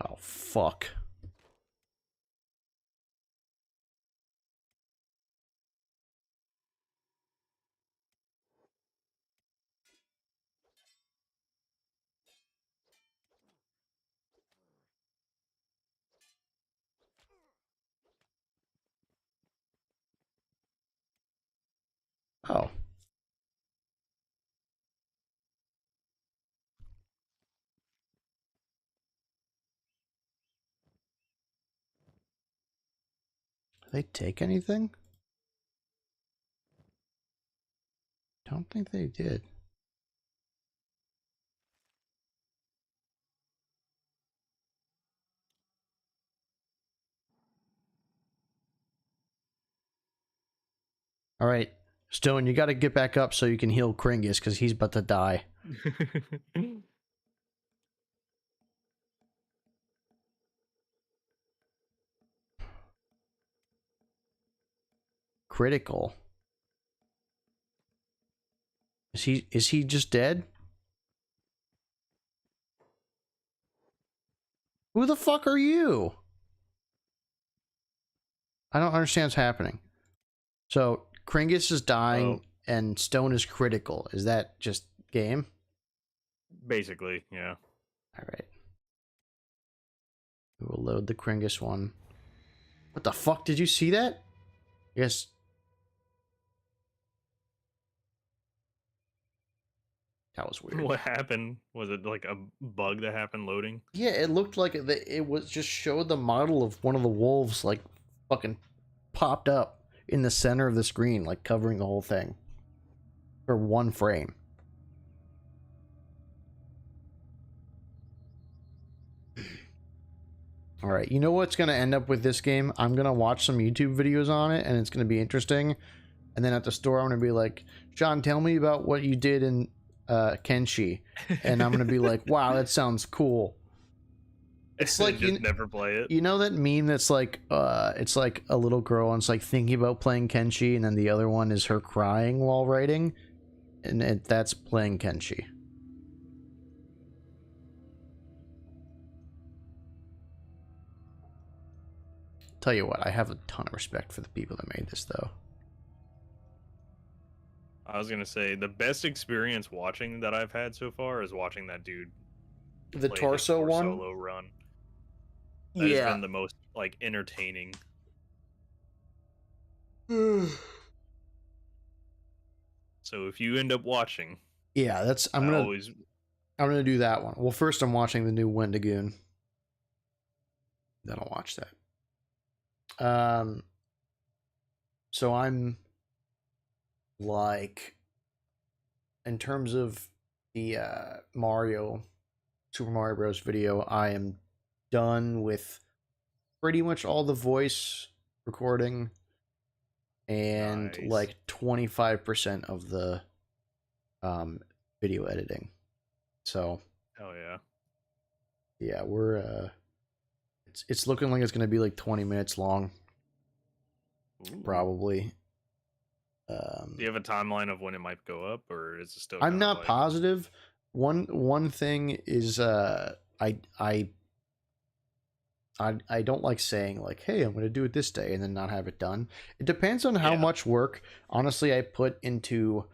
Oh, fuck. Oh. Did they take anything? Don't think they did. All right, Stone, you got to get back up so you can heal Kringus because he's about to die. Critical. Is he just dead? Who the fuck are you? I don't understand what's happening. So Kringus is dying and Stone is critical. Is that just game? Basically, yeah. All right. We will load the Kringus one. What the fuck? Did you see that? Yes. That was weird. What happened? Was it like a bug that happened loading? Yeah, it looked like it was just showed the model of one of the wolves like fucking popped up in the center of the screen, like covering the whole thing for 1 frame. All right, you know what's going to end up with this game? I'm going to watch some YouTube videos on it, and it's going to be interesting. And then at the store, I'm going to be like, Sean, tell me about what you did in Kenshi. And I'm going to be like, wow, that sounds cool. It's and like just never play it. you know that meme that's like it's like a little girl and it's like thinking about playing Kenshi, and then the other one is her crying while writing, and that's playing Kenshi. Tell you what, I have a ton of respect for the people that made this though. I was gonna say the best experience watching that I've had so far is watching that dude The play his torso one? solo run. That has Yeah. been the most like entertaining. So if you end up watching, Yeah, that's I always I'm gonna do that one. Well, first I'm watching the new Wendigoon. Then I'll watch that. So I'm like, in terms of the Mario, Super Mario Bros. Video, I am done with pretty much all the voice recording and nice. like 25% of the um, video editing. So Hell yeah. yeah, we're it's looking like it's gonna be like 20 minutes long, Ooh. probably. Do you have a timeline of when it might go up, or is it still I'm kind of not like positive. One thing is I don't like saying like, hey, I'm going to do it this day and then not have it done. It depends on how yeah, much work, honestly, I put into,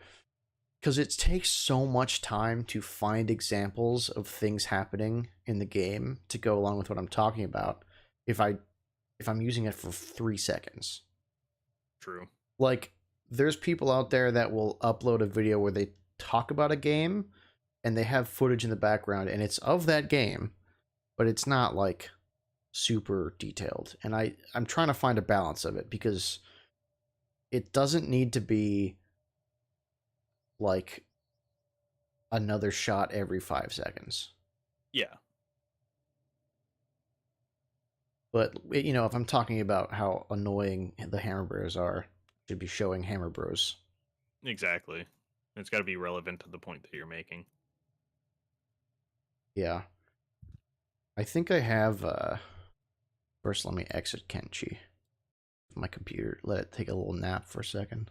because it takes so much time to find examples of things happening in the game to go along with what I'm talking about. If I'm using it for 3 seconds, true. like there's people out there that will upload a video where they talk about a game and they have footage in the background and it's of that game, but it's not like super detailed. And I'm trying to find a balance of it because it doesn't need to be like another shot every 5 seconds. Yeah, But you know, if I'm talking about how annoying the Hammer Bros are, I should be showing Hammer Bros. exactly. It's got to be relevant to the point that you're making. Yeah. I think I have first let me exit Kenshi. My computer, let it take a little nap for a second.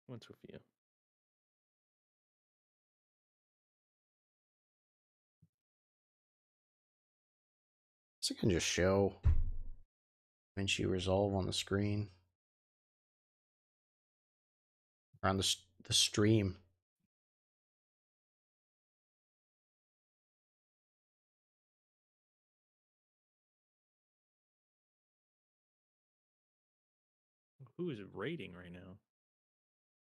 What's with you? So I can just show Kenshi resolve on the screen. Or on the stream. Who is it raiding right now?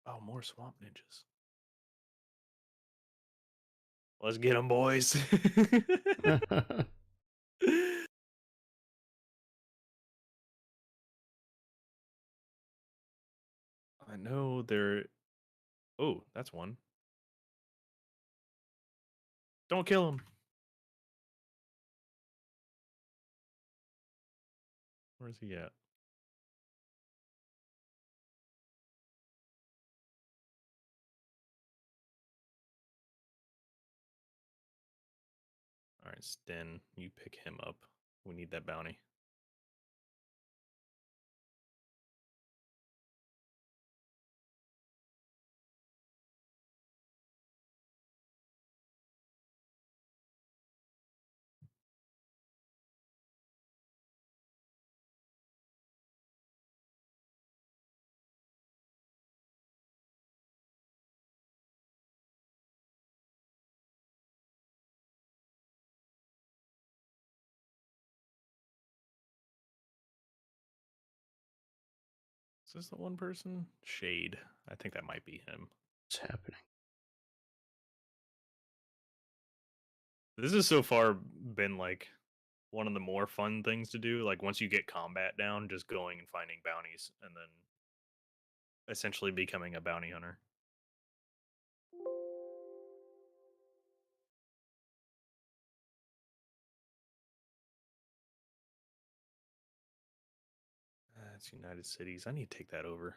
Oh, more swamp ninjas. Let's get them, boys. I know they're. Oh, that's one. Don't kill him. Where's he at? All right, Sten, you pick him up. We need that bounty. Is this the one person? Shade. I think that might be him. What's happening? This has so far been like one of the more fun things to do. Like once you get combat down, just going and finding bounties and then essentially becoming a bounty hunter. That's United Cities. I need to take that over.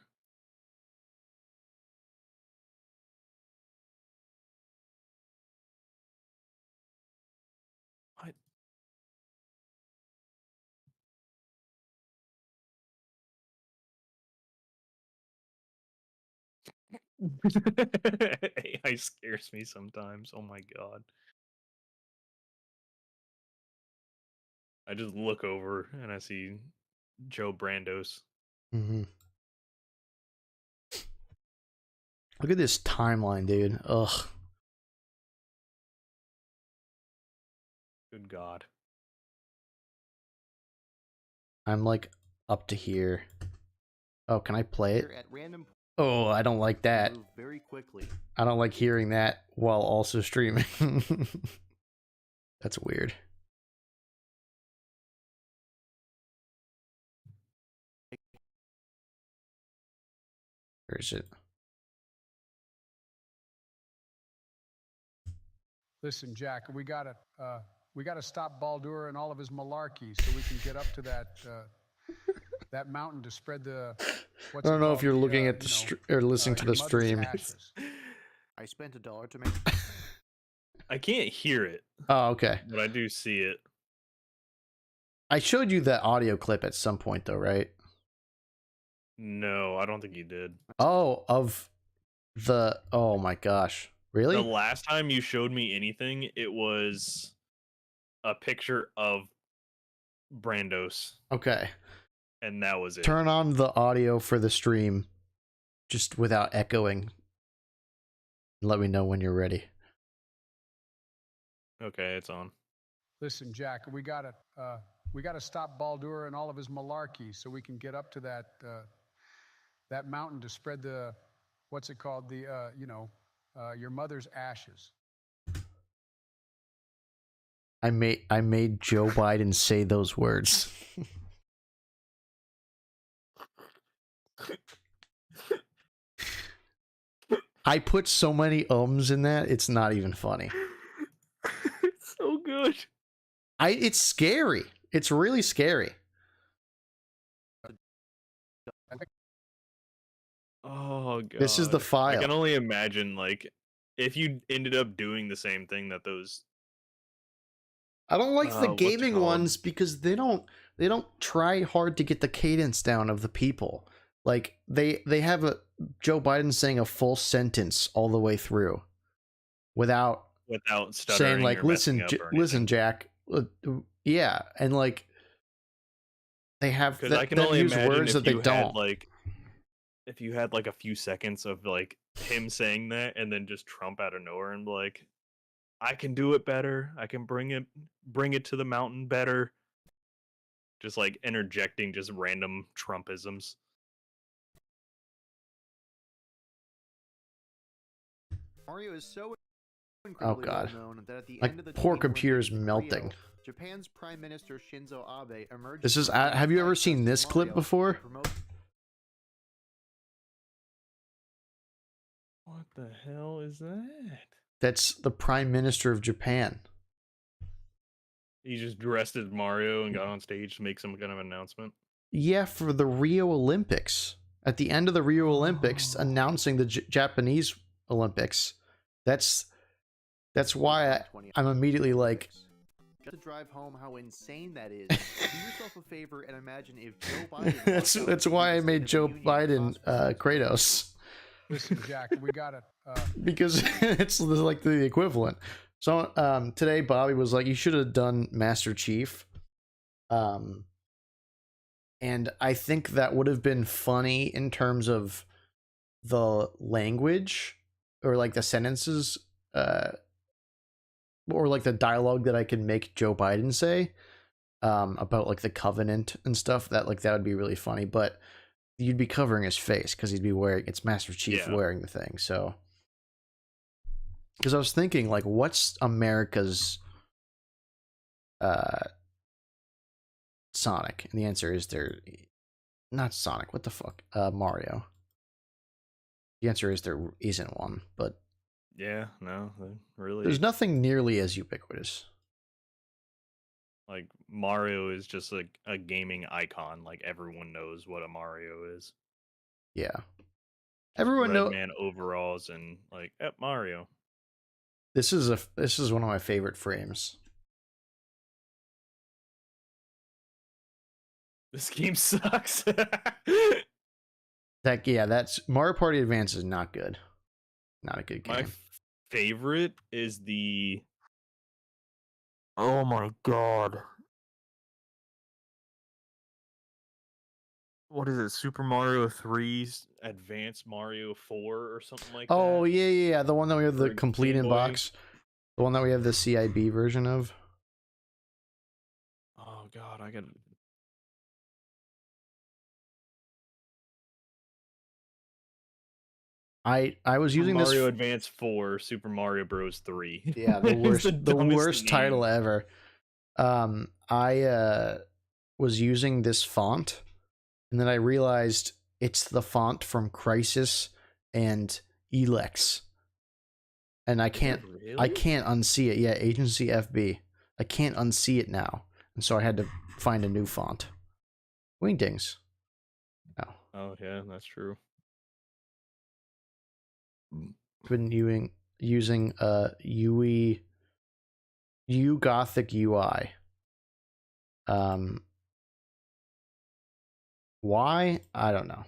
AI scares me sometimes. Oh my god. I just look over and I see Joe Brandos. Mm-hmm. Look at this timeline, dude. Ugh. Good god. I'm like up to here. Oh, can I play it? At random Oh, I don't like that. move very quickly. I don't like hearing that while also streaming. That's weird. Where is it? Listen, Jack, we gotta stop Baldur and all of his malarkey so we can get up to that mountain to spread the. I don't know if you're looking at the or listening to the stream. I spent $1 to make. I can't hear it. Oh, okay. But I do see it. I showed you that audio clip at some point, though, right? No, I don't think you did. Oh, of the. Oh my gosh. Really? The last time you showed me anything, it was a picture of Brandos. Okay. And that was it. Turn on the audio for the stream just without echoing. Let me know when you're ready. Okay, it's on. Listen, Jack, we gotta stop Baldur and all of his malarkey so we can get up to that mountain to spread the, what's it called, the your mother's ashes. I made Joe Biden say those words. I put so many ums in that, it's not even funny. It's so good. It's scary. It's really scary. Oh god. This is the file. I can only imagine, like, if you ended up doing the same thing that those. I don't like the what's it gaming called? ones because they don't try hard to get the cadence down of the people. Like they have a Joe Biden saying a full sentence all the way through without stuttering, saying like, or messing up or listen, anything. Jack, yeah, and like they have Because I can only use imagine words if that you they don't. had like, if you had like a few seconds of like him saying that, and then just Trump out of nowhere and be like, I can do it better. I can bring it to the mountain better. Just like interjecting just random Trumpisms. Mario is so incredibly God. well known that at the Like, end of the poor 20 computer's Olympics in melting. Rio, Japan's Prime Minister Shinzo Abe emerged. This is. from the Have you ever fight seen testing this clip Mario before? to promote- What the hell is that? That's the Prime Minister of Japan. He just dressed as Mario and got on stage to make some kind of announcement. Yeah, for the Rio Olympics. At the end of the Rio Olympics, announcing the Japanese Olympics. That's why I'm immediately like. Just to drive home how insane that is, do yourself a favor and imagine if Joe Biden. That's why I made Joe Biden Kratos. Listen, Jack, we gotta. Because it's like the equivalent. So today Bobby was like, you should have done Master Chief. And I think that would have been funny in terms of the language or like the sentences or like the dialogue that I could make Joe Biden say about like the covenant and stuff. That would be really funny, but you'd be covering his face because he'd be wearing, it's Master Chief wearing the thing. So because I was thinking, like, what's America's Sonic? And the answer is they're not Sonic. What the fuck? Mario. The answer is there isn't one, but Yeah, no, really. there's nothing nearly as ubiquitous. Like, Mario is just like a gaming icon. Like, everyone knows what a Mario is. Yeah. Everyone knows. Man overalls and like, Mario. This is one of my favorite frames. This game sucks. That's Mario Party Advance is not good. Not a good My game. favorite is the. Oh my god. What is it? Super Mario 3's Advanced Mario 4 or something like Oh that? yeah, the one that we have the For complete Game in Boy. box, the one that we have the CIB version of. Oh god, I got. I was using this. Mario Advance 4, Super Mario Bros. 3. Yeah, the It's worst, the dumbest worst title name. ever. I was using this font, and then I realized it's the font from Crisis and Elex, and I Is it can't really? unsee it. Yeah, Agency FB. I can't unsee it now, and so I had to find a new font. Wingdings. Oh, Oh yeah, that's true. been using UE U Gothic UI. Why? I don't know.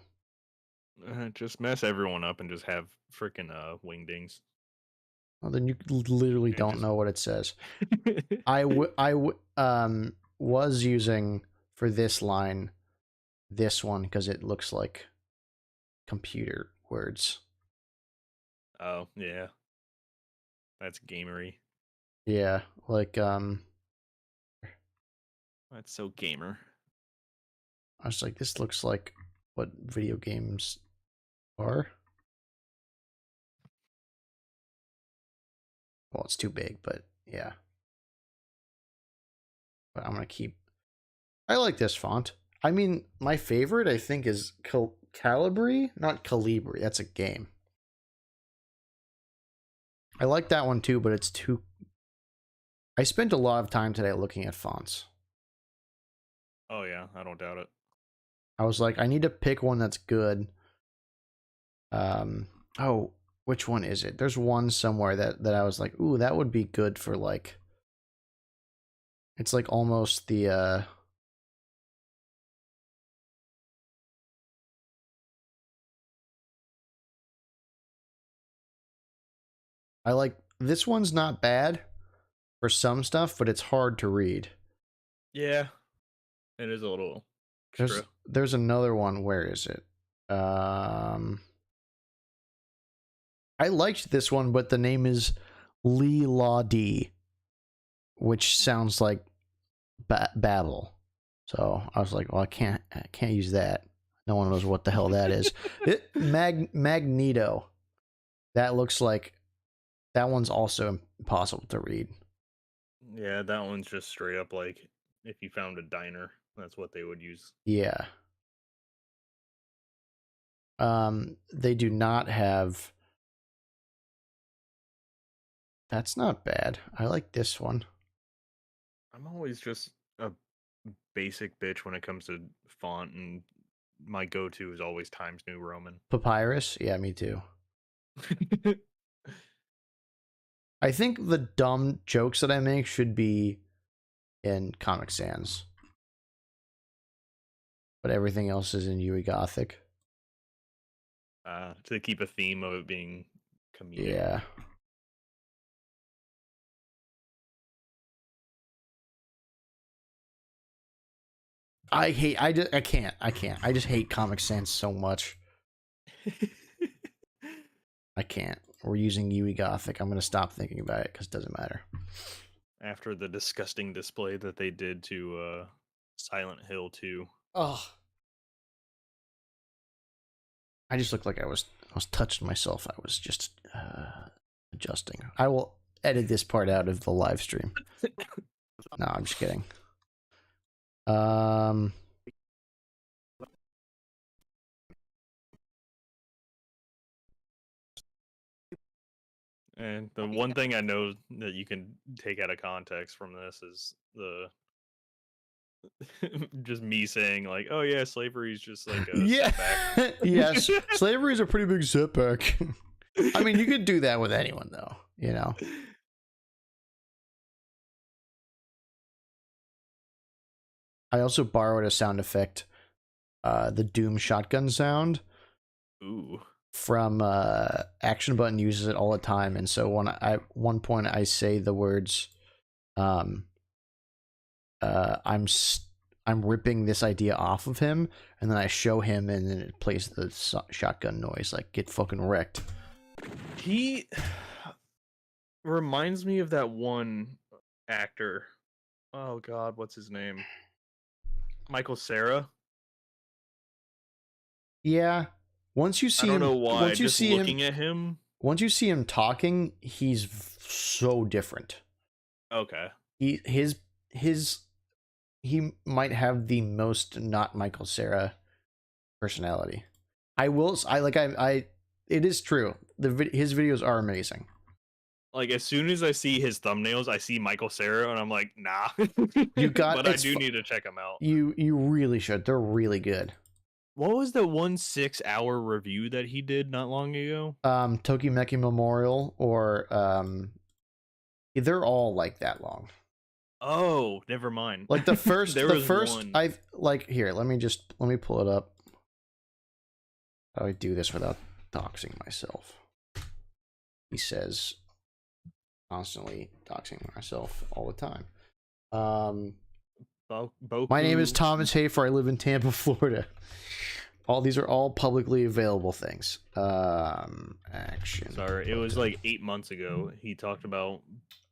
Just mess everyone up and just have freaking wingdings. Well, then you literally And don't just know what it says. I was using for this line this one because it looks like computer words. Oh yeah, that's gamery. Yeah, like That's so gamer. I was like, this looks like what video games are. Well, it's too big, but yeah. But I'm gonna keep. I like this font. I mean, my favorite I think is Calibri, not Calibri. That's a game. I like that one too, but it's too. I spent a lot of time today looking at fonts. Oh yeah, I don't doubt it. I was like, I need to pick one that's good. Oh, which one is it? There's one somewhere that I was like, ooh, that would be good for like. It's like almost the I like this one's not bad for some stuff, but it's hard to read. Yeah, it is a little extra. There's another one. Where is it? I liked this one, but the name is Lee Law D, which sounds like Babel. So I was like, well, I can't use that. No one knows what the hell that is. Magneto. That looks like that one's also impossible to read. Yeah, that one's just straight up like if you found a diner, that's what they would use. Yeah. They do not have. That's not bad. I like this one. I'm always just a basic bitch when it comes to font, and my go-to is always Times New Roman. Papyrus. Yeah, me too. I think the dumb jokes that I make should be in Comic Sans, but everything else is in UE Gothic. To keep a theme of it being comedic. Yeah. I can't. I just hate Comic Sans so much. I can't. We're using UE Gothic. I'm going to stop thinking about it because it doesn't matter. After the disgusting display that they did to Silent Hill 2. Oh. I just looked like I was touching myself. I was just adjusting. I will edit this part out of the live stream. No, I'm just kidding. And the one thing I know that you can take out of context from this is the just me saying like, "Oh yeah, slavery is just like a setback." Yes, slavery is a pretty big setback. I mean, you could do that with anyone, though. You know. I also borrowed a sound effect, the Doom shotgun sound, Ooh. from Action Button uses it all the time, and so when one point I say the words, I'm ripping this idea off of him, and then I show him, and then it plays the shotgun noise, like get fucking wrecked. He reminds me of that one actor. Oh God, what's his name? Michael Cera. Yeah. Once you see I don't him, know why. once you Just see looking him, at him. once you see him talking, he's so different. Okay. He might have the most not Michael Cera personality. I it is true. His videos are amazing. Like as soon as I see his thumbnails, I see Michael Cera, and I'm like, nah. You got, but I do need to check him out. You really should. They're really good. What was the 6-hour review that he did not long ago? Tokimeki Memorial, or they're all like that long. Oh, never mind. Like the first, one. I've like here. Let me pull it up. How do I do this without doxing myself? He says, constantly doxing myself all the time. My name is Thomas Hafer. I live in Tampa, Florida. These are all publicly available things. Action. Sorry, it was like 8 months ago. He talked about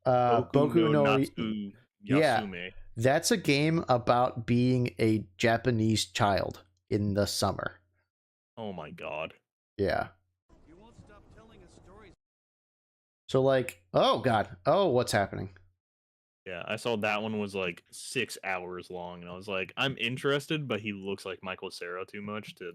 Boku no Natsu Yasume. Yeah, that's a game about being a Japanese child in the summer. Oh my God. Yeah. You won't stop telling us stories. So like, oh God, oh, what's happening? Yeah, I saw that one was like 6 hours long, and I was like, I'm interested, but he looks like Michael Cera too much to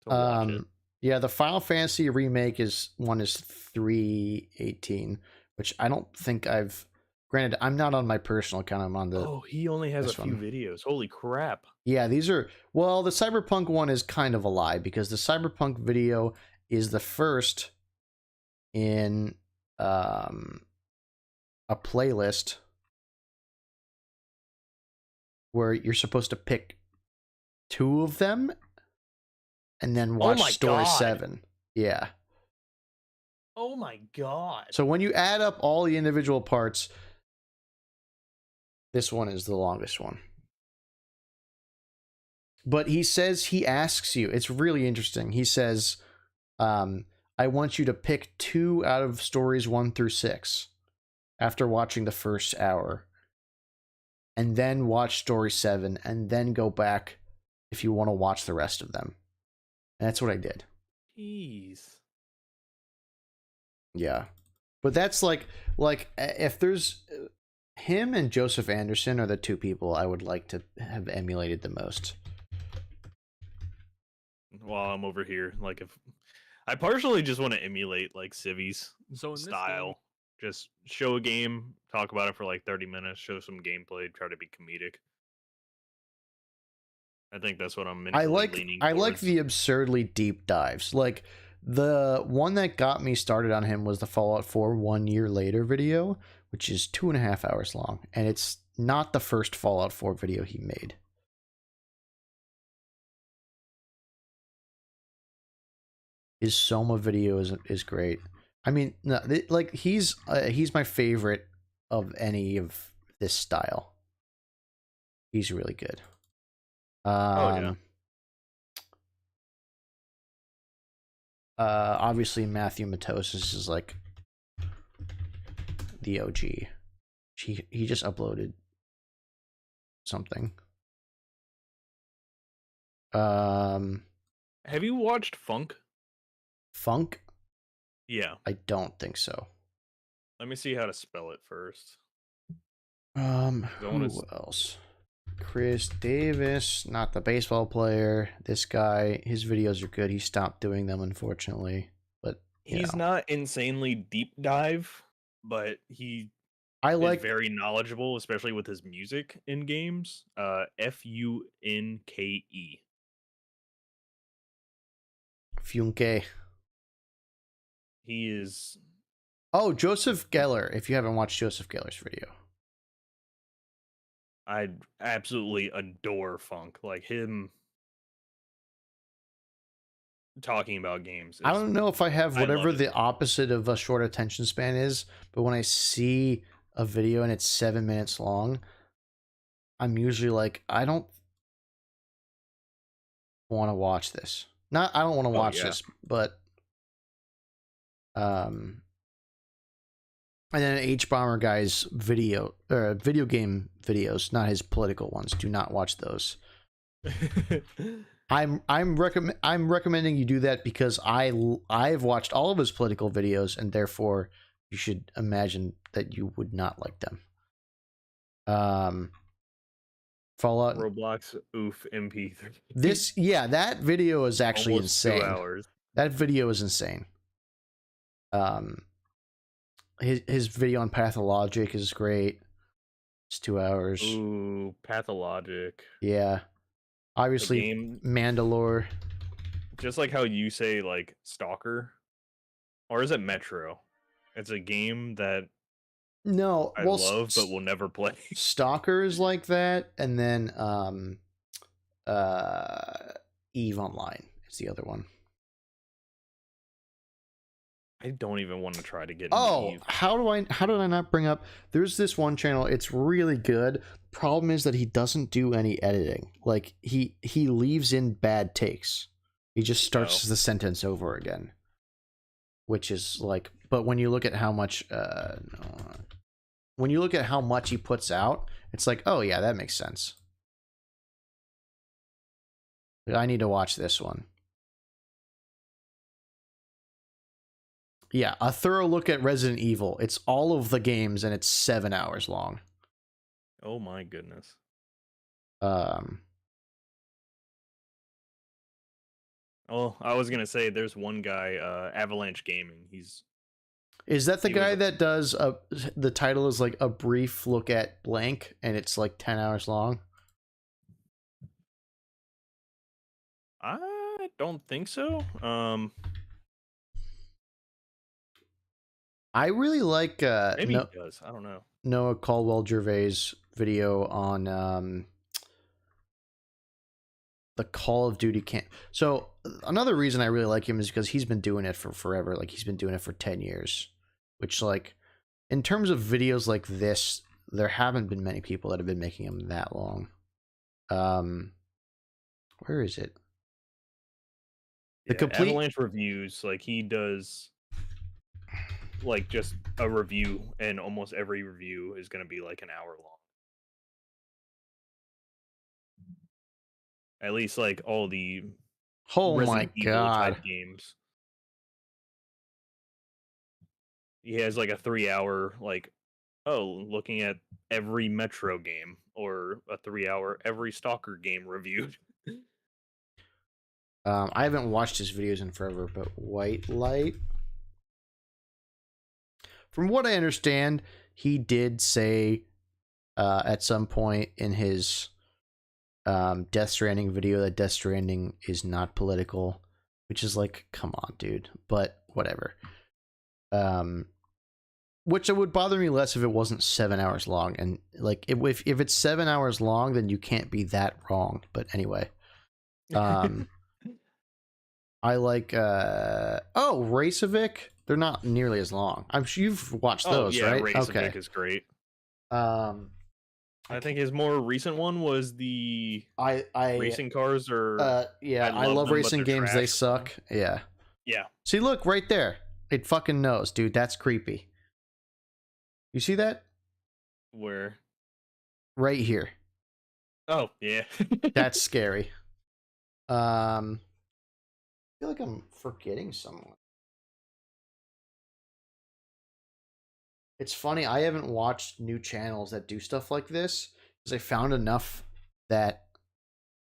watch it. Yeah, the Final Fantasy remake is 3:18, which I don't think I've. Granted, I'm not on my personal account. I'm on the. Oh, he only has a few videos. Holy crap! Yeah, these are. Well, the Cyberpunk one is kind of a lie, because the Cyberpunk video is the first in a playlist where you're supposed to pick 2 of them and then watch Story 7. Yeah. Oh my God. So when you add up all the individual parts, this one is the longest one. But he says, he asks you, it's really interesting. He says, I want you to pick 2 out of stories 1 through 6 after watching the first hour, and then watch story 7, and then go back if you want to watch the rest of them. And that's what I did. Jeez. Yeah. But that's like if there's him and Joseph Anderson are the 2 people I would like to have emulated the most. While I'm over here, like if I partially just want to emulate like Civi's style. Just show a game, talk about it for like 30 minutes, show some gameplay, try to be comedic. I think that's what I'm leaning towards. I like the absurdly deep dives. Like the one that got me started on him was the Fallout 4 1 year later video, which is 2.5 hours long, and it's not the first Fallout 4 video he made. His Soma video is great. I mean, no, like he's my favorite of any of this style. He's really good. Obviously Matthew Matosis is like the OG. He just uploaded something. Have you watched Funk? Funk? Yeah. I don't think so. Let me see how to spell it first. Who else? Chris Davis, not the baseball player. This guy, his videos are good. He stopped doing them, unfortunately. But he's not insanely deep dive, but he is very knowledgeable, especially with his music in games. Funke. Funke. He is. Oh, Joseph Geller. If you haven't watched Joseph Geller's video, I absolutely adore Funk. Like him. talking about games. I don't know if I have I love whatever it. the opposite of a short attention span is, but when I see a video and it's 7 minutes long, I'm usually like, I don't want to watch this. Not I don't want to watch this, but and then H Bomber guy's video game videos, not his political ones. Do not watch those. I'm recommending you do that because I've watched all of his political videos, and therefore you should imagine that you would not like them. Fallout Roblox oof MP3. That video is actually Almost insane. 2 hours. That video is insane. His video on Pathologic is great. It's 2 hours. Ooh, Pathologic. Yeah. Obviously, Mandalore. Just like how you say, like, Stalker. Or is it Metro? It's a game that I love but will never play. Stalker is like that, and then EVE Online is the other one. I don't even want to try to get into EVE. How did I not bring up? There's this one channel, it's really good. Problem is that he doesn't do any editing. Like he leaves in bad takes. He just starts the sentence over again. Which is like, but when you look at how much he puts out, it's like, oh yeah, that makes sense. I need to watch this one. Yeah, a thorough look at Resident Evil. It's all of the games and it's 7 hours long. Oh my goodness. Oh, I was gonna say there's one guy, Avalanche Gaming. Is that the guy that does the title is like a brief look at blank and it's like 10 hours long? I don't think so. I really like maybe he does. I don't know. Noah Caldwell Gervais video on the Call of Duty camp. So another reason I really like him is because he's been doing it for forever. Like he's been doing it for 10 years, which like in terms of videos like this, there haven't been many people that have been making them that long. Where is it? The complete Avalanche reviews, like he does like just a review, and almost every review is going to be like an hour long. At least like all the Resident Evil type games. He has like a 3-hour like looking at every Metro game, or a 3-hour every Stalker game reviewed. I haven't watched his videos in forever, but White Light. From what I understand, he did say at some point in his Death Stranding video that Death Stranding is not political, which is like, come on, dude. But whatever. Which it would bother me less if it wasn't 7 hours long, and like if it's 7 hours long, then you can't be that wrong. But anyway, I like Racevic. They're not nearly as long. I'm sure you've watched those, right? Racevic is great. I think his more recent one was the racing cars, or I love racing games. They suck. Yeah. See, look right there. It fucking knows, dude. That's creepy. You see that? Where? Right here. Oh yeah. That's scary. I feel like I'm forgetting someone. It's funny, I haven't watched new channels that do stuff like this because I found enough that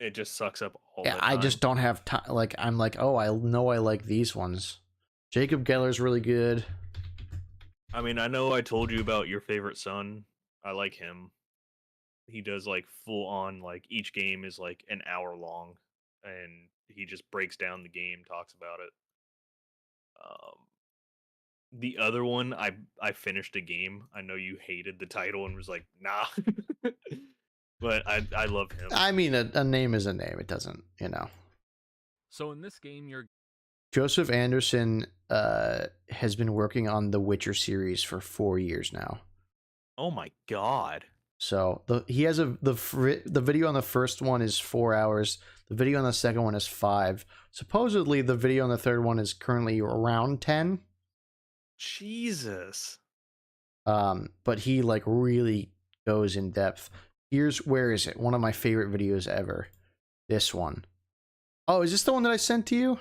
it just sucks up all the time. I just don't have time. Like, I'm like, oh, I know I like these ones. Jacob Geller's really good. I mean, I know I told you about your favorite son. I like him. He does like full on, like each game is like an hour long, and he just breaks down the game, talks about it. The other one, I finished a game. I know you hated the title and was like, nah. But I love him. I mean, a name is a name. It doesn't, So in this game, you're Joseph Anderson has been working on the Witcher series for 4 years now. Oh my god. So he has the video on the first one is 4 hours. The video on the second one is 5. Supposedly the video on the third one is currently around 10. Jesus. But he like really goes in depth. Where is it? One of my favorite videos ever. This one. Oh, is this the one that I sent to you?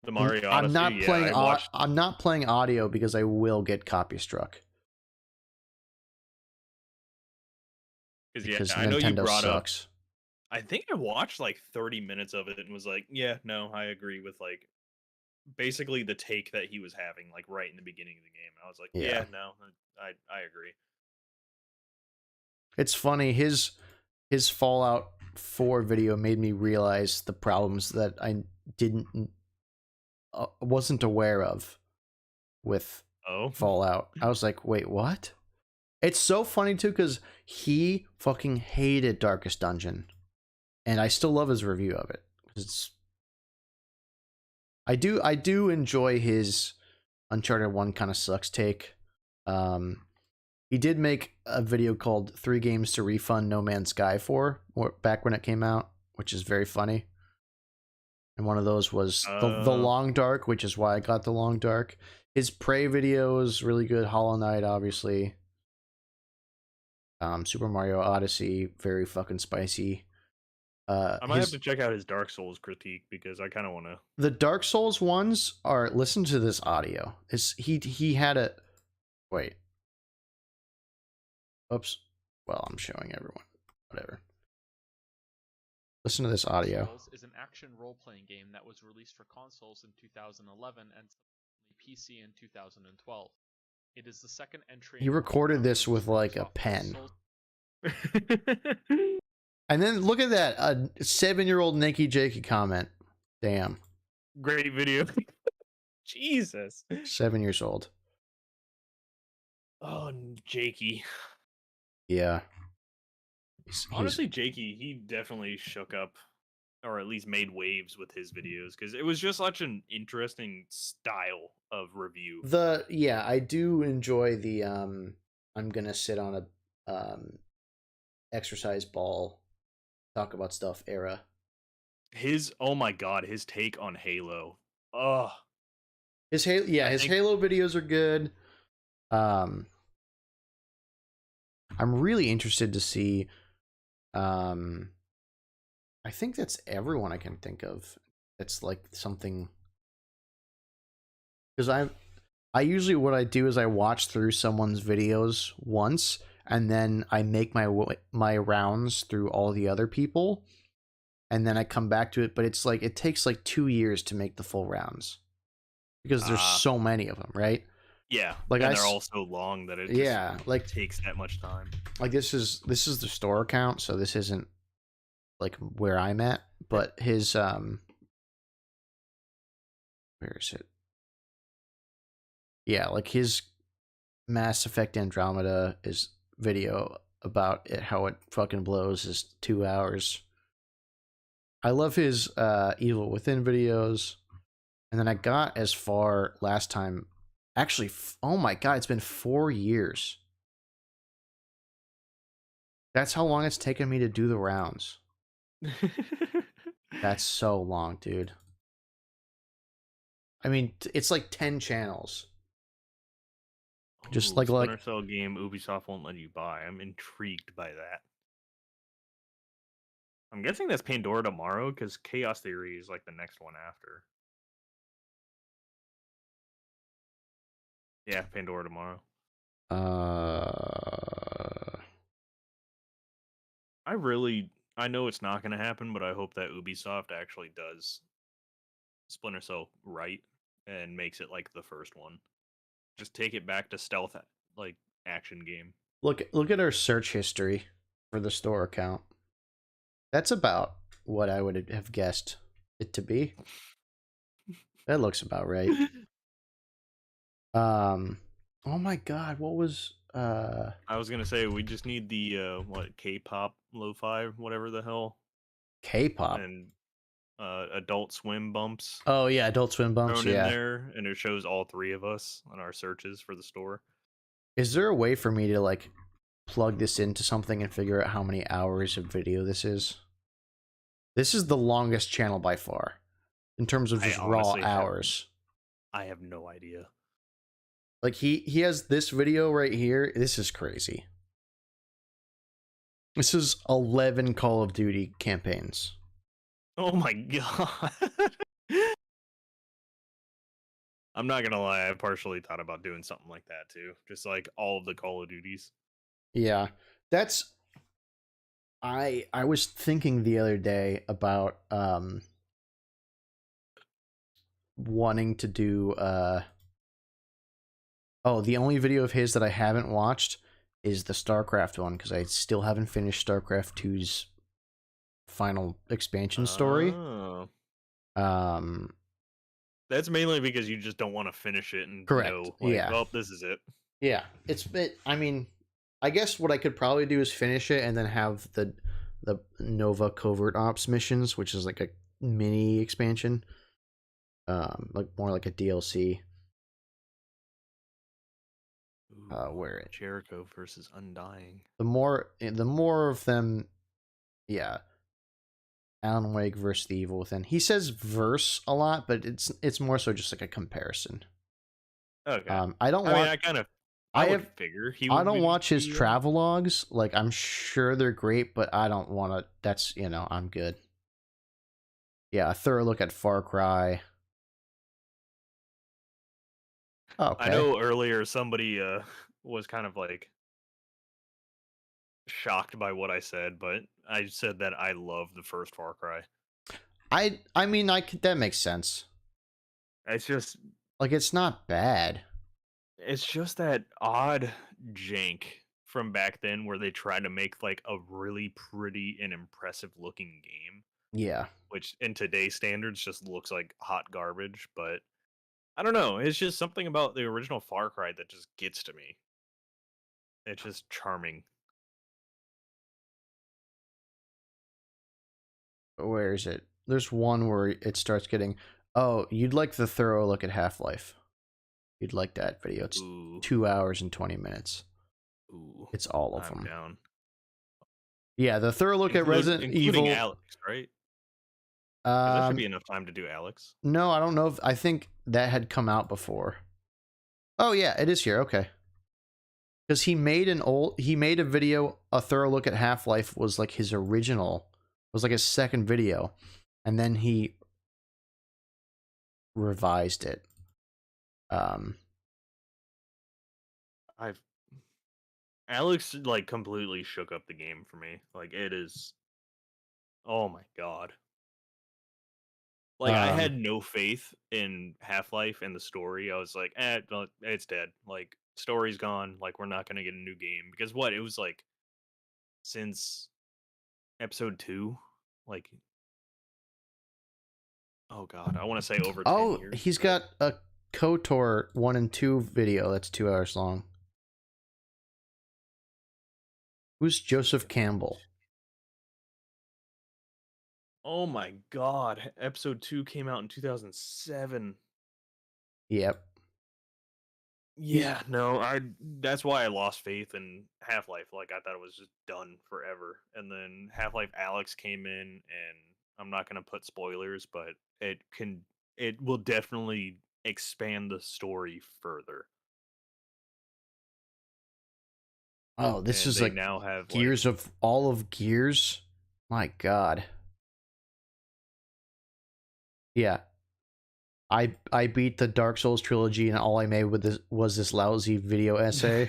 The Mario I'm Odyssey. not Yeah, playing. I watched... I'm not playing audio because I will get copy struck. Because Nintendo I know you brought sucks. up. I think I watched like 30 minutes of it and was like, yeah, no, I agree with like basically the take that he was having like right in the beginning of the game. I was like, yeah no, I agree. It's funny, his Fallout 4 video made me realize the problems that I wasn't aware of with Fallout. I was like, wait, what? It's so funny too because he fucking hated Darkest Dungeon, and I still love his review of it. I do enjoy his Uncharted 1 kind of sucks take. He did make a video called 3 Games to Refund No Man's Sky for back when it came out, which is very funny. And one of those was the Long Dark, which is why I got the Long Dark. His Prey video is really good. Hollow Knight, obviously. Super Mario Odyssey, very fucking spicy. I might have to check out his Dark Souls critique because I kind of want to. The Dark Souls ones are. Listen to this audio. He had a. Wait. Oops. Well, I'm showing everyone. Whatever. Listen to this audio. Souls is an action role-playing game that was released for consoles in 2011 and PC in 2012. It is the second entry. He recorded this with like a pen. And then look at that, a 7-year-old Nikki Jakey comment. Damn. Great video. Jesus. 7 years old. Oh, Jakey. Yeah. Honestly, Jakey, he definitely shook up, or at least made waves with his videos, because it was just such an interesting style of review. I do enjoy the I'm gonna sit on a exercise ball, talk about stuff era. Oh my god, his take on Halo. Ugh. His Halo videos are good. I'm really interested to see. I think that's everyone I can think of. It's like something, because I usually what I do is I watch through someone's videos once, and then I make my rounds through all the other people, and then I come back to it. But it's like it takes like 2 years to make the full rounds because there's so many of them, right? Yeah, like and they're all so long that it just takes that much time. Like this is the store account, so this isn't like where I'm at, but his where is it? Yeah, like his Mass Effect Andromeda is video about it, how it fucking blows, is 2 hours. I love his Evil Within videos, and then I got as far last time. Actually, oh my god, it's been 4 years. That's how long it's taken me to do the rounds. That's so long, dude. I mean, it's like 10 channels. Just like Splinter Cell game Ubisoft won't let you buy. I'm intrigued by that. I'm guessing that's Pandora Tomorrow because Chaos Theory is like the next one after. Yeah, Pandora Tomorrow. I know it's not going to happen, but I hope that Ubisoft actually does Splinter Cell right and makes it like the first one. Just take it back to stealth, like action game. Look at our search history for the store account. That's about what I would have guessed it to be. That looks about right. Oh my god, what was I was gonna say we just need the K-pop lo-fi, whatever the hell. K-pop. And Adult Swim bumps Oh yeah, Adult Swim bumps. thrown in Yeah. there, and it shows all three of us on our searches for the store. Is there a way for me to like plug this into something and figure out how many hours of video this is? This is the longest channel by far in terms of I just raw honestly hours. I have no idea. Like he has this video right here. This is crazy. This is 11 Call of Duty campaigns. Oh my god. I'm not gonna lie, I partially thought about doing something like that too. Just like all of the Call of Duties. Yeah. That's I was thinking the other day about wanting to do the only video of his that I haven't watched is the StarCraft one because I still haven't finished StarCraft 2's final expansion story. Oh. That's mainly because you just don't want to finish it and correct. know, like, Yeah. well, this is it. Yeah. I mean, I guess what I could probably do is finish it and then have the Nova Covert Ops missions, which is like a mini expansion. Like more like a DLC. Where it Jericho versus Undying. the more of them, yeah. Alan Wake versus the Evil Within. He says verse a lot, but it's more so just like a comparison. Okay. I don't want. I mean, I would figure he. I don't watch his be, travelogues. Like I'm sure they're great, but I don't want to. That's I'm good. Yeah, a thorough look at Far Cry. Okay. I know earlier somebody was kind of like shocked by what I said, but I said that I love the first Far Cry. I mean that makes sense. It's just like it's not bad. It's just that odd jank from back then where they tried to make like a really pretty and impressive looking game. Yeah. Which in today's standards just looks like hot garbage, but I don't know. It's just something about the original Far Cry that just gets to me. It's just charming. Where is it? There's one where it starts getting. Oh, you'd like the thorough look at Half-Life. You'd like that video. It's 2 hours and 20 minutes. Ooh, it's all of them. Down. Yeah, the thorough look at Resident Evil. Alex, right? There should be enough time to do Alex. No, I don't know. I think that had come out before. Oh yeah, it is here. Okay. Because he made a video. A thorough look at Half-Life was like his original. Was like his second video, and then he revised it. Alex like completely shook up the game for me. Like it is. Oh my god. Like I had no faith in Half-Life and the story. I was like, it's dead. Like story's gone. Like we're not gonna get a new game because it was like since episode 2, like oh god, I want to say over 10 years. He's got a KOTOR 1 and 2 video that's 2 hours long. Who's Joseph Campbell? Oh my god, episode 2 came out in 2007. Yep. Yeah, no, that's why I lost faith in Half-Life. Like I thought it was just done forever. And then Half-Life Alex came in, and I'm not going to put spoilers, but it will definitely expand the story further. Oh, this is like now have Gears of all of Gears. My god. Yeah. I beat the Dark Souls trilogy, and all I made was this lousy video essay,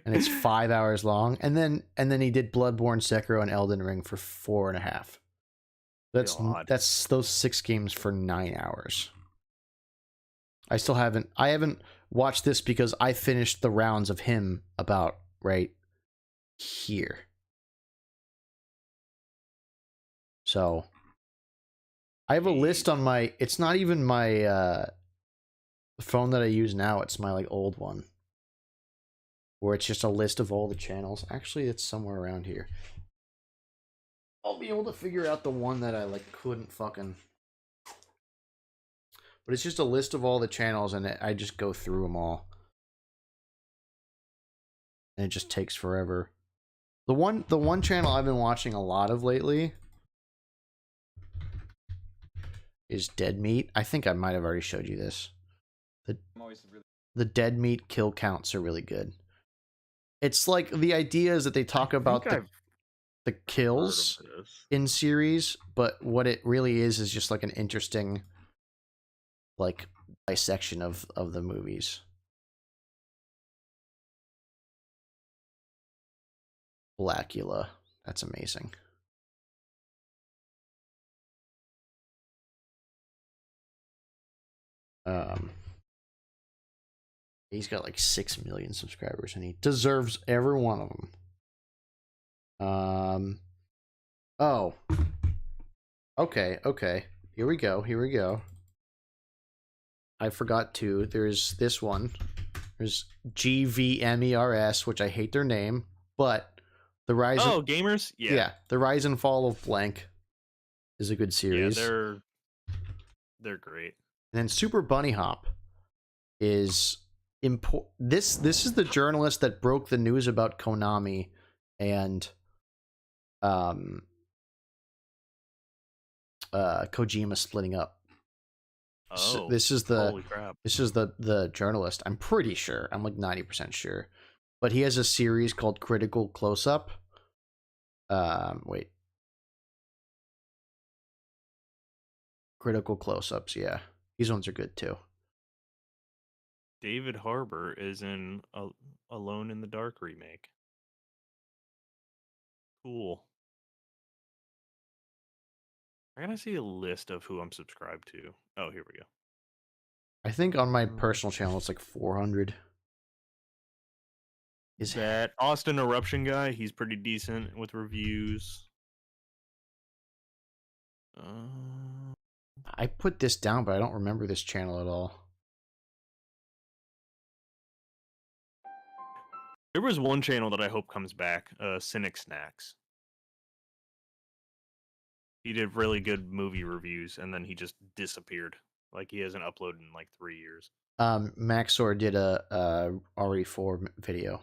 and it's 5 hours long. And then he did Bloodborne, Sekiro, and Elden Ring for 4.5. That's those 6 games for 9 hours. I haven't watched this because I finished the rounds of him about right here. So I have a list on my. It's not even my phone that I use now. It's my like old one, where it's just a list of all the channels. Actually, it's somewhere around here. I'll be able to figure out the one that I like couldn't fucking but it's just a list of all the channels, and I just go through them all, and it just takes forever. The one channel I've been watching a lot of lately is Dead Meat. I think I might have already showed you this. The Dead Meat kill counts are really good. It's like the idea is that they talk about the kills in series, but what it really is just like an interesting like dissection of the movies. Blackula. That's amazing. He's got like 6 million subscribers, and he deserves every one of them. Oh. Okay. Here we go. I forgot to. There's this one. There's GVMERS, which I hate their name, but the Rise. Oh, gamers. Yeah, the Rise and Fall of Blank is a good series. Yeah, they're great. And then Super Bunny Hop is This is the journalist that broke the news about Konami and Kojima splitting up. Oh, so this is the holy crap. This is the journalist. I'm pretty sure. I'm like 90% sure. But he has a series called Critical Close Up. Wait. Critical Close-Ups, yeah. These ones are good too. David Harbour is in Alone in the Dark remake. Cool. I gotta see a list of who I'm subscribed to. Oh, here we go. I think on my personal channel it's like 400. Is that Austin Eruption guy? He's pretty decent with reviews. I put this down, but I don't remember this channel at all. There was one channel that I hope comes back, Cynic Snacks. He did really good movie reviews, and then he just disappeared. Like, he hasn't uploaded in like 3 years. Maxor did a RE4 video.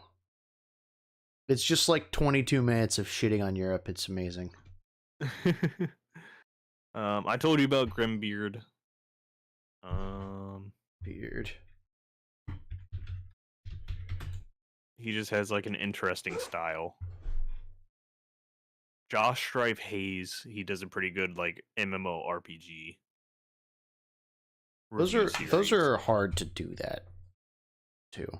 It's just like 22 minutes of shitting on Europe. It's amazing. I told you about Grimbeard. Beard. He just has like an interesting style. Josh Strife Hayes, he does a pretty good like MMORPG. Those are hard to do that too.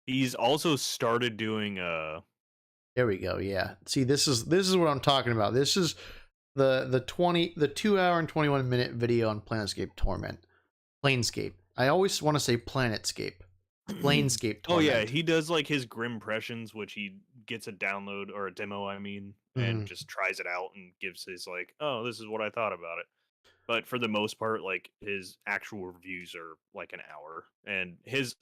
He's also started doing There we go. Yeah. See, this is what I'm talking about. This is the 2 hour and 21 minute video on Planescape Torment. Planescape. I always want to say Planetscape. Planescape Torment. Oh yeah, he does like his Grimpressions, which he gets a download or a demo, I mean, and just tries it out and gives his like, oh, this is what I thought about it. But for the most part, like his actual reviews are like an hour, and his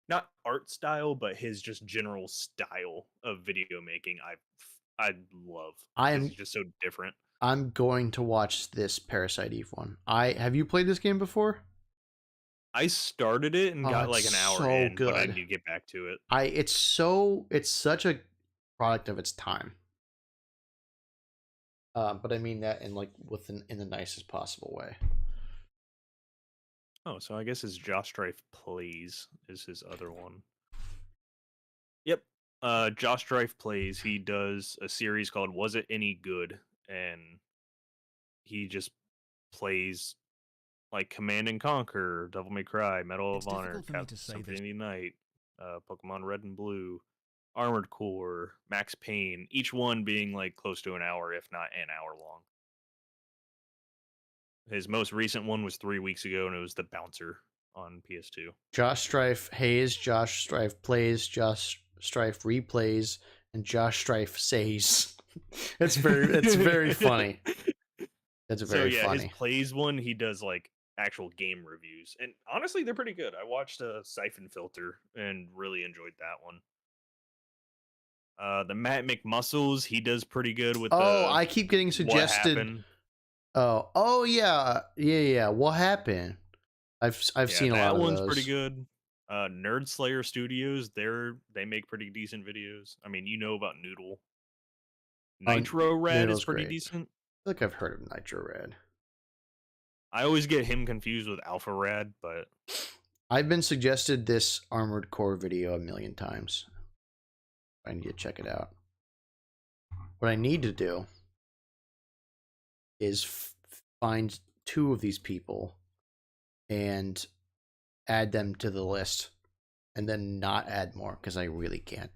not art style, but his just general style of video making, I love. It's just so different. I'm going to watch this Parasite Eve one. Have you played this game before? I started it and got like an hour in, but I need to get back to it. It's such a product of its time. But I mean that in like in the nicest possible way. Oh, so I guess his Josh Strife Plays is his other one. Yep. Josh Strife Plays. He does a series called Was It Any Good? And he just plays like Command and Conquer, Devil May Cry, Medal of Honor, Symphony Night, Pokemon Red and Blue, Armored Core, Max Payne, each one being like close to an hour, if not an hour long. His most recent one was 3 weeks ago, and it was The Bouncer on PS2. Josh Strife Hayes, Josh Strife Plays, Josh Strife Replays, and Josh Strife Says. It's very funny. That's very funny. His Plays one, he does like actual game reviews, and honestly, they're pretty good. I watched Siphon Filter and really enjoyed that one. The Matt McMuscles, he does pretty good with Oh, the I keep getting what suggested. happened. Oh yeah. What happened? I've Yeah, seen a lot that of one's pretty those. good. Nerd Slayer Studios, they make pretty decent videos. I mean, you know about Noodle. Oh, Nitro Rad is Noodle's pretty great. decent. I feel like I've heard of Nitro Red. I always get him confused with Alpha Rad, but I've been suggested this Armored Core video a million times. I need to check it out. What I need to do is find 2 of these people and add them to the list, and then not add more because I really can't.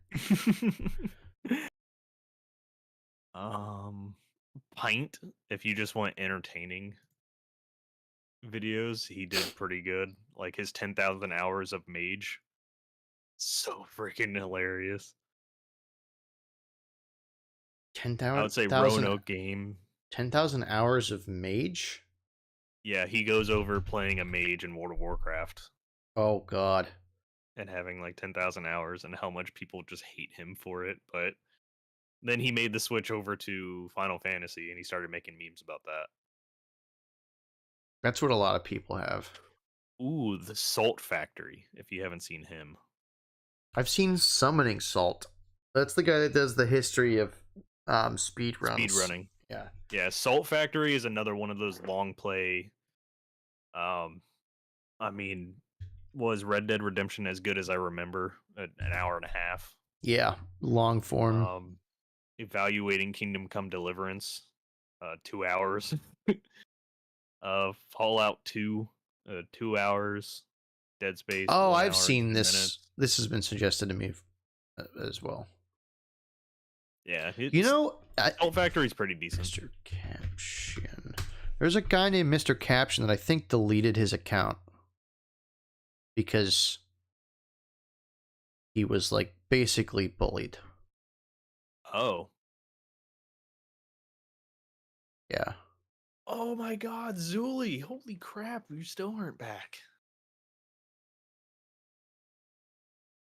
Pint, if you just want entertaining videos, he did pretty good. Like his 10,000 hours of Mage. So freaking hilarious. I would say 10,000 Roanoke game. 10,000 hours of Mage? Yeah, he goes over playing a mage in World of Warcraft Oh god. and having like 10,000 hours and how much people just hate him for it. But then he made the switch over to Final Fantasy and he started making memes about that. That's what a lot of people have. Ooh, the Salt Factory, if you haven't seen him. I've seen Summoning Salt. That's the guy that does the history of speed runs. Speed running. Yeah. Yeah, Salt Factory is another one of those long play. I mean, was Red Dead Redemption as good as I remember? An hour and a half. Yeah, long form. Evaluating Kingdom Come Deliverance, 2 hours. Fallout 2, 2 hours. Dead Space. Oh, 1 I've hour, seen 10 this. minutes. This has been suggested to me as well. Yeah, You know, Salt Factory's pretty decent. Mr. Caption. There's a guy named Mr. Caption that I think deleted his account because he was like basically bullied. Oh. Yeah. Oh my god, Zuli. Holy crap, you still aren't back.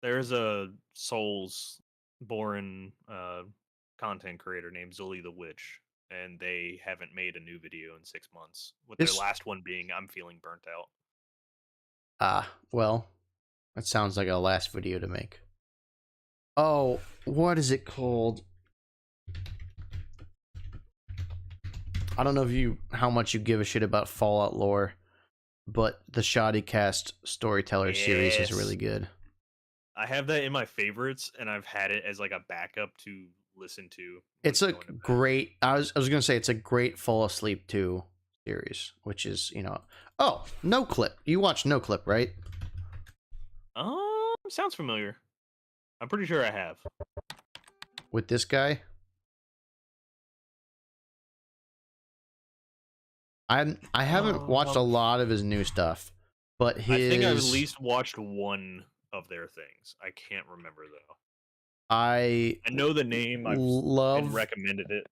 There's a Souls born content creator named Zuli the Witch, and they haven't made a new video in 6 months. With their last one being I'm feeling burnt out. Well, that sounds like a last video to make. Oh, what is it called? I don't know if how much you give a shit about Fallout lore, but the Shoddycast Storyteller series is really good. I have that in my favorites, and I've had it as like a backup to listen to. It's a great. I was gonna say it's a great fall asleep to series, which is Oh, No Clip. You watch No Clip, right? Sounds familiar. I'm pretty sure I have. With this guy. I haven't watched a lot of his new stuff, but his. I think I've at least watched one of their things. I can't remember though. I know the name. I've been recommended it.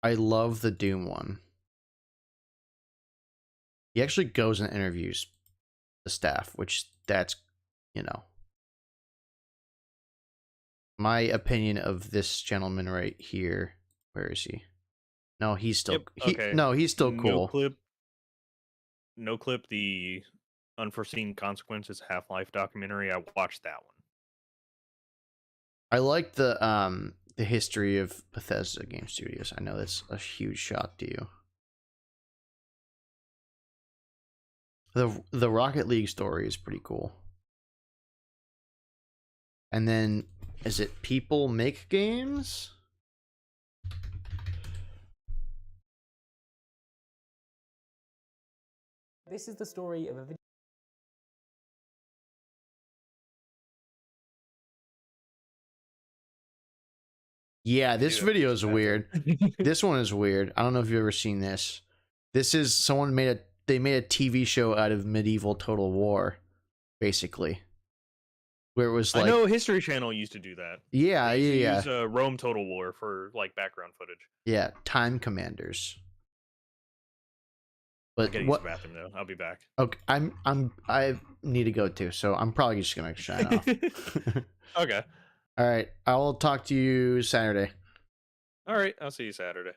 I love the Doom one. He actually goes and interviews the staff, which that's, my opinion of this gentleman right here. Where is he? No, he's still he's still cool. No Clip, the Unforeseen Consequences Half-Life documentary. I watched that one. I like the history of Bethesda Game Studios. I know that's a huge shock to you. The Rocket League story is pretty cool. And then, is it People Make Games? This is the story of a video. Yeah, this video is weird. This one is weird. I don't know if you've ever seen this. This is someone made a TV show out of medieval Total War, basically. Where it was like, I know History Channel used to do that. Yeah. Use Rome Total War for like background footage. Yeah, Time Commanders. But I gotta use the bathroom though. I'll be back. Okay, I need to go too, so I'm probably just gonna sign off. Okay. All right. I will talk to you Saturday. All right, I'll see you Saturday.